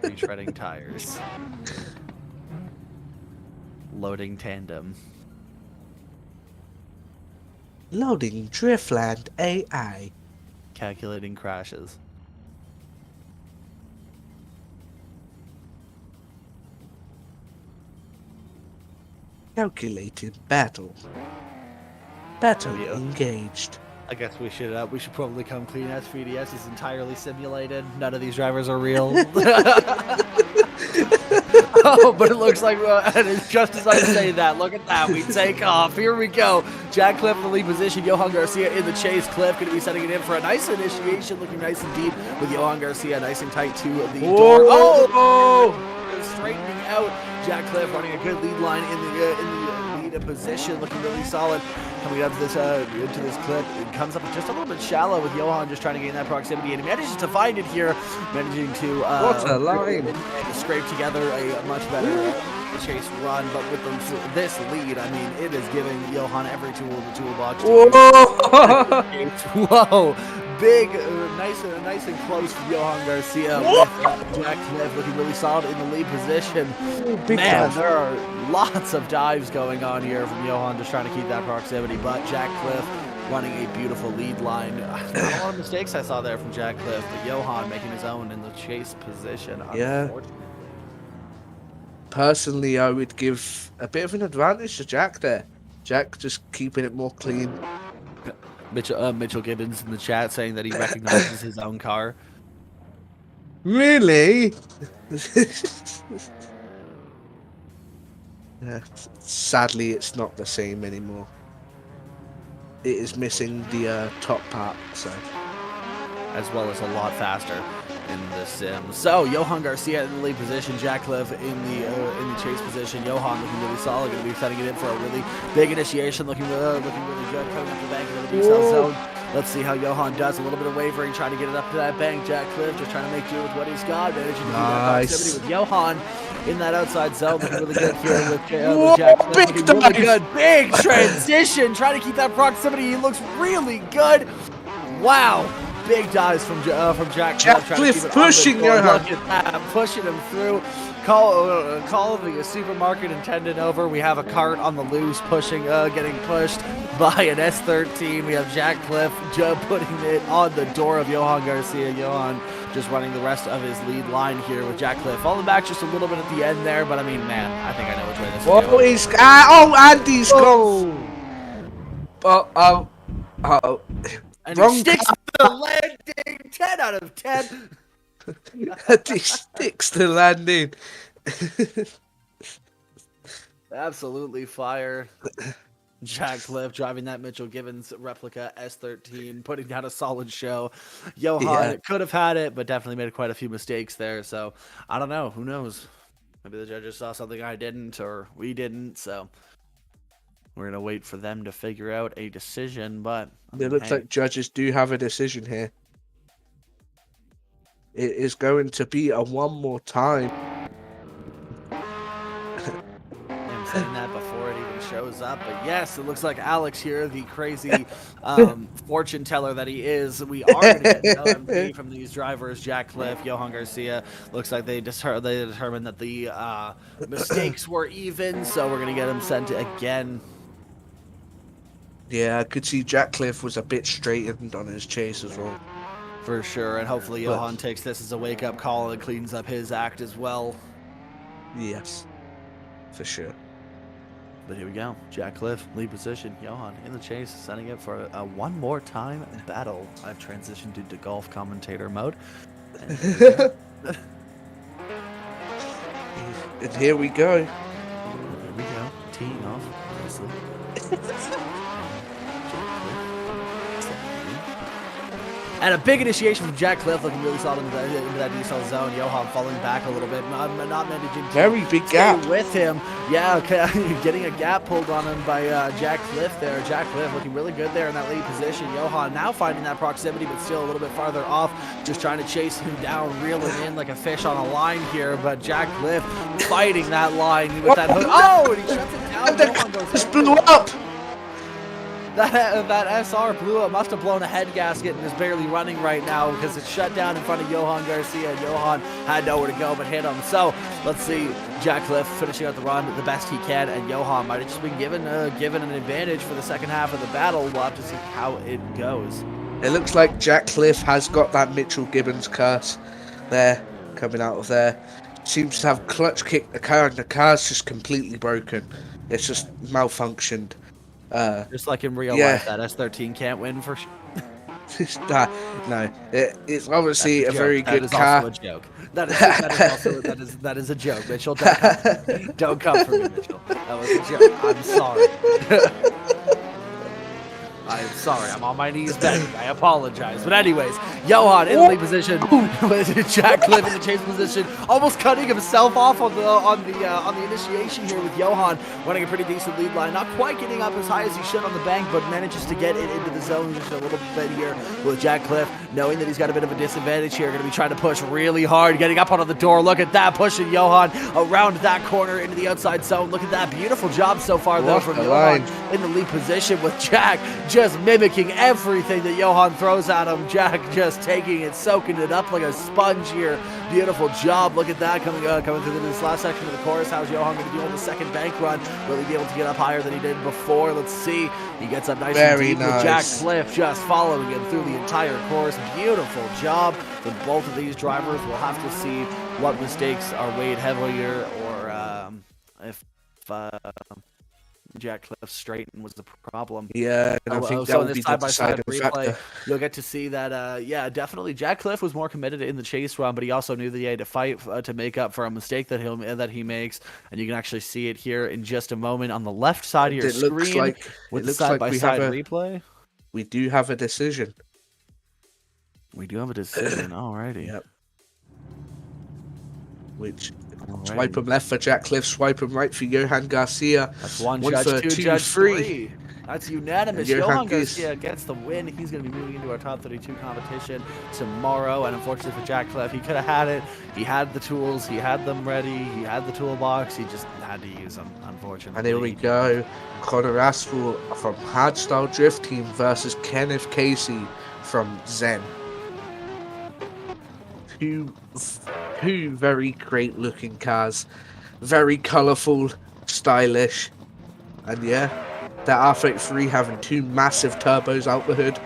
Retreading tires. Loading tandem. Loading Driftland AI. Calculating crashes. Calculated battle. Battle Yeah. engaged. I guess we should probably come clean. S3DS is entirely simulated. None of these drivers are real. Oh, but it looks like, and it's just as I say that, look at that, we take off. Here we go. Jack Cliff in the lead position, Johan Garcia in the chase. Cliff going to be setting it in for a nice initiation, looking nice and deep with Johan Garcia nice and tight to the door. Oh! Straightening out. Jack Cliff running a good lead line in the lead position, looking really solid. Coming up to this into this clip, it comes up just a little bit shallow with Johan just trying to gain that proximity, and he manages to find it here, managing to What a line! And scrape together a much better chase run. But with this lead, I mean, it is giving Johan every tool in the toolbox. Whoa! Big, nice and close to Johan Garcia. With Jack Cliff looking really solid in the lead position. Man, there are lots of dives going on here from Johan just trying to keep that proximity. But Jack Cliff running a beautiful lead line. A lot of mistakes I saw there from Jack Cliff, but Johan making his own in the chase position. Yeah. Personally, I would give a bit of an advantage to Jack there. Jack just keeping it more clean. Mitchell Gibbons in the chat saying that he recognizes his own car. Really? Sadly, it's not the same anymore. It is missing the top part, so. As well as a lot faster in the sim. So Johan Garcia in the lead position, Jack Cliff in the chase position. Johan looking really solid, going to be setting it in for a really big initiation, looking really good, coming up the bank into the decel zone. Let's see how Johan does. A little bit of wavering, trying to get it up to that bank. Jack Cliff just trying to make do with what he's got, managing to keep that proximity with Johan in that outside zone. Looking really good here with Jack Cliff. Looking really good. Big transition, trying to keep that proximity. He looks really good. Wow. Big dives from Jack Cliff pushing Johan. Look at that, pushing him through. Call the supermarket attendant over. We have a cart on the loose, getting pushed by an S13. We have Jack Cliff putting it on the door of Johan Garcia. Johan just running the rest of his lead line here with Jack Cliff. Falling back just a little bit at the end there, but I mean, man, I think I know which way this is going. Andy's gone. And he sticks to the landing. 10 out of 10. He sticks to landing. Absolutely fire. Jack Cliff driving that Mitchell Gibbons replica S13, putting down a solid show. Johan could have had it, but definitely made quite a few mistakes there. So I don't know. Who knows? Maybe the judges saw something I didn't, or we didn't. So we're going to wait for them to figure out a decision. But it looks like judges do have a decision here. it is going to be a one more time. I'm saying that before it even shows up, but yes, it looks like Alex here, the crazy fortune teller that he is. We are going to get no MP from these drivers. Jack Cliff, Johan Garcia. Looks like they determined that the mistakes were even, so we're going to get him sent again. Yeah, I could see Jack Cliff was a bit straightened on his chase as well. For sure, and hopefully Johan takes this as a wake-up call and cleans up his act as well. Yes, for sure. But here we go. Jack Cliff, lead position. Johan in the chase, setting up for a one more time battle. I've transitioned into golf commentator mode. And here we go. Here we go. Teeing off. Nicely. And a big initiation from Jack Cliff, looking really solid into that decel zone. Johan falling back a little bit, not managing to Very big stay gap with him. Yeah, getting a gap pulled on him by Jack Cliff there. Jack Cliff looking really good there in that lead position. Johan now finding that proximity, but still a little bit farther off, just trying to chase him down, reeling in like a fish on a line here. But Jack Cliff fighting that line with that hook. Oh, and he shuts it down. Johan goes just blew up. That SR blew up, must have blown a head gasket and is barely running right now because it's shut down in front of Johan Garcia. Johan had nowhere to go but hit him. So let's see Jack Cliff finishing out the run the best he can, and Johan might have just been given an advantage for the second half of the battle. We'll have to see how it goes. It looks like Jack Cliff has got that Mitchell Gibbons curse there, coming out of there. Seems to have clutch kicked the car, and the car's just completely broken. It's just malfunctioned. Just like in real life, that S13 can't win for sure. No, it's obviously a very that good is car. Also a joke. That is a joke, Mitchell. Don't come for me, Mitchell. That was a joke. I'm sorry. I'm sorry. I'm on my knees begging. I apologize. But anyways, Johan in the lead position with Jack Cliff in the chase position, almost cutting himself off on the initiation here with Johan running a pretty decent lead line. Not quite getting up as high as he should on the bank, but manages to get it into the zone just a little bit here with Jack Cliff, knowing that he's got a bit of a disadvantage here. Going to be trying to push really hard, getting up onto the door. Look at that, pushing Johan around that corner into the outside zone. Look at that, beautiful job so far though from Johan in the lead position with Jack just mimicking everything that Johan throws at him. Jack just taking it, soaking it up like a sponge here. Beautiful job. Look at that coming through this last section of the course. How's Johan going to do on the second bank run? Will he be able to get up higher than he did before? Let's see. He gets up nice and deep with Jack Cliff just following him through the entire course. Beautiful job from both of these drivers. We'll have to see what mistakes are weighed heavier, or if Jack Cliff's straighten was the problem. Yeah, and I think that so would in be this the side-by-side deciding replay, factor. you'll get to see that, yeah, definitely Jack Cliff was more committed in the chase run, but he also knew that he had to fight to make up for a mistake that he makes, and you can actually see it here in just a moment on the left side of your screen with the side-by-side replay. We do have a decision. We do have a decision, alrighty. Yep. Which... Swipe him left for Jack Cliff, swipe him right for Johan Garcia. That's one for judge, two judge, three. That's unanimous. Johan Garcia Garcia gets the win. He's going to be moving into our top 32 competition tomorrow. And unfortunately for Jack Cliff, he could have had it. He had the tools. He had them ready. He had the toolbox. He just had to use them, unfortunately. And here we go. Connor Aspel from Hardstyle Drift Team versus Kenneth Casey from Zen. Two very great looking cars, very colourful, stylish, and yeah, that R33 having two massive turbos out the hood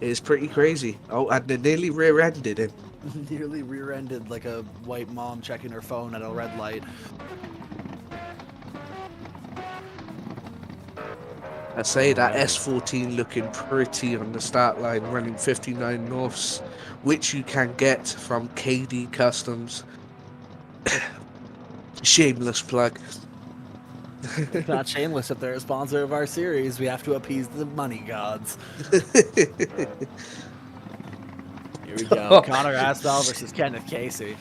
is pretty crazy. Oh, and they nearly rear-ended him. Nearly rear-ended like a white mom checking her phone at a red light. I say that S14 looking pretty on the start line, running 59 Norths, which you can get from KDKustoms. Shameless plug. It's not shameless if they're a sponsor of our series. We have to appease the money gods. Here we go. Connor Aspel versus Kenneth Casey.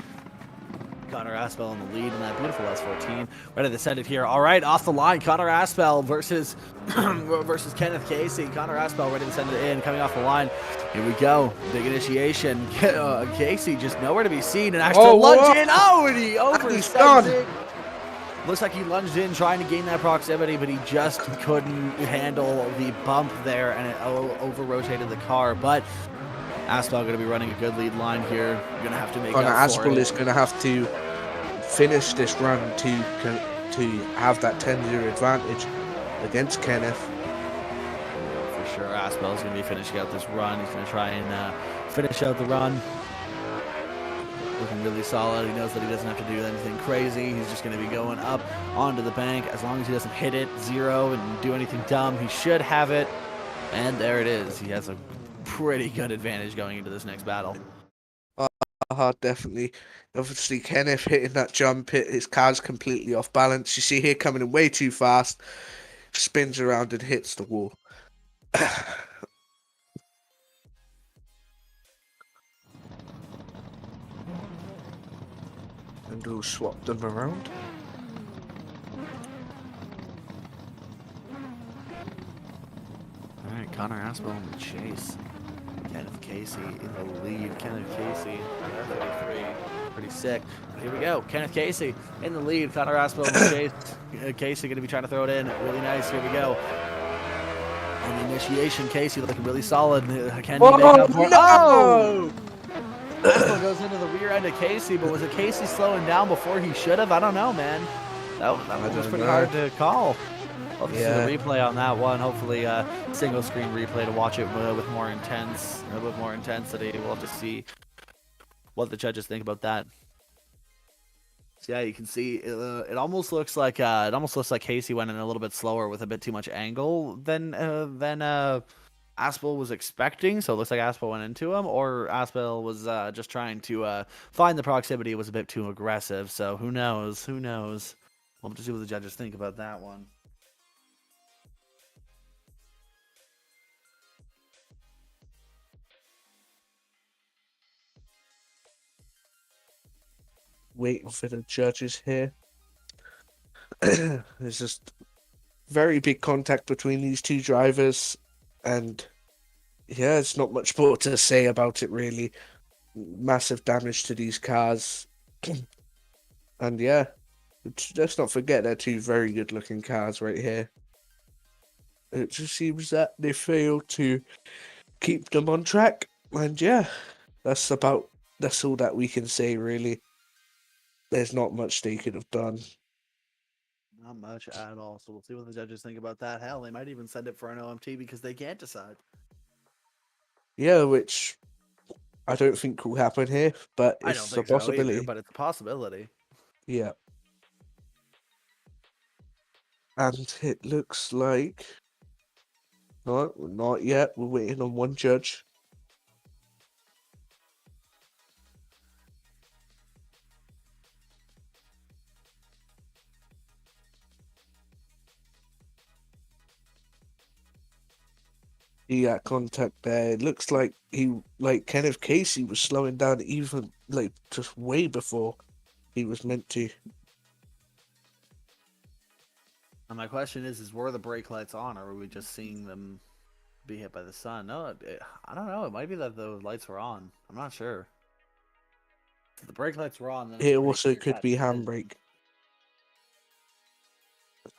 Connor Aspel in the lead in that beautiful S14. Ready to send it here. All right, off the line, Connor Aspel versus versus Kenneth Casey. Connor Aspel ready to send it in, coming off the line. Here we go. Big initiation. Casey just nowhere to be seen, and actually lunge in. Oh, and he oversteps it. Looks like he lunged in trying to gain that proximity, but he just couldn't handle the bump there, and it over-rotated the car. But Aspel going to be running a good lead line here. You're going to have to make Connor up for Aspel it. is going to have to finish this run to have that 10-0 advantage against Kenneth. For sure, Aspel is going to be finishing out this run. He's going to try and finish out the run. Looking really solid. He knows that he doesn't have to do anything crazy. He's just going to be going up onto the bank. As long as he doesn't hit it, zero, and do anything dumb, he should have it. And there it is. He has a pretty good advantage going into this next battle. Definitely. Obviously, Kenneth hitting that jump, his car's completely off balance. You see here coming in way too fast, spins around and hits the wall. And we'll swap them around. All right, Connor Aspel in the chase. Kenneth Casey in the lead. Kenneth Casey, 33, pretty sick. But here we go. Kenneth Casey in the lead. Connor Aspel in the chase. Casey going to be trying to throw it in. Really nice. Here we go. On the initiation, Casey looking really solid. Can he make up for it? Oh! Aspel goes into the rear end of Casey, but was it Casey slowing down before he should have? I don't know, man. That was pretty hard to call. I'll see the replay on that one. Hopefully, single screen replay to watch it with more intensity. We'll have to see what the judges think about that. So yeah, you can see it almost looks like Casey went in a little bit slower with a bit too much angle than Aspel was expecting. So it looks like Aspel went into him, or Aspel was just trying to find the proximity. It was a bit too aggressive. So who knows? Who knows? We'll have to see what the judges think about that one. Waiting for the judges here. There's just very big contact between these two drivers, and yeah, it's not much more to say about it really. Massive damage to these cars. And yeah, let's not forget they're two very good looking cars right here. It just seems that they failed to keep them on track, and yeah, that's all that we can say really. There's not much they could have done. Not much at all. So we'll see what the judges think about that. Hell, they might even send it for an OMT because they can't decide. Yeah, which I don't think will happen here, but it's a possibility. So either, but it's a possibility. Yeah. And it looks like... No, not yet. We're waiting on one judge. He got contact there. It looks like Kenneth Casey was slowing down even just way before he was meant to. And my question is were the brake lights on, or were we just seeing them be hit by the sun? No, I don't know. It might be that the lights were on. I'm not sure. If the brake lights were on, then It also could be handbrake.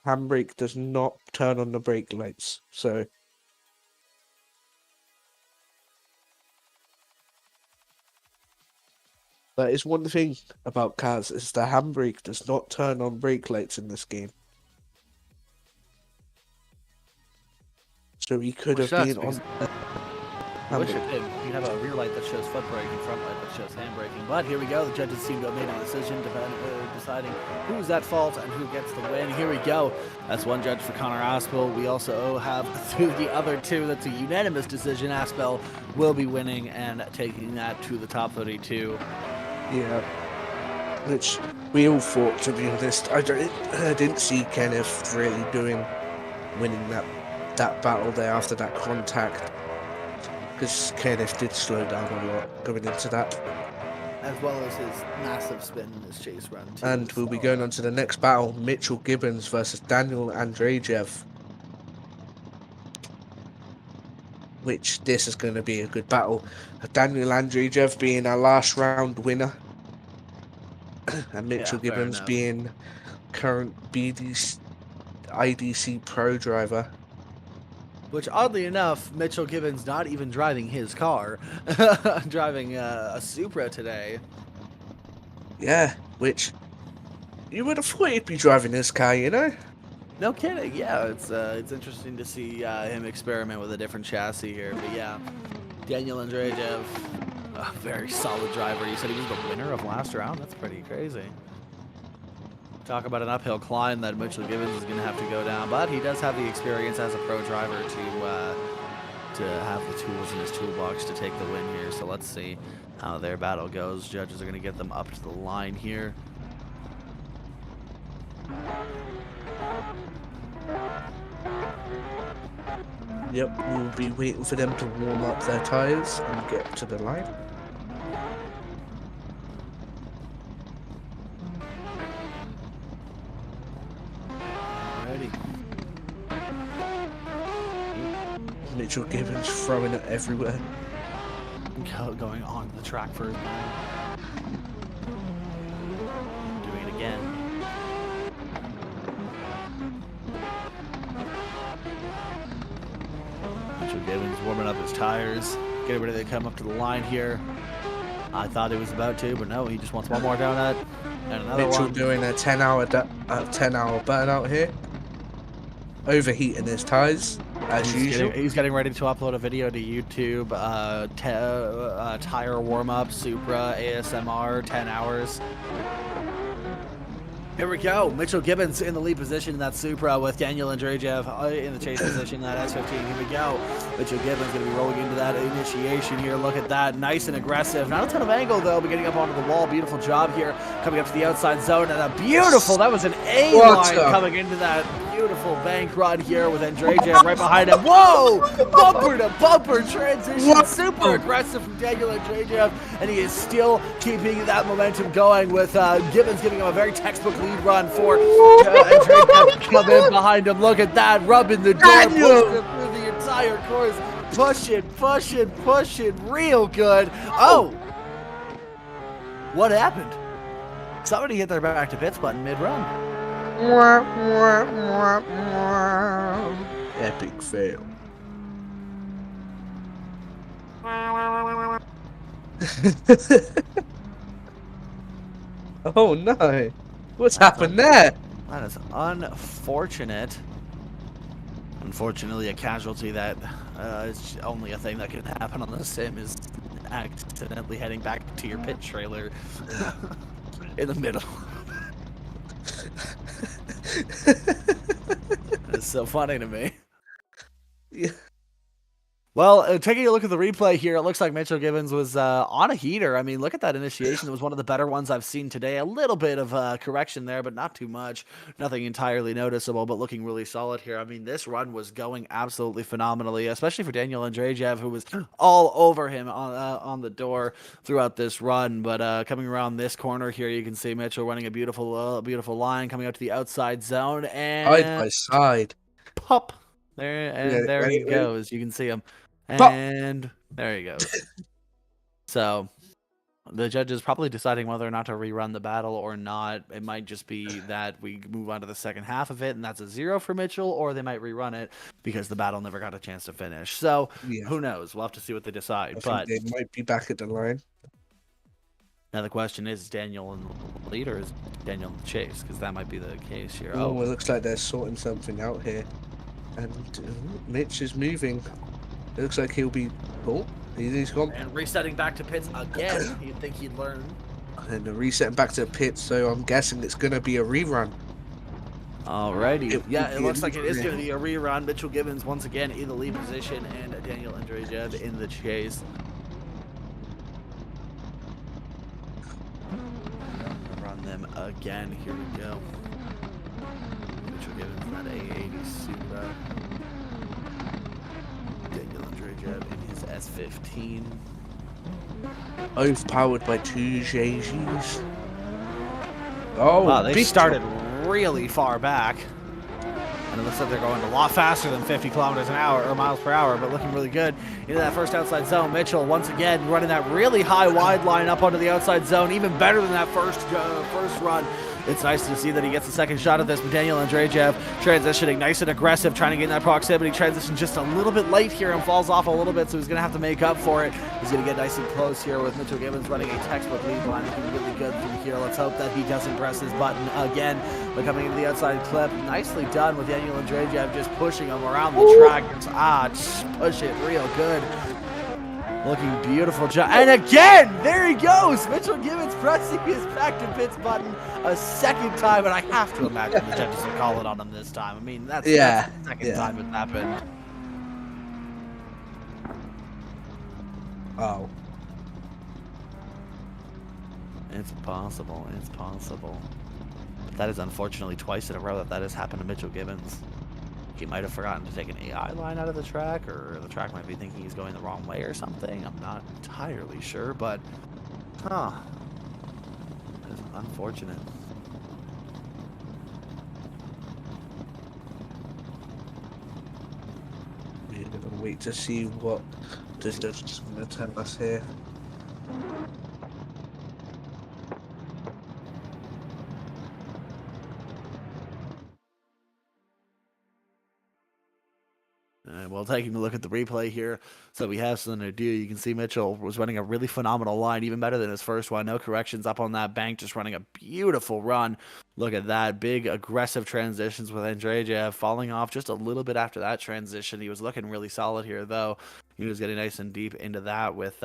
Handbrake does not turn on the brake lights, so... That is one thing about cars, is the handbrake does not turn on brake lights in this game. So he could have been on... I wish it did. You have a rear light that shows foot braking, front light that shows hand braking. But here we go. The judges seem to have made a decision deciding who's at fault and who gets the win. Here we go. That's one judge for Connor Aspel. We also have the other two. That's a unanimous decision. Aspel will be winning and taking that to the top 32. Yeah. Which we all thought, to be honest. I didn't see Kenneth really winning that battle there after that contact. Because Kenneth did slow down a lot going into that. as well as his massive spin in his chase run. Too. And we'll be going on to the next battle, Mitchell Gibbons versus Daniel Andrejev. Which this is going to be a good battle. Daniel Andrejev being our last round winner. And Mitchell Gibbons being current IDC Pro driver. Which, oddly enough, Mitchell Gibbons not even driving his car. Driving a Supra today. Yeah, which you would have thought he'd be driving this car, you know? No kidding. Yeah, it's interesting to see him experiment with a different chassis here. But yeah, Daniel Andrejev, a very solid driver. You said he was the winner of last round? That's pretty crazy. Talk about an uphill climb that Mitchell Gibbons is going to have to go down. But he does have the experience as a pro driver to have the tools in his toolbox to take the win here. So let's see how their battle goes. Judges are going to get them up to the line here. Yep, we'll be waiting for them to warm up their tyres and get to the line. Ready. Mitchell Gibbons throwing it everywhere. Going on the track for doing it again. Mitchell Gibbons warming up his tires, getting ready to come up to the line here. I thought he was about to, but no, he just wants one more donut and another Mitchell one. doing a 10-hour burnout here, overheating his tires as usual. He's getting ready to upload a video to YouTube. Tire warm up, Supra, ASMR, 10 hours. Here we go. Mitchell Gibbons in the lead position in that Supra with Daniel Andrejev in the chase position in that S15. Here we go. Mitchell Gibbons going to be rolling into that initiation here. Look at that. Nice and aggressive. Not a ton of angle, though, but getting up onto the wall. Beautiful job here. Coming up to the outside zone. And a beautiful, that was an A-line coming into that beautiful bank run here with Andrejev right behind him. Whoa! Bumper to bumper transition. Super aggressive from Daniel Andrejev. And he is still keeping that momentum going with Gibbons giving him a very textbook lead run for Andrejev to come in behind him. Look at that. Rubbing the door. Pushing him through the entire course. Pushing real good. Oh! What happened? Somebody hit their back to pits button mid-run. Epic fail. Oh no! What's happened there? That is unfortunate. Unfortunately, a casualty that is only a thing that can happen on the sim is accidentally heading back to your pit trailer in the middle. It's so funny to me. Yeah. Well, taking a look at the replay here, it looks like Mitchell Gibbons was on a heater. I mean, look at that initiation. It was one of the better ones I've seen today. A little bit of correction there, but not too much. Nothing entirely noticeable, but looking really solid here. I mean, this run was going absolutely phenomenally, especially for Daniel Andrejev, who was all over him on the door throughout this run. But coming around this corner here, you can see Mitchell running a beautiful line coming out to the outside zone. And Side by side. Pop. There, and Yeah, there he right. goes. You can see him. Pop. And there he goes. So the judge is probably deciding whether or not to rerun the battle or not. It might just be that we move on to the second half of it, and that's a 0 for Mitchell, or they might rerun it because the battle never got a chance to finish. So who knows? We'll have to see what they decide. But they might be back at the line. Now the question is Daniel in the lead or is Daniel in the chase? Because that might be the case here. Oh, it looks like they're sorting something out here. And Mitch is moving. It looks like he'll be... Oh, he's gone. And resetting back to pits again. You'd think he'd learn. And they're resetting back to the pits, so I'm guessing it's going to be a rerun. Alrighty. It looks like it is Yeah. going to be a rerun. Mitchell Gibbons once again in the lead position and Daniel Andrejev in the chase. Run them again. Here we go. Mitchell Gibbons, that A80 Supra. Daniel Andrejev in his S15. Both powered by two JGs. Oh, Wow, they big started really far back. And it looks like they're going a lot faster than 50 kilometers an hour or miles per hour, but looking really good into that first outside zone. Mitchell once again running that really high wide line up onto the outside zone, even better than that first run. It's nice to see that he gets a second shot at this. But Daniel Andrejev transitioning nice and aggressive, trying to get in that proximity. Transition just a little bit late here and falls off a little bit, so he's going to have to make up for it. He's going to get nice and close here with Mitchell Gibbons running a textbook lead line. Looking really good from here. Let's hope that he doesn't press his button again. But coming into the outside clip, nicely done with Daniel Andrejev just pushing him around the track. Just push it real good. Looking beautiful job. And again, there he goes. Mitchell Gibbons pressing his back to pits button a second time. And I have to imagine the judges will call it on him this time. I mean, that's the second time it's happened. Oh. It's possible. It's possible. But that is unfortunately twice in a row that has happened to Mitchell Gibbons. He might have forgotten to take an AI line out of the track, or the track might be thinking he's going the wrong way or something. I'm not entirely sure, but it's unfortunate. We're gonna wait to see what the judge is gonna tell us here. Well, taking a look at the replay here, so we have something to do. You can see Mitchell was running a really phenomenal line, even better than his first one. No corrections up on that bank, just running a beautiful run. Look at that. Big, aggressive transitions with Andrejev falling off just a little bit after that transition. He was looking really solid here, though. He was getting nice and deep into that with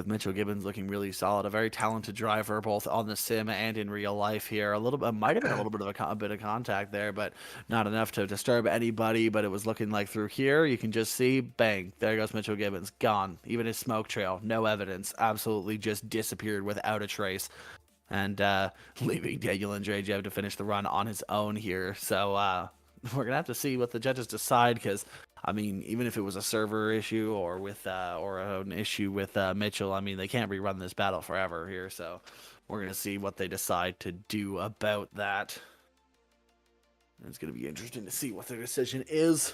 Mitchell Gibbons looking really solid. A very talented driver, both on the sim and in real life here. A little bit, might have been a little bit of a bit of contact there, but not enough to disturb anybody. But it was looking like through here, you can just see, bang, there goes Mitchell Gibbons, gone. Even his smoke trail, no evidence, absolutely just disappeared without a trace. And leaving Daniel Andrejev to finish the run on his own here. So we're gonna have to see what the judges decide, because I mean, even if it was a server issue or with or an issue with Mitchell, I mean, they can't rerun this battle forever here. So we're gonna see what they decide to do about that. It's gonna be interesting to see what their decision is.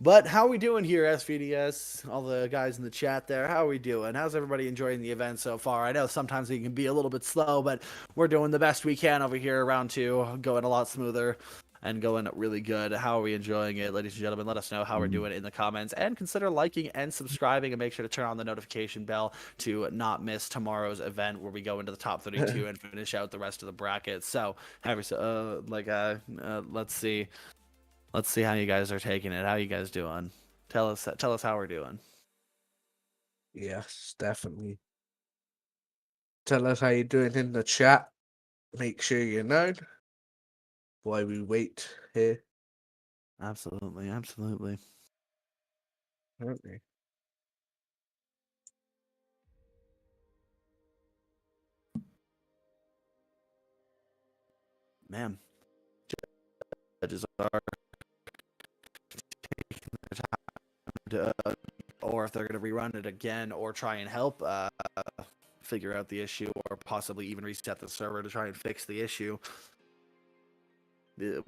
But how are we doing here, SVDS? All the guys in the chat there, how are we doing? How's everybody enjoying the event so far? I know sometimes it can be a little bit slow, but we're doing the best we can over here. Round 2, going a lot smoother and going really good. How are we enjoying it, ladies and gentlemen? Let us know how we're doing in the comments, and consider liking and subscribing, and make sure to turn on the notification bell to not miss tomorrow's event where we go into the top 32 and finish out the rest of the bracket. So let's see how you guys are taking it. How you guys doing? Tell us how we're doing. Yes, definitely. Tell us how you're doing in the chat. Make sure you know why we wait here. Absolutely. Okay. Man, judges are taking their time to, or if they're going to rerun it again, or try and help figure out the issue, or possibly even reset the server to try and fix the issue.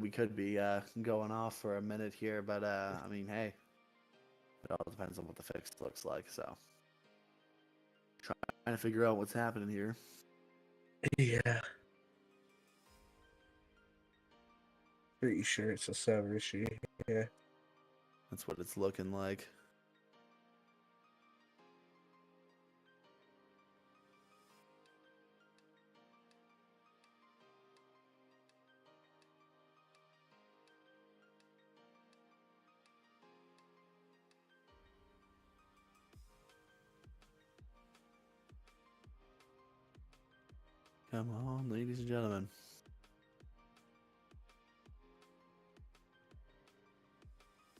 We could be going off for a minute here, but I mean, hey, it all depends on what the fix looks like. So, trying to figure out what's happening here. Yeah. Pretty sure it's a server issue. Yeah. That's what it's looking like. Come on, ladies and gentlemen.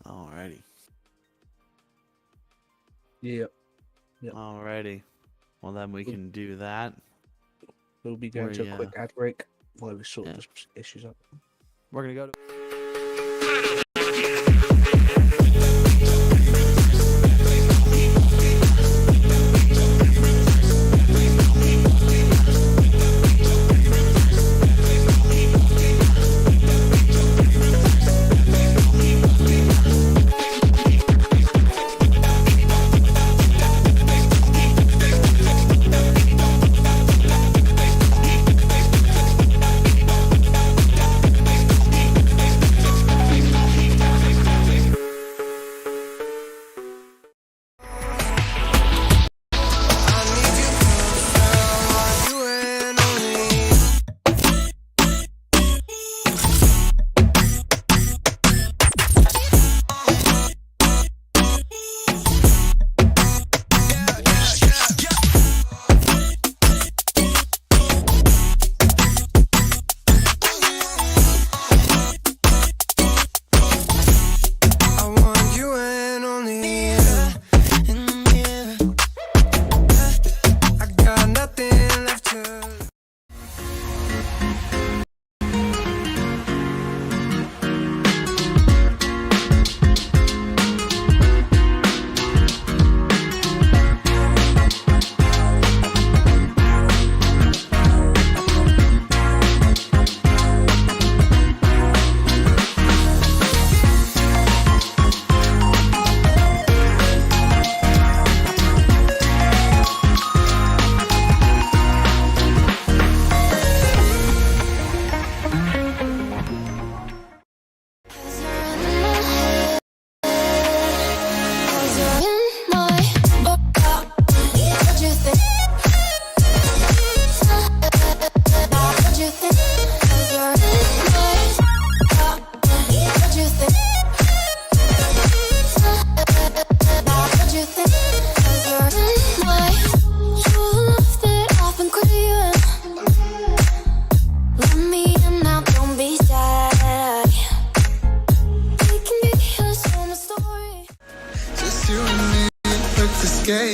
Alrighty. Yep. Alrighty. Well, then we can do that. We'll be going to a quick ad break while we sort these issues out. We're gonna go to.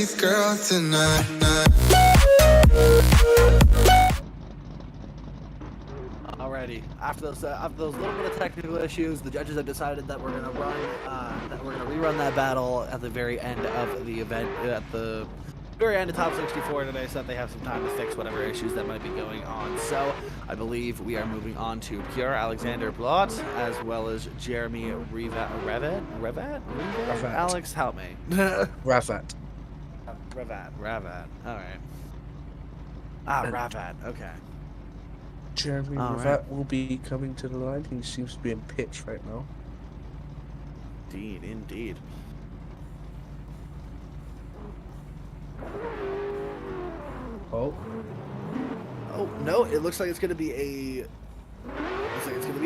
face, girl, tonight. Alrighty. After those little bit of technical issues, the judges have decided that we're gonna rerun that battle at the very end of the event, at the very end of top 64 today, so that they have some time to fix whatever issues that might be going on. So I believe we are moving on to Pierre Alexander Blot, as well as Jeremy Revat. Alex, help me. Ravat. Ravat. All right. Ravat. Okay. Jeremy All Ravat right. will be coming to the line. He seems to be in pitch right now. Indeed. Oh, No, it looks like it's going to be a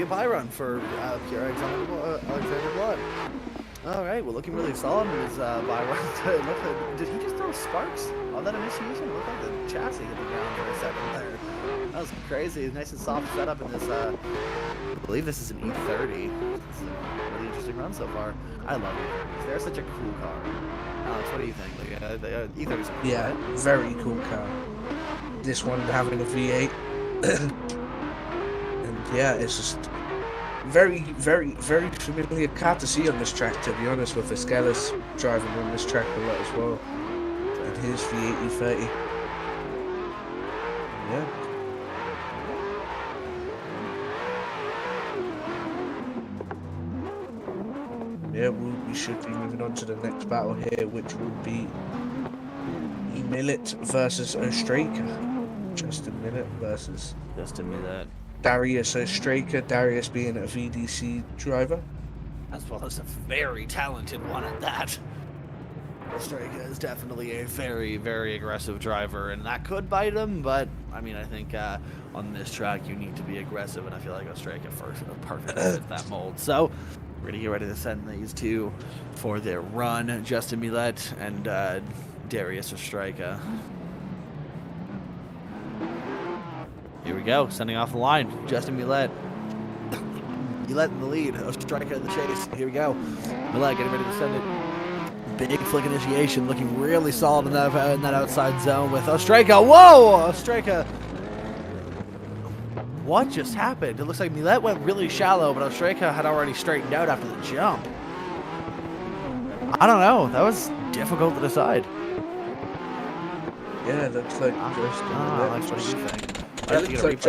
bye run for Pierre Alexander Blood. All right, well, looking really solid in his bye run. Did he just throw sparks on that initiation? It looked like the chassis hit the ground for a second there. That was crazy. Nice and soft setup in this. I believe this is an E30. It's a really interesting run so far. I love E30s. They're such a cool car. Alex, what do you think? Like, E30s are cool, yeah, right? very cool car. This one having a V8. And yeah, it's just very, very, very familiar car to see on this track, to be honest, with Escalas driving on this track a lot as well. And his V8 E30. Yeah. Yeah, we should be moving on to the next battle here, which would be Millet versus Ostraker. Justin Millet versus Darius Ostraker. Darius being a VDC driver. As well as a very talented one at that. Ostraker is definitely a very, very aggressive driver, and that could bite him, but I mean, I think on this track you need to be aggressive, and I feel like Ostraker perfectly fits that mold. So we're going to get ready to send these two for their run, Justin Millet and Darius Ostraker. Here we go, sending off the line, Justin Millet. Millet in the lead, Ostraker in the chase. Here we go. Millet getting ready to send it. Big flick initiation, looking really solid in that outside zone with Ostraker. Whoa! Ostraker. What just happened? It looks like Millet went really shallow, but Ostraker had already straightened out after the jump. I don't know. That was difficult to decide. Yeah, it looks like What do you think? It looks like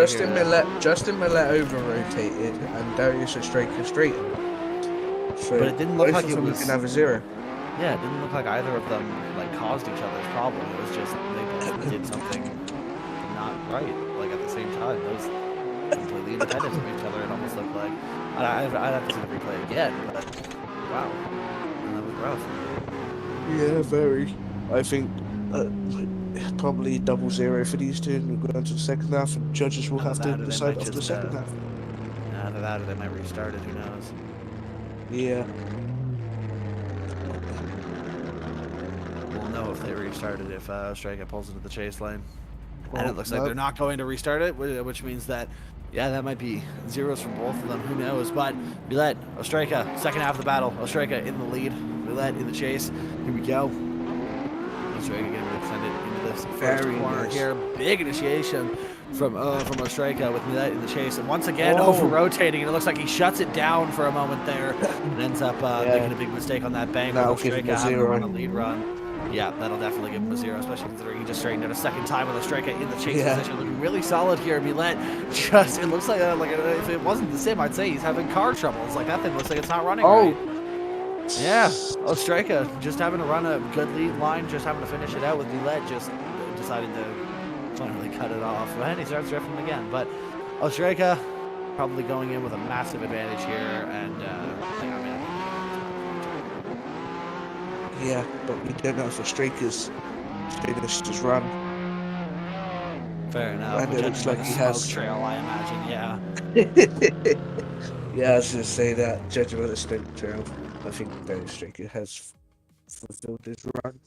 Justin Millet over-rotated and Darius Ostraker straightened. So But it didn't look both like of it them was- can have a zero. Yeah, it didn't look like either of them like caused each other's problem. It was just they both did something not right, like at the same time. It was completely independent of each other. It almost looked like. I'd have to see the replay again, but wow, that was rough. Yeah, very. I think probably double zero for these two. We're going to the second half, and judges will have to Either they decide might after the just, second half. Either that or they might restart it. Who knows? Yeah. We'll know if they restarted if Ostraker pulls into the chase lane. Well, And it looks like they're not going to restart it, which means that, yeah, that might be zeros from both of them. Who knows? But Millet, Ostraker, second half of the battle. Ostraker in the lead. Millet in the chase. Here we go. Ostraker getting ready to send it into this first Very corner nice. here. Big initiation from Ostraker with Millet in the chase. And once again, Oh. over-rotating. And it looks like he shuts it down for a moment there. And ends up making a big mistake on that bank. That'll With give him Ostraker a having to zero. run a lead run. Yeah, that'll definitely give him a zero, especially considering he just straightened out a second time with Ostraker in the chase Yeah. position, looking really solid here. Millet just, it looks like if it wasn't the sim, I'd say he's having car troubles. Like that thing looks like it's not running Oh. right. Yeah, Ostraker just having to run a good lead line, just having to finish it out with Millet just deciding to finally cut it off. And he starts drifting again, but Ostraker probably going in with a massive advantage here, and Yeah, but we don't know if Ostraker's finished his run. fair enough. And it looks like he Smoke has. trail, I imagine. Yeah. Yeah, I was going to say that, judging by the smoke trail, I think Ben Ostraker has fulfilled his run.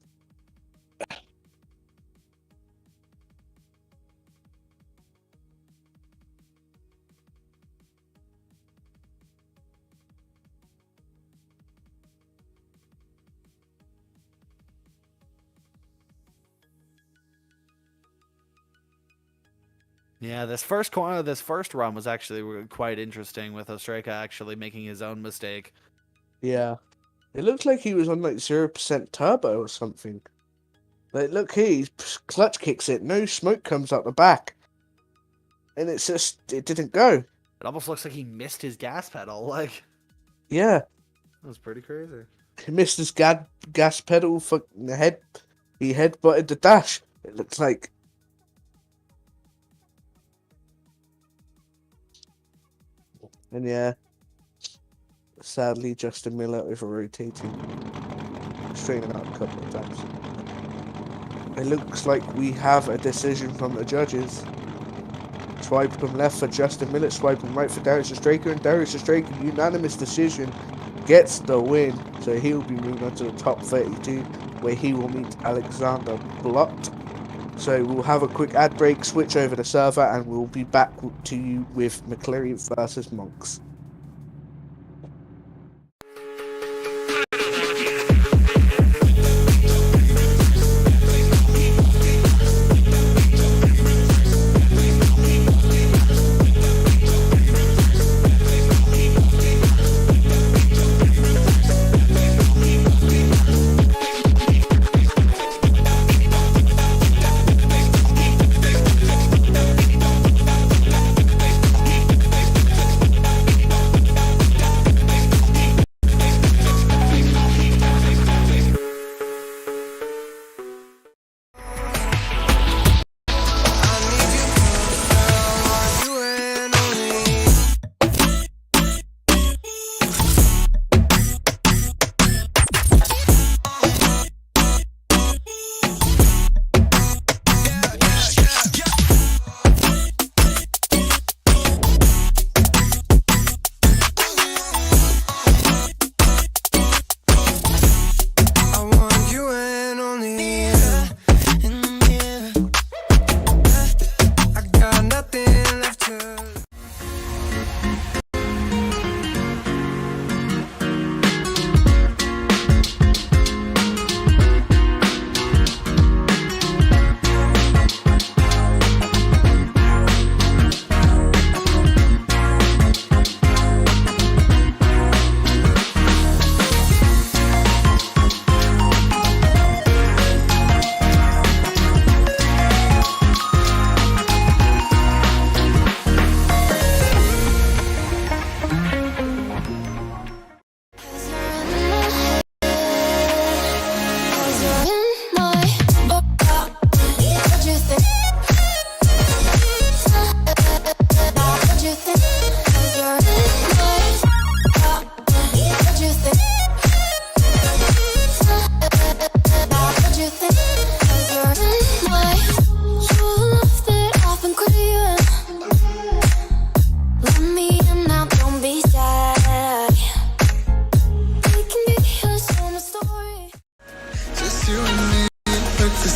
Yeah, this first run was actually quite interesting with Ostraka actually making his own mistake. Yeah. It looks like he was on like 0% turbo or something. Like, look here, he clutch kicks it, no smoke comes out the back. And it's just, it didn't go. It almost looks like he missed his gas pedal. Like, Yeah. that was pretty crazy. He missed his gas pedal, fucking head. He headbutted the dash. It looks like. And yeah, sadly, Justin Miller over-rotating, straightened out a couple of times. It looks like we have a decision from the judges. Swiping left for Justin Miller, swiping right for Darius Ostraka, and Darius Ostraka, unanimous decision, gets the win. So he'll be moving on to the top 32, where he will meet Alexander Blott. So we'll have a quick ad break, switch over the server, and we'll be back to you with Mclellan versus Monks.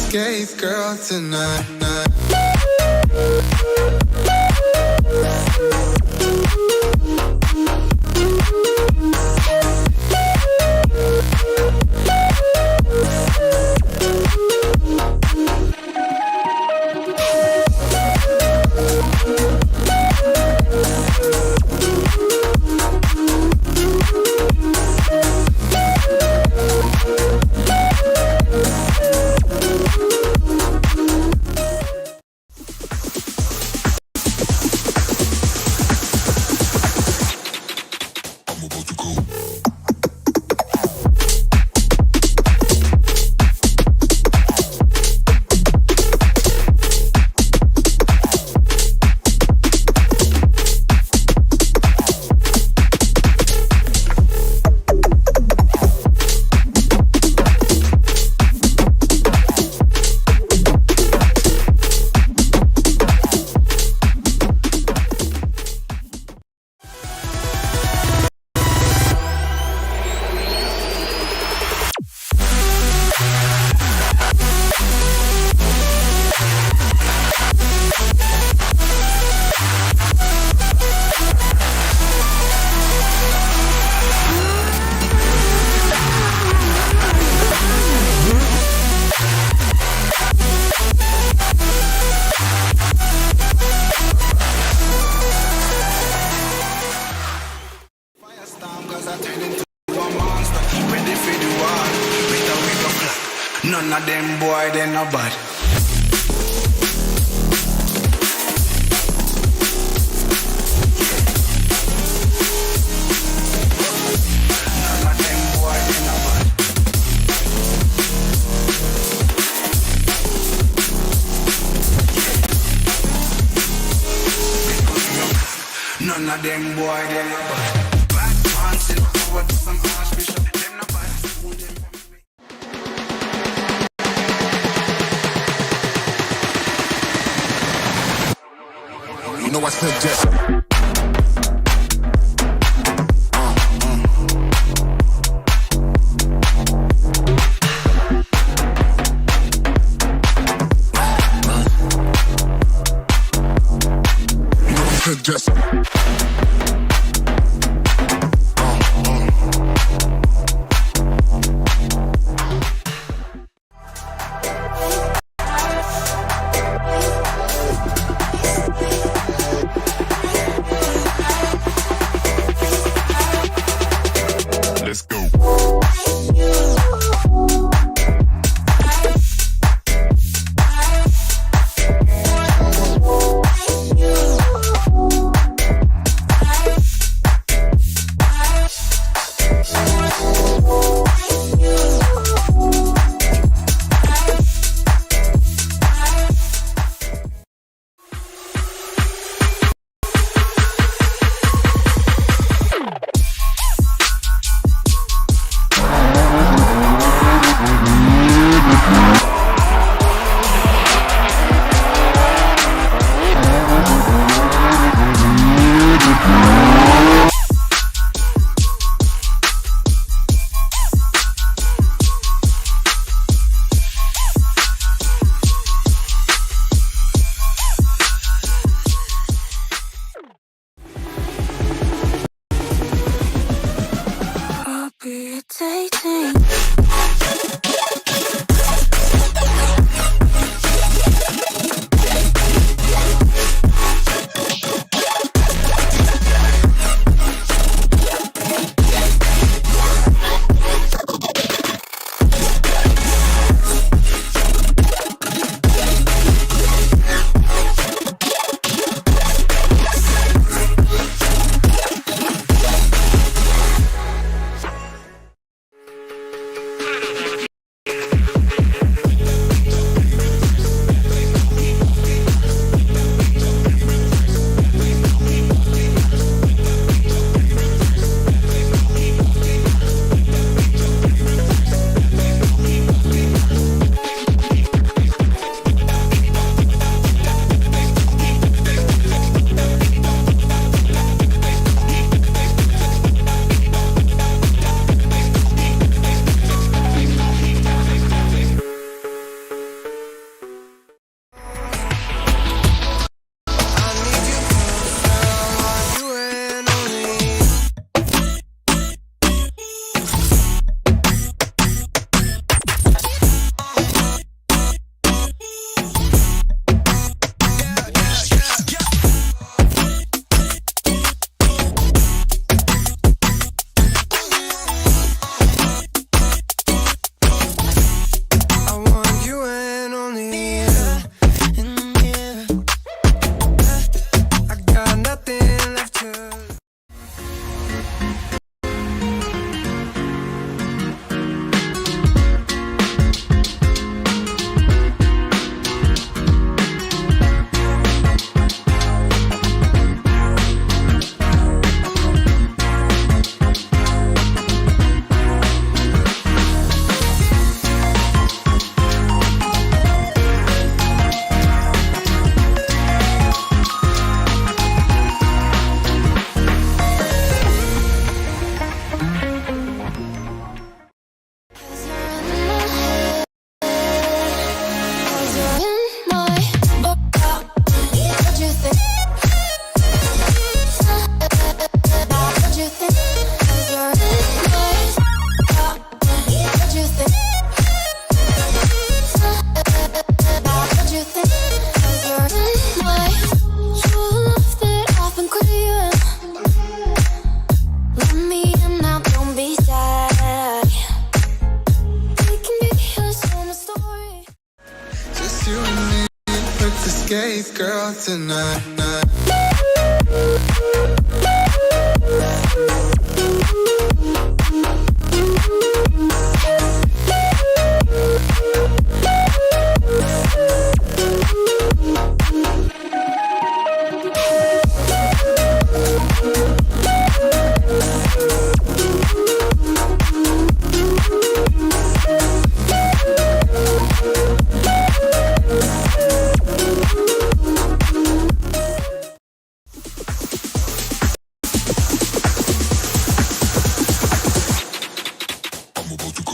escape, girl, tonight. None of them boy, they no bad. None of them boy, they no bad. None of them boy, they no bad. Bad man, still forward to some archbishop. Them no bad. Who them You know I suggest. You know I suggest. Let's go. I'll be dating. tonight. I'm about to go.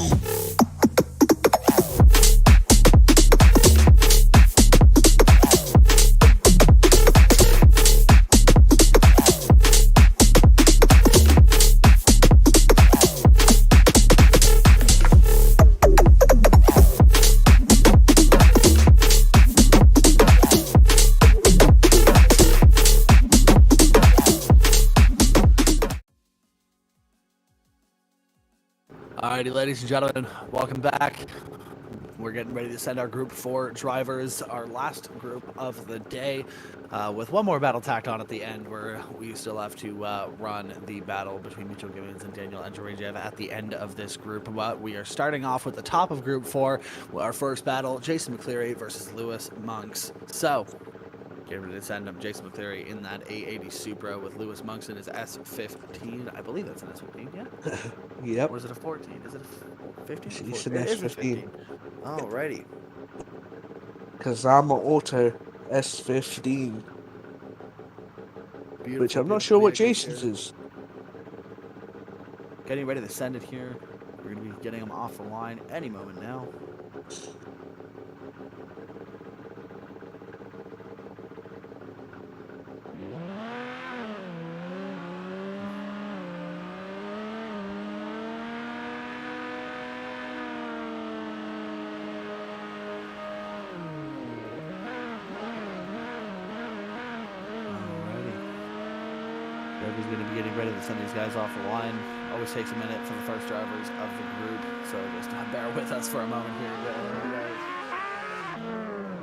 Alrighty, ladies and gentlemen, welcome back. We're getting ready to send our group 4 drivers, our last group of the day, with one more battle tacked on at the end, where we still have to run the battle between Mitchell Gibbons and Daniel Andrejev at the end of this group. But we are starting off with the top of group 4, our first battle, Jason McCleary versus Lewis Monks. So, get ready to send him Jason McCleary in that A80 Supra with Lewis Monks in his S15. I believe that's an S15, yeah? Yep. Or is it a 14? Is it a 15? It's an It is a S15. Alrighty. Kazama Auto S15. Which Beautiful, I'm not beautiful sure what vehicle Jason's here. is. Getting ready to send it here. We're going to be getting him off the line any moment now. He's going to be getting ready to send these guys off the line. Always takes a minute for the first drivers of the group, so just bear with us for a moment here.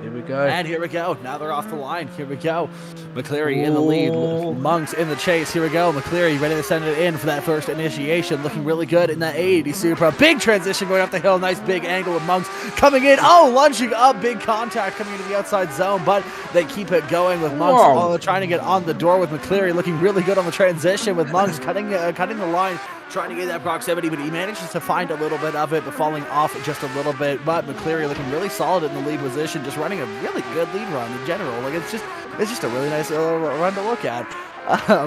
Here we go. And here we go. Now they're off the line. Here we go. McCleary in the lead. Monks in the chase. Here we go. McCleary ready to send it in for that first initiation. Looking really good in that A80 Supra. Big transition going up the hill. Nice big angle with Monks coming in. Oh, lunging up. Big contact coming into the outside zone, but they keep it going with Monks trying to get on the door with McCleary. Looking really good on the transition with Monks cutting the line, trying to get that proximity, but he manages to find a little bit of it, but falling off just a little bit. But McCleary looking really solid in the lead position, just running a really good lead run in general. Like it's just a really nice run to look at.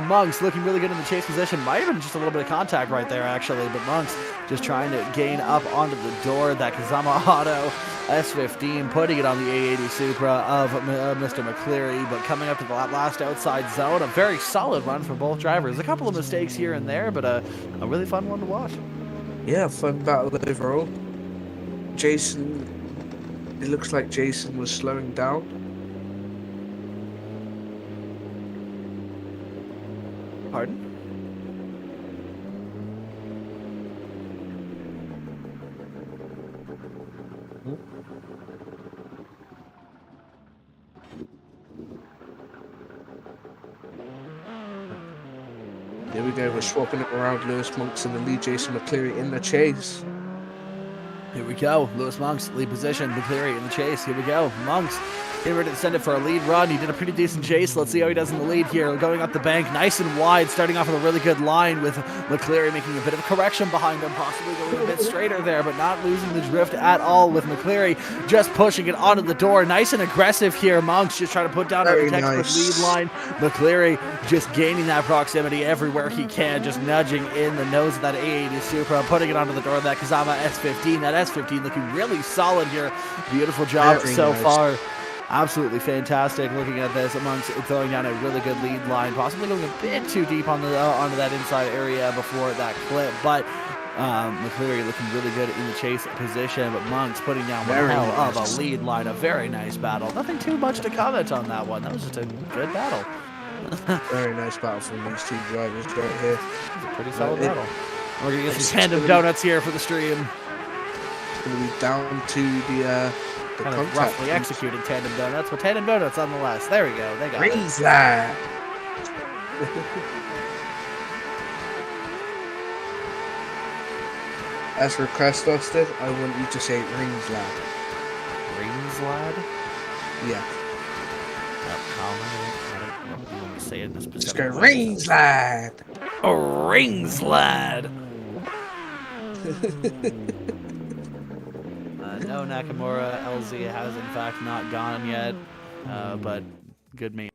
Monks looking really good in the chase position. Might have been just a little bit of contact right there, actually. But Monks just trying to gain up onto the door. That Kazama Auto S15, putting it on the A80 Supra of Mr. McCleary. But coming up to the last outside zone, a very solid run for both drivers. A couple of mistakes here and there, but a really fun one to watch. Yeah, fun battle overall. Jason, it looks like Jason was slowing down. Pardon? There we go, we're swapping it around. Lewis Monks in the lead, Jason McCleary in the chase. Here we go. Lewis Monks, lead position. McCleary in the chase. Here we go. Monks getting ready to send it for a lead run. He did a pretty decent chase. Let's see how he does in the lead here. Going up the bank, nice and wide, starting off with a really good line with McCleary making a bit of a correction behind him, possibly going a bit straighter there, but not losing the drift at all with McCleary just pushing it onto the door. Nice and aggressive here. Monks just trying to put down a textbook lead line. McCleary just gaining that proximity everywhere he can, just nudging in the nose of that A80 Supra, putting it onto the door of that Kazama S15. That S15 looking really solid here. Beautiful job so far. Absolutely fantastic looking at this. Monks throwing down a really good lead line, possibly going a bit too deep on the onto that inside area before that clip, but McCleary looking really good in the chase position, but Monks putting down one hell of a lead line. A very nice battle. Nothing too much to comment on that one. That was just a good battle. Very nice battle from these two drivers right here. It's a pretty solid battle. We're going to get some tandem donuts here for the stream. It's going to be down to the The Kind of contact roughly boost. executed Tandem Donuts, but Tandem Donuts nonetheless. There we go. They got it. Rings lad. As requested, I want you to say rings lad. Rings, lad? Yeah. I don't want to say it in this Just specific go way. rings lad. Rings, lad. No, Nakamura. LZ has in fact not gone yet, but good meme.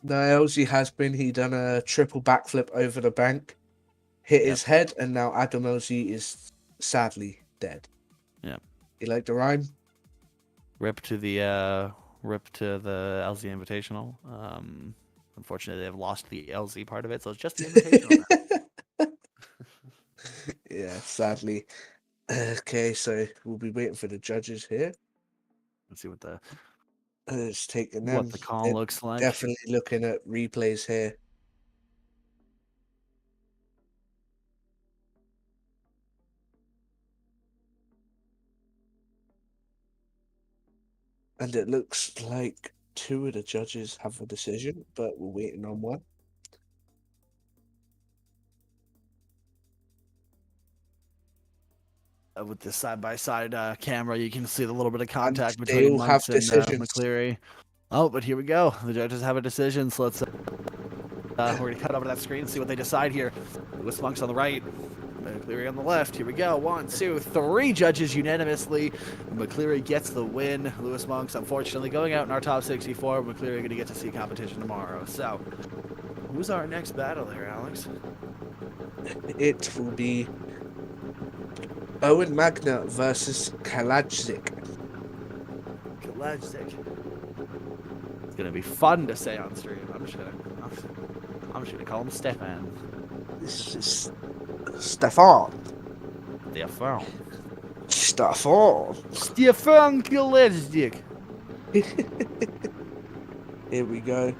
No, LZ has been. He done a triple backflip over the bank, hit his head, and now Adam LZ is sadly dead. Yeah. You like the rhyme? Rip to the LZ Invitational. Unfortunately, they've lost the LZ part of it, so it's just the Invitational now. Yeah, sadly. Okay, so we'll be waiting for the judges here. Let's see what the It's taking them. what the call They're looks like. Definitely looking at replays here. And it looks like 2 of the judges have a decision, but we're waiting on one. With the side-by-side camera, you can see the little bit of contact they between all have Monks and decisions. McCleary. Oh, but here we go. The judges have a decision, so let's we're going to cut over to that screen and see what they decide here. Lewis Monks on the right, McCleary on the left. Here we go. 1, 2, 3 judges unanimously. McCleary gets the win. Lewis Monks, unfortunately, going out in our top 64. McCleary going to get to see competition tomorrow. So, who's our next battle here, Alex? It will be Owen Magna versus Kalajdzic. Kalajdzic. It's gonna be fun to say on stream. I'm just gonna call him Stefan. This is Stefan. Stefan. Stefan. Stefan Kalajdzic. Here we go.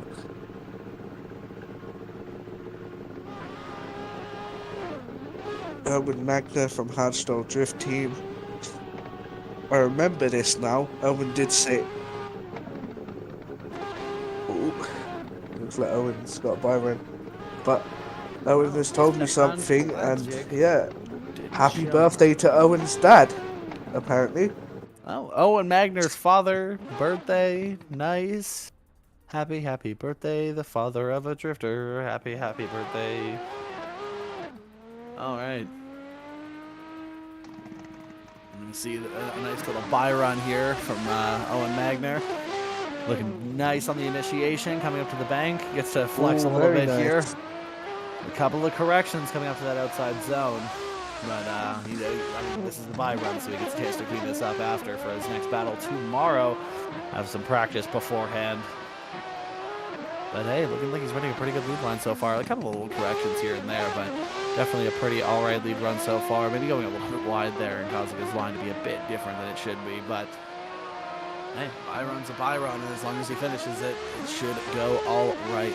Owen Magna from Hardstyle Drift Team. I remember this now. Owen did say. Ooh. Looks like Owen's got Byron. But Owen has told me something, and yeah. Happy birthday to Owen's dad, apparently. Oh, Owen Magner's father, birthday, nice. Happy birthday, the father of a drifter. Happy birthday. All right. You can see a nice little buy run here from Owen Magner. Looking nice on the initiation, coming up to the bank. Gets to flex a little bit here. A couple of corrections coming up to that outside zone. But I mean, this is the buy run, so he gets a chance to clean this up after for his next battle tomorrow. Have some practice beforehand. But hey, looking like he's running a pretty good lead line so far. Like, a couple of little corrections here and there, but definitely a pretty alright lead run so far. Maybe going a little bit wide there and causing his line to be a bit different than it should be. But hey, buy run's a buy run, and as long as he finishes it, it should go all right.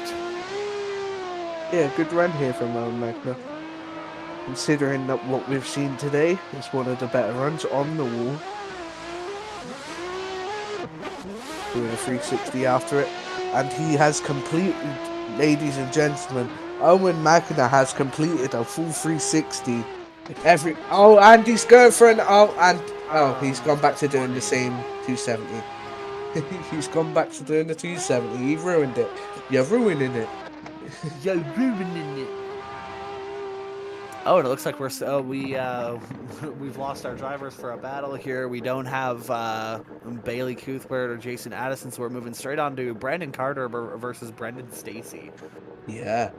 Yeah, good run here from Owen Magna. Considering that what we've seen today is one of the better runs on the wall. Doing a 360 after it. And he has completed, ladies and gentlemen, Owen Magna has completed a full 360. And he's going for he's gone back to doing the same 270. He's gone back to doing the 270. He ruined it. You're ruining it. You're ruining it. Oh, and it looks like we've lost our drivers for a battle here. We don't have Bailey Cuthbert or Jason Addison, so we're moving straight on to Brandon Carter versus Brendan Stacy. Yeah.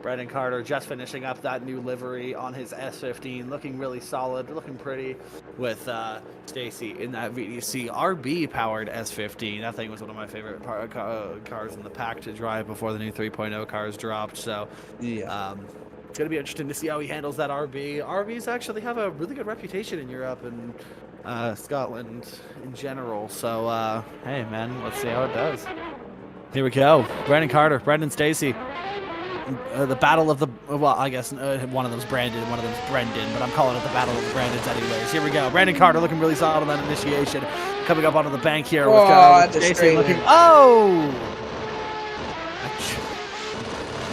Brandon Carter just finishing up that new livery on his S15, looking really solid, looking pretty, with Stacy in that VDC RB powered S15. That thing was one of my favorite cars in the pack to drive before the new 3.0 cars dropped. So yeah. It's going to be interesting to see how he handles that RB. RBs actually have a really good reputation in Europe and Scotland in general. So, hey, man, let's see how it does. Here we go. Brandon Carter, Brendan Stacy. the battle of the, well, I guess one of them's Brandon, one of them's Brendan, but I'm calling it the battle of the Brandons anyways. Here we go. Brandon Carter looking really solid on that initiation. Coming up onto the bank here with Jason looking,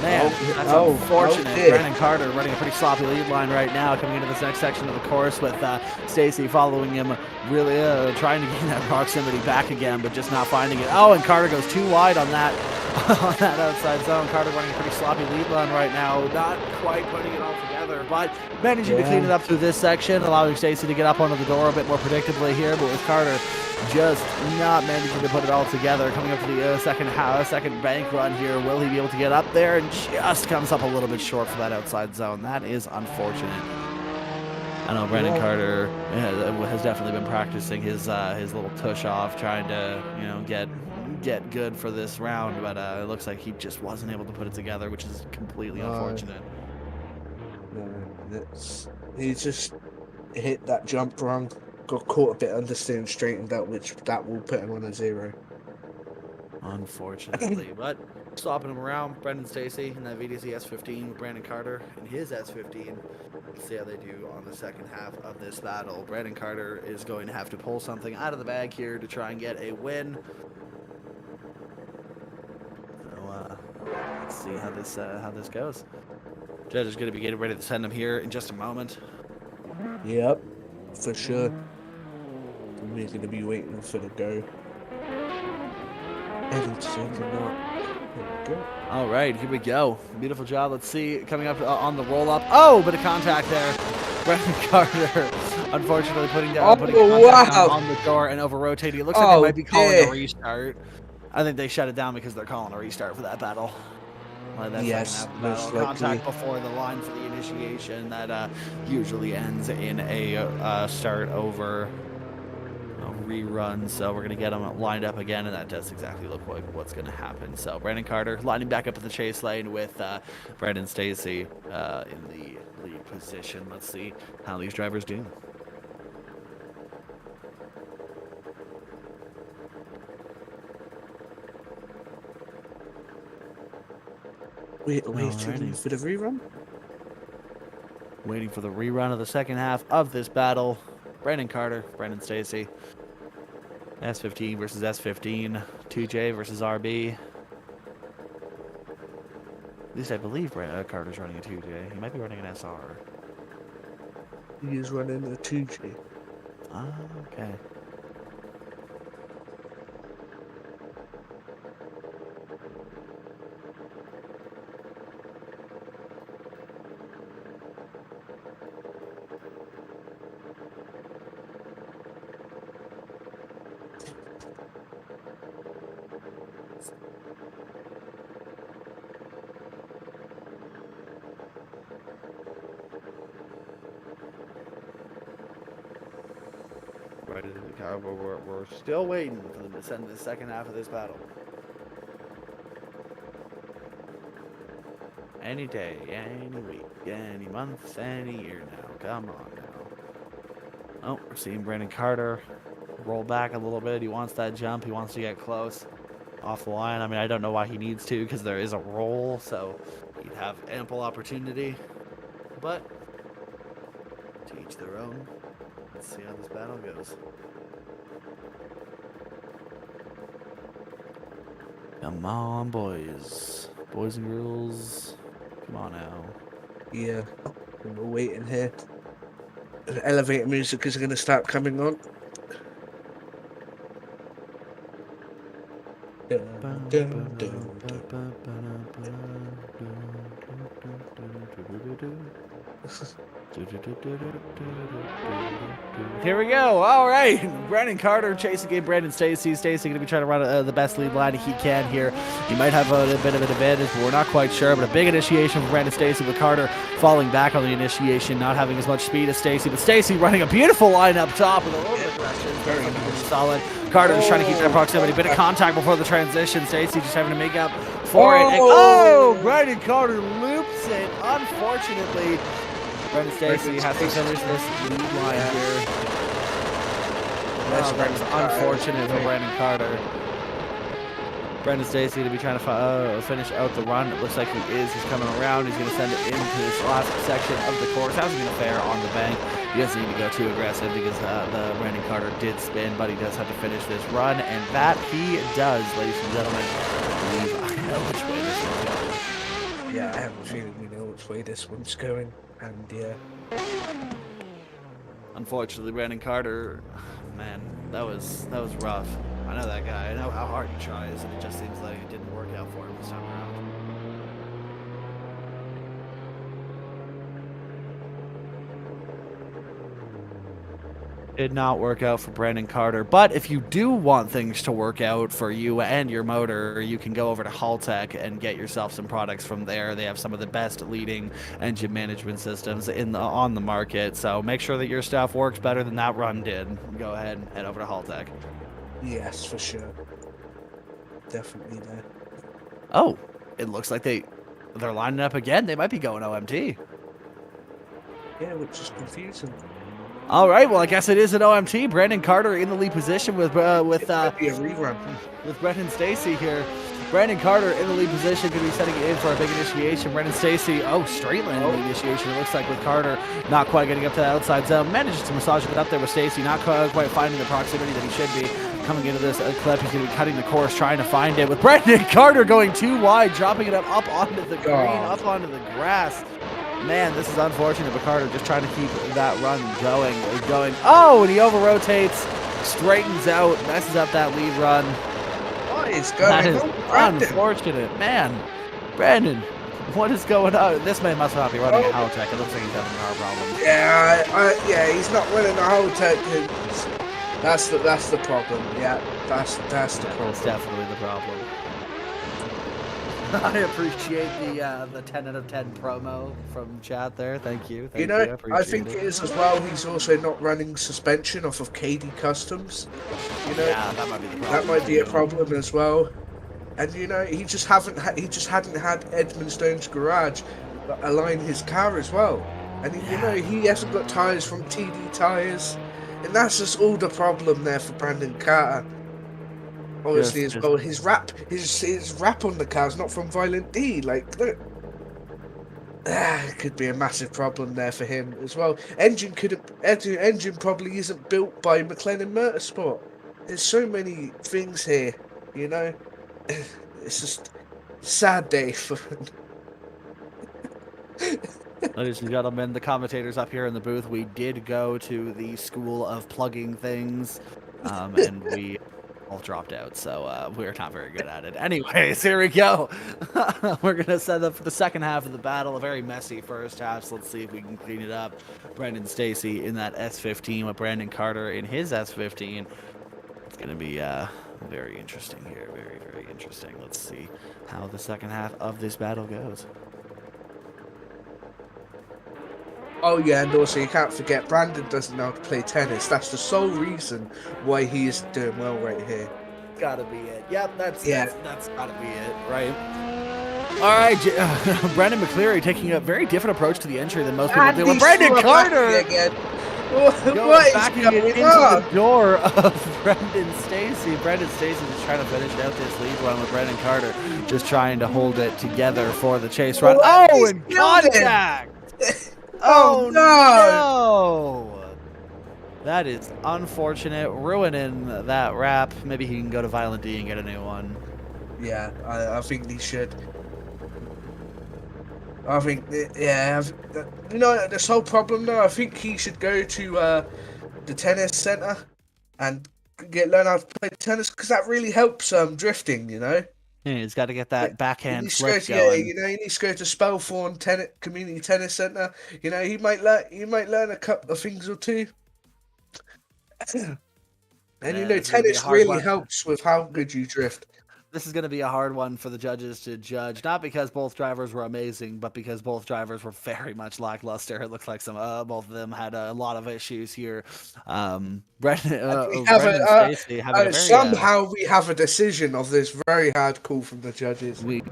man, that's unfortunate. Brandon Carter running a pretty sloppy lead line right now, coming into this next section of the course with Stacy following him, really trying to gain that proximity back again, but just not finding it. Oh, and Carter goes too wide on that on that outside zone. Carter running a pretty sloppy lead line right now, not quite putting it all together, but managing to clean it up through this section, allowing Stacy to get up onto the door a bit more predictably here, but with Carter just not managing to put it all together. Coming up to the second bank run here, will he be able to get up there? And just comes up a little bit short for that outside zone. That is unfortunate. I know Brandon Carter has definitely been practicing his little tush off, trying to get good for this round, but it looks like he just wasn't able to put it together, which is completely unfortunate. No, he just hit that jump wrong. Got caught a bit understeer, straightened out, which that will put him on a 0. Unfortunately, but swapping him around, Brendan Stacy in that VDC S15 with Brandon Carter in his S15. Let's see how they do on the second half of this battle. Brandon Carter is going to have to pull something out of the bag here to try and get a win. So let's see how this goes. Judge is going to be getting ready to send him here in just a moment. Yep, for sure. We're going to be waiting for the go. All right, here we go. Beautiful job. Let's see, coming up on the roll up. Oh, bit of contact there. Brandon Carter, unfortunately, putting contact down on the door and over rotating. It looks like they might be calling a restart. I think they shut it down because they're calling a restart for that battle. Yes, most likely. Contact before the line for the initiation that usually ends in a start over rerun. So we're going to get them lined up again, and that does exactly look like what's going to happen. So Brandon Carter lining back up in the chase lane with Brandon Stacy in the lead position. Let's see how these drivers do. Waiting for the rerun? Waiting for the rerun of the second half of this battle. Brandon Carter, Brandon Stacy. S15 versus S15. 2J versus RB. At least I believe Carter's running a 2J. He might be running an SR. He is running a 2J. Ah, okay. We're still waiting for them to send the second half of this battle. Any day, any week, any month, any year now. Come on now. Oh, we're seeing Brandon Carter roll back a little bit. He wants that jump. He wants to get close off the line. I mean, I don't know why he needs to, because there is a roll, so he'd have ample opportunity. But to each their own. Let's see how this battle goes. Come on, boys. Boys and girls. Come on now. Yeah, we're waiting here. The elevator music is going to start coming on. Here we go. All right. Brandon Carter chasing game Brandon Stacy. Stacy going to be trying to run the best lead line he can here. He might have a bit of an advantage, but we're not quite sure. But a big initiation for Brandon Stacy, with Carter falling back on the initiation, not having as much speed as Stacy. But Stacy running a beautiful line up top with a little bit of direction. Very solid. Carter just trying to keep that proximity. Bit of contact before the transition. Stacy just having to make up for it. And, Brandon Carter loops it. Unfortunately, Brandon Stacy has to finish this lead line here. That's unfortunate for Brandon Carter. Brendan Stacy to be trying to finish out the run. It looks like he is. He's coming around. He's going to send it into this last section of the course. How's he going to fare on the bank? He doesn't need to go too aggressive because the Brandon Carter did spin, but he does have to finish this run, and that he does, ladies and gentlemen. I believe I know which way this one's going. Yeah, I have a feeling we know which way this one's going, and yeah. Unfortunately, Brandon Carter, man, that was rough. I know that guy. I know how hard he tries, and it just seems like it didn't work out for him this time around. Did not work out for Brandon Carter. But if you do want things to work out for you and your motor, you can go over to Haltech and get yourself some products from there. They have some of the best leading engine management systems on the market. So make sure that your stuff works better than that run did. Go ahead and head over to Haltech. Yes, for sure. Definitely there. Oh, it looks like they're lining up again. They might be going OMT. Yeah, which is confusing. All right, well, I guess it is an OMT. Brandon Carter in the lead position with It might be a rerun. with Brendan Stacy here. Brandon Carter in the lead position, going to be setting it in for a big initiation. Brendan Stacy, straight line lead initiation. It looks like with Carter not quite getting up to the outside zone. Manages to massage it up there with Stacy, not quite finding the proximity that he should be. Coming into this clip, he's going to be cutting the course, trying to find it. With Brandon Carter going too wide, dropping it up onto the green, up onto the grass. Man, this is unfortunate, but Carter just trying to keep that run going. Oh, and he over-rotates, straightens out, messes up that lead run. What is going That is on? unfortunate. Man, Brandon, what is going on? This man must not be running a Haltech. It looks like he's having car problems. Yeah, he's not running the whole tech. That's the problem. Yeah, that's the problem. That's definitely the problem. I appreciate the 10 out of 10 promo from chat there. Thank you. You know, I think it is as well. He's also not running suspension off of KDKustoms. You know, Yeah, that might be the problem. that might be a problem as well. And you know, he just hadn't had Edmonstone's garage align his car as well. And you know, he hasn't got tyres from TD Tyres, and that's just all the problem there for Brandon Carter. Obviously, as well, his rap on the car's not from Violent D. Like, look, it could be a massive problem there for him as well. Engine probably isn't built by Mclellan Motorsport. There's so many things here, you know. It's just a sad day for. Ladies and gentlemen, the commentators up here in the booth, we did go to the school of plugging things, and we all dropped out, so we're not very good at it. Anyways, here we go. We're going to set up for the second half of the battle, a very messy first half, so let's see if we can clean it up. Brandon Stacy in that S15 with Brandon Carter in his S15. It's going to be very interesting here, very, very interesting. Let's see how the second half of this battle goes. Oh yeah, and also you can't forget Brandon doesn't know how to play tennis. That's the sole reason why he is doing well right here. Gotta be it. Yep, that's gotta be it, right? All right, Brandon McCleary taking a very different approach to the entry than most people do. And Brandon Carter again. backing it into the door of Brendan Stacy. Brendan Stacy just trying to finish out this lead run with Brandon Carter just trying to hold it together for the chase run. Oh, and contact! Oh no! That is unfortunate, ruining that wrap. Maybe he can go to Violent D and get a new one. Yeah, I think he should. I think, yeah, you know, this whole problem though, I think he should go to the tennis center and learn how to play tennis, because that really helps drifting, you know. Yeah, he's got to get that backhand flip going. Yeah, you know, he needs to go to Spelthorne Community Tennis Center. You know, he might learn a couple of things or two. And you know, tennis really helps with how good you drift. This is going to be a hard one for the judges to judge, not because both drivers were amazing, but because both drivers were very much lackluster. It looks like both of them had a lot of issues here. Brendan Stacy having somehow we have a decision of this very hard call from the judges. We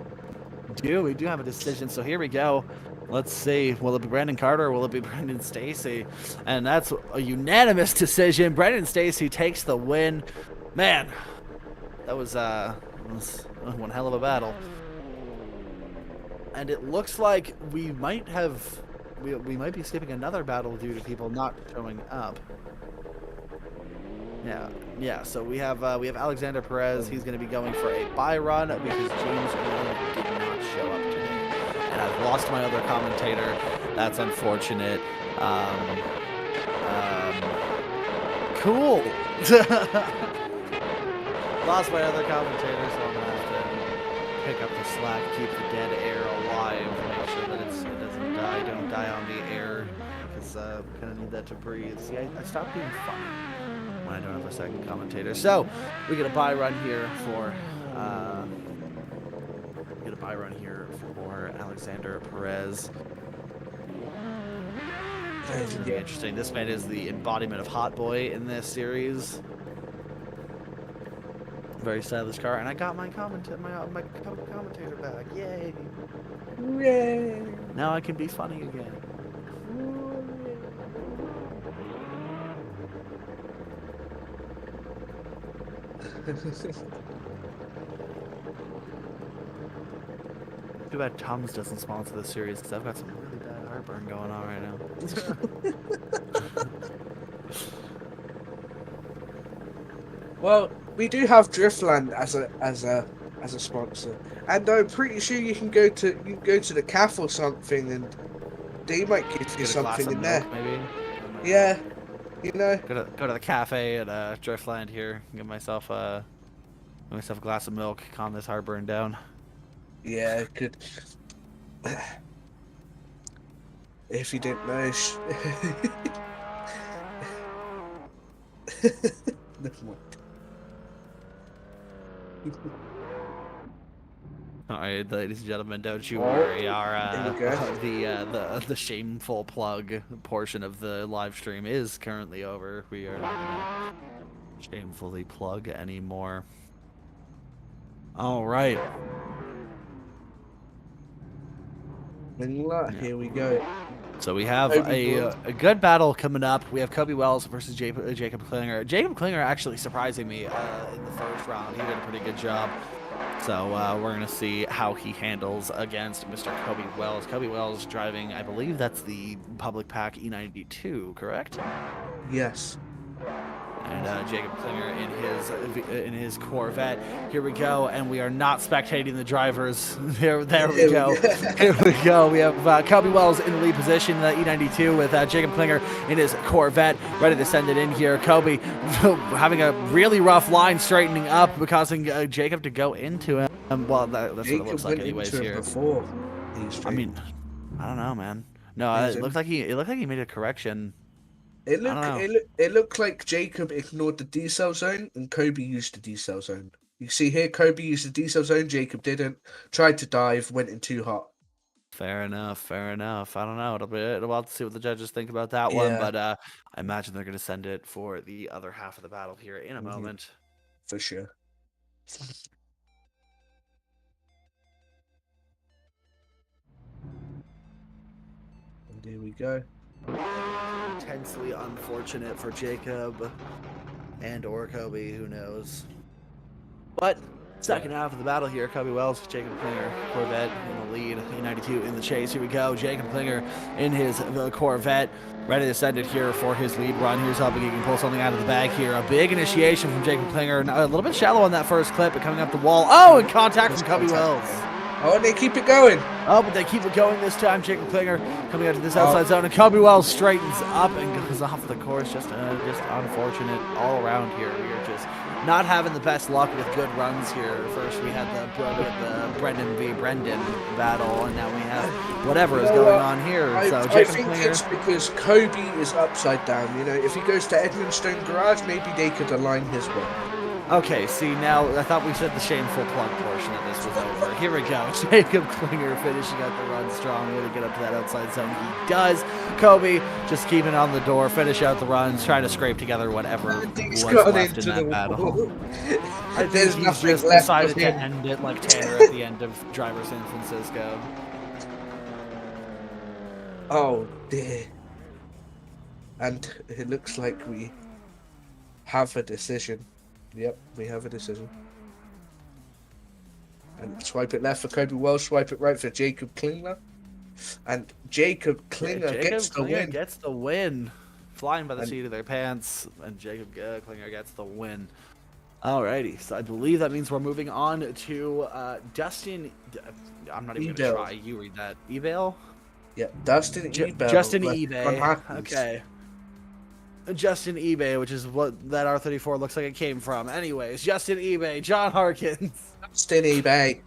do have a decision. So here we go. Let's see. Will it be Brandon Carter or will it be Brendan Stacy? And that's a unanimous decision. Brendan Stacy takes the win. Man, that was was one hell of a battle. And it looks like we might be skipping another battle due to people not showing up. Yeah. So we have Alexander Perez. He's going to be going for a bye run because James Mclellan did not show up today, and I've lost my other commentator. That's unfortunate. Cool. Lost my other commentator, so I'm gonna have to pick up the slack, keep the dead air alive, make sure that it doesn't die. Don't die on the air, because I'm gonna need that to breathe. See, I stopped being funny when I don't have a second commentator. So we get a bye run here for Alexander Perez. It's gonna be interesting. This man is the embodiment of Hot Boy in this series. Very stylish car, and I got my commentator back. Yay! Yay! Now I can be funny again. Too bad Tom's doesn't sponsor this series because I've got some really bad heartburn going on right now. Well, we do have Driftland as a sponsor, and I'm pretty sure you can go to the cafe or something, and they might give you something in there. Maybe. Yeah, you know. Go to the cafe at Driftland here. Get myself a glass of milk. Calm this heartburn down. Yeah, good. If you didn't know. Never mind. All right, ladies and gentlemen, don't you worry. Our the shameful plug portion of the live stream is currently over. We are not gonna shamefully plug anymore. All right. Here we go. So we have a good battle coming up. We have Kobe Wells versus Jacob Klinger. Jacob Klinger actually surprising me in the first round. He did a pretty good job. So we're going to see how he handles against Mr. Kobe Wells. Kobe Wells driving, I believe that's the Public Pack E92, correct? Yes. And Jacob Klinger in his Corvette. Here we go, and we are not spectating the drivers. There we go. Here we go. We have Kobe Wells in the lead position, E92, with Jacob Klinger in his Corvette, ready to send it in here. Kobe having a really rough line, straightening up, causing Jacob to go into him. Well, that's what it looks like, anyways. Here. Before I mean, I don't know, man. No, it looked like he made a correction. It looked like Jacob ignored the decel zone and Kobe used the decel zone. You see here, Kobe used the decel zone, Jacob didn't. Tried to dive, went in too hot. Fair enough. I don't know. It'll have to see what the judges think about that one, but I imagine they're going to send it for the other half of the battle here in a moment. For sure. And here we go. Intensely unfortunate for Jacob or Kobe, who knows. But second half of the battle here, Kobe Wells, Jacob Klinger, Corvette in the lead, E92 in the chase. Here we go, Jacob Klinger in his Corvette, ready to send it here for his lead run. Here's hoping he can pull something out of the bag here. A big initiation from Jacob Klinger, a little bit shallow on that first clip, but coming up the wall. Oh, and contact from Kobe Wells. Oh, and they keep it going. Oh, but they keep it going this time. Jacob Klinger coming out to this outside zone, and Kobe Wells straightens up and goes off the course. Just unfortunate all around here. We are just not having the best luck with good runs here. First, we had the Brendan v. Brendan battle, and now we have whatever is going on here. I think it's because Kobe is upside down. You know, if he goes to Edmonstone Garage, maybe they could align his way. Okay, see, now I thought we said the shameful plug portion of this was over. Here we go. Jacob Klinger finishing out the run strong. Will he get up to that outside zone? He does. Kobe just keeping on the door, finish out the runs, trying to scrape together whatever was left in that battle. I think he's just decided to end it like Tanner at the end of Driver San Francisco. Oh, dear. And it looks like we have a decision. Yep, we have a decision. And swipe it left for Kobe Wells, swipe it right for Jacob Klingler. And Jacob Klinger gets the win. Gets the win. Flying by the seat of their pants, and Jacob Klinger gets the win. Alrighty, so I believe that means we're moving on to Dustin. I'm not even going to try. You read that. Ebale? Yeah, Dustin Ebale. Justin Ebay. Okay. Justin Ebay, which is what that R34 looks like it came from. Anyways, Justin Ebay, John Harkins. Justin Ebay.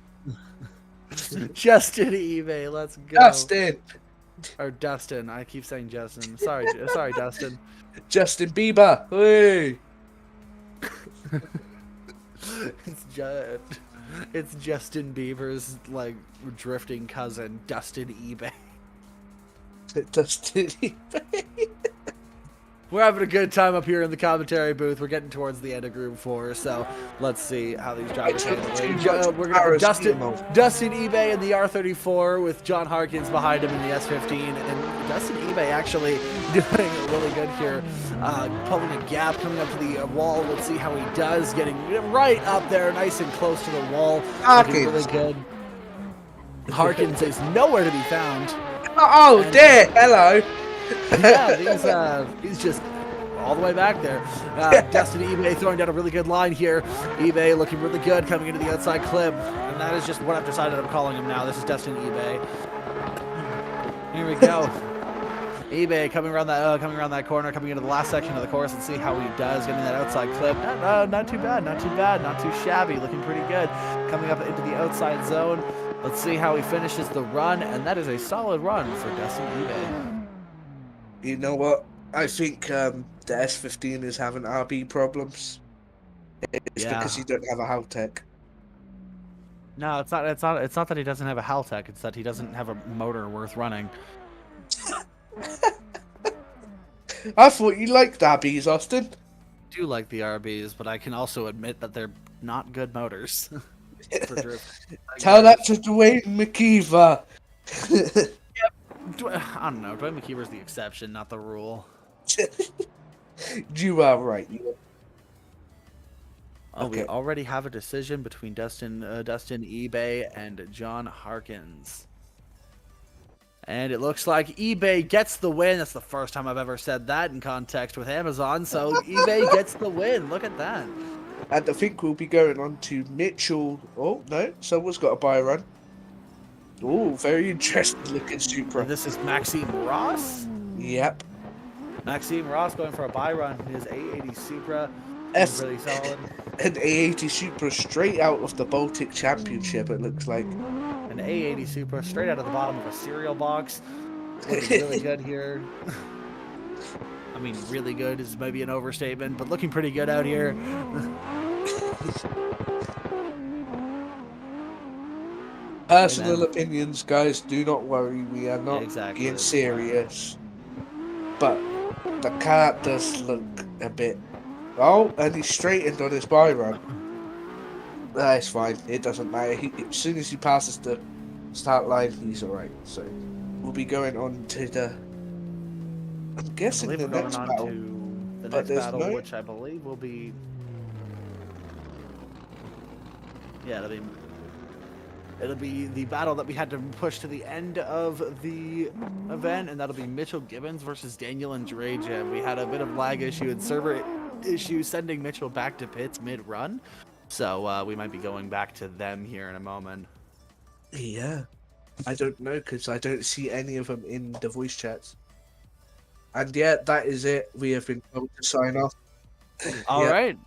Justin Ebay, let's go. Justin. Or Dustin. I keep saying Justin. Sorry, Dustin. Justin Bieber. Hey. It's Justin Bieber's like drifting cousin, Dustin Ebay. Dustin Ebay. We're having a good time up here in the commentary booth. We're getting towards the end of Group 4, so let's see how these drivers handle. We're going to Dustin Ebay in the R34 with John Harkins behind him in the S15, and Dustin Ebay actually doing really good here, pulling a gap, coming up to the wall. Let's see how he does, getting right up there, nice and close to the wall. Looking really good. Harkins is nowhere to be found. Oh, there, hello. Yeah, he's just all the way back there. Dustin Ebay throwing down a really good line here. Ebay looking really good coming into the outside clip. And that is just what I've decided I'm calling him now. This is Dustin Ebay. Here we go. Ebay coming around that corner, coming into the last section of the course, and see how he does getting that outside clip. Not too bad, not too shabby, looking pretty good. Coming up into the outside zone. Let's see how he finishes the run, and that is a solid run for Dustin Ebay. You know what? I think the S15 is having RB problems. It's because you don't have a Haltech. No, it's not. It's not that he doesn't have a Haltech. It's that he doesn't have a motor worth running. I thought you liked RBs, Austin. I do like the RBs, but I can also admit that they're not good motors for drift. Tell that to Dwayne McKeever. I don't know. Dwayne McKeever's the exception, not the rule. You are right. Okay. We already have a decision between Dustin Ebay and John Harkins. And it looks like eBay gets the win. That's the first time I've ever said that in context with Amazon. So eBay gets the win. Look at that. And I think we'll be going on to Mitchell. Oh, no. Someone's got a buy run. Oh, very interesting looking Supra. And this is Maxime Ross? Yep. Maxime Ross going for a buy run. His A80 Supra is really solid. An A80 Supra straight out of the Baltic Championship, it looks like. An A80 Supra straight out of the bottom of a cereal box. Looking really good here. I mean, really good is maybe an overstatement, but looking pretty good out here. Personal opinions, guys, do not worry. We are not being serious. But the car does look a bit... Oh, and he's straightened on his buy run. That's fine. It doesn't matter. As soon as he passes the start line, he's alright. So we'll be going on to the... I'm guessing the next battle. The next battle, which I believe will be... Yeah, it'll be the battle that we had to push to the end of the event, and that'll be Mitchell Gibbons versus Daniel Andrejev. We had a bit of lag issue and server issue sending Mitchell back to pits mid-run, so we might be going back to them here in a moment. Yeah, I don't know, because I don't see any of them in the voice chats. And yeah, that is it. We have been told to sign off. All right.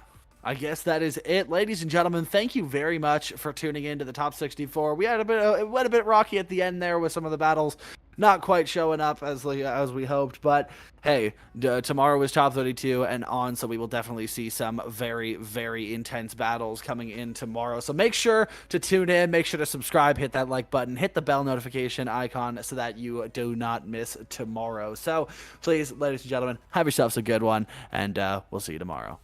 I guess that is it, ladies and gentlemen. Thank you very much for tuning in to the Top 64. We had it went a bit rocky at the end there with some of the battles not quite showing up as we hoped, but hey, tomorrow is Top 32 and on, so we will definitely see some very, very intense battles coming in tomorrow. So make sure to tune in, make sure to subscribe, hit that like button, hit the bell notification icon so that you do not miss tomorrow. So please, ladies and gentlemen, have yourselves a good one, and we'll see you tomorrow.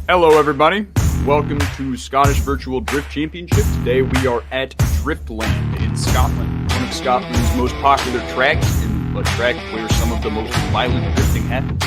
Hello everybody, welcome to Scottish Virtual Drift Championship. Today we are at Driftland in Scotland, one of Scotland's most popular tracks and a track where some of the most violent drifting happens.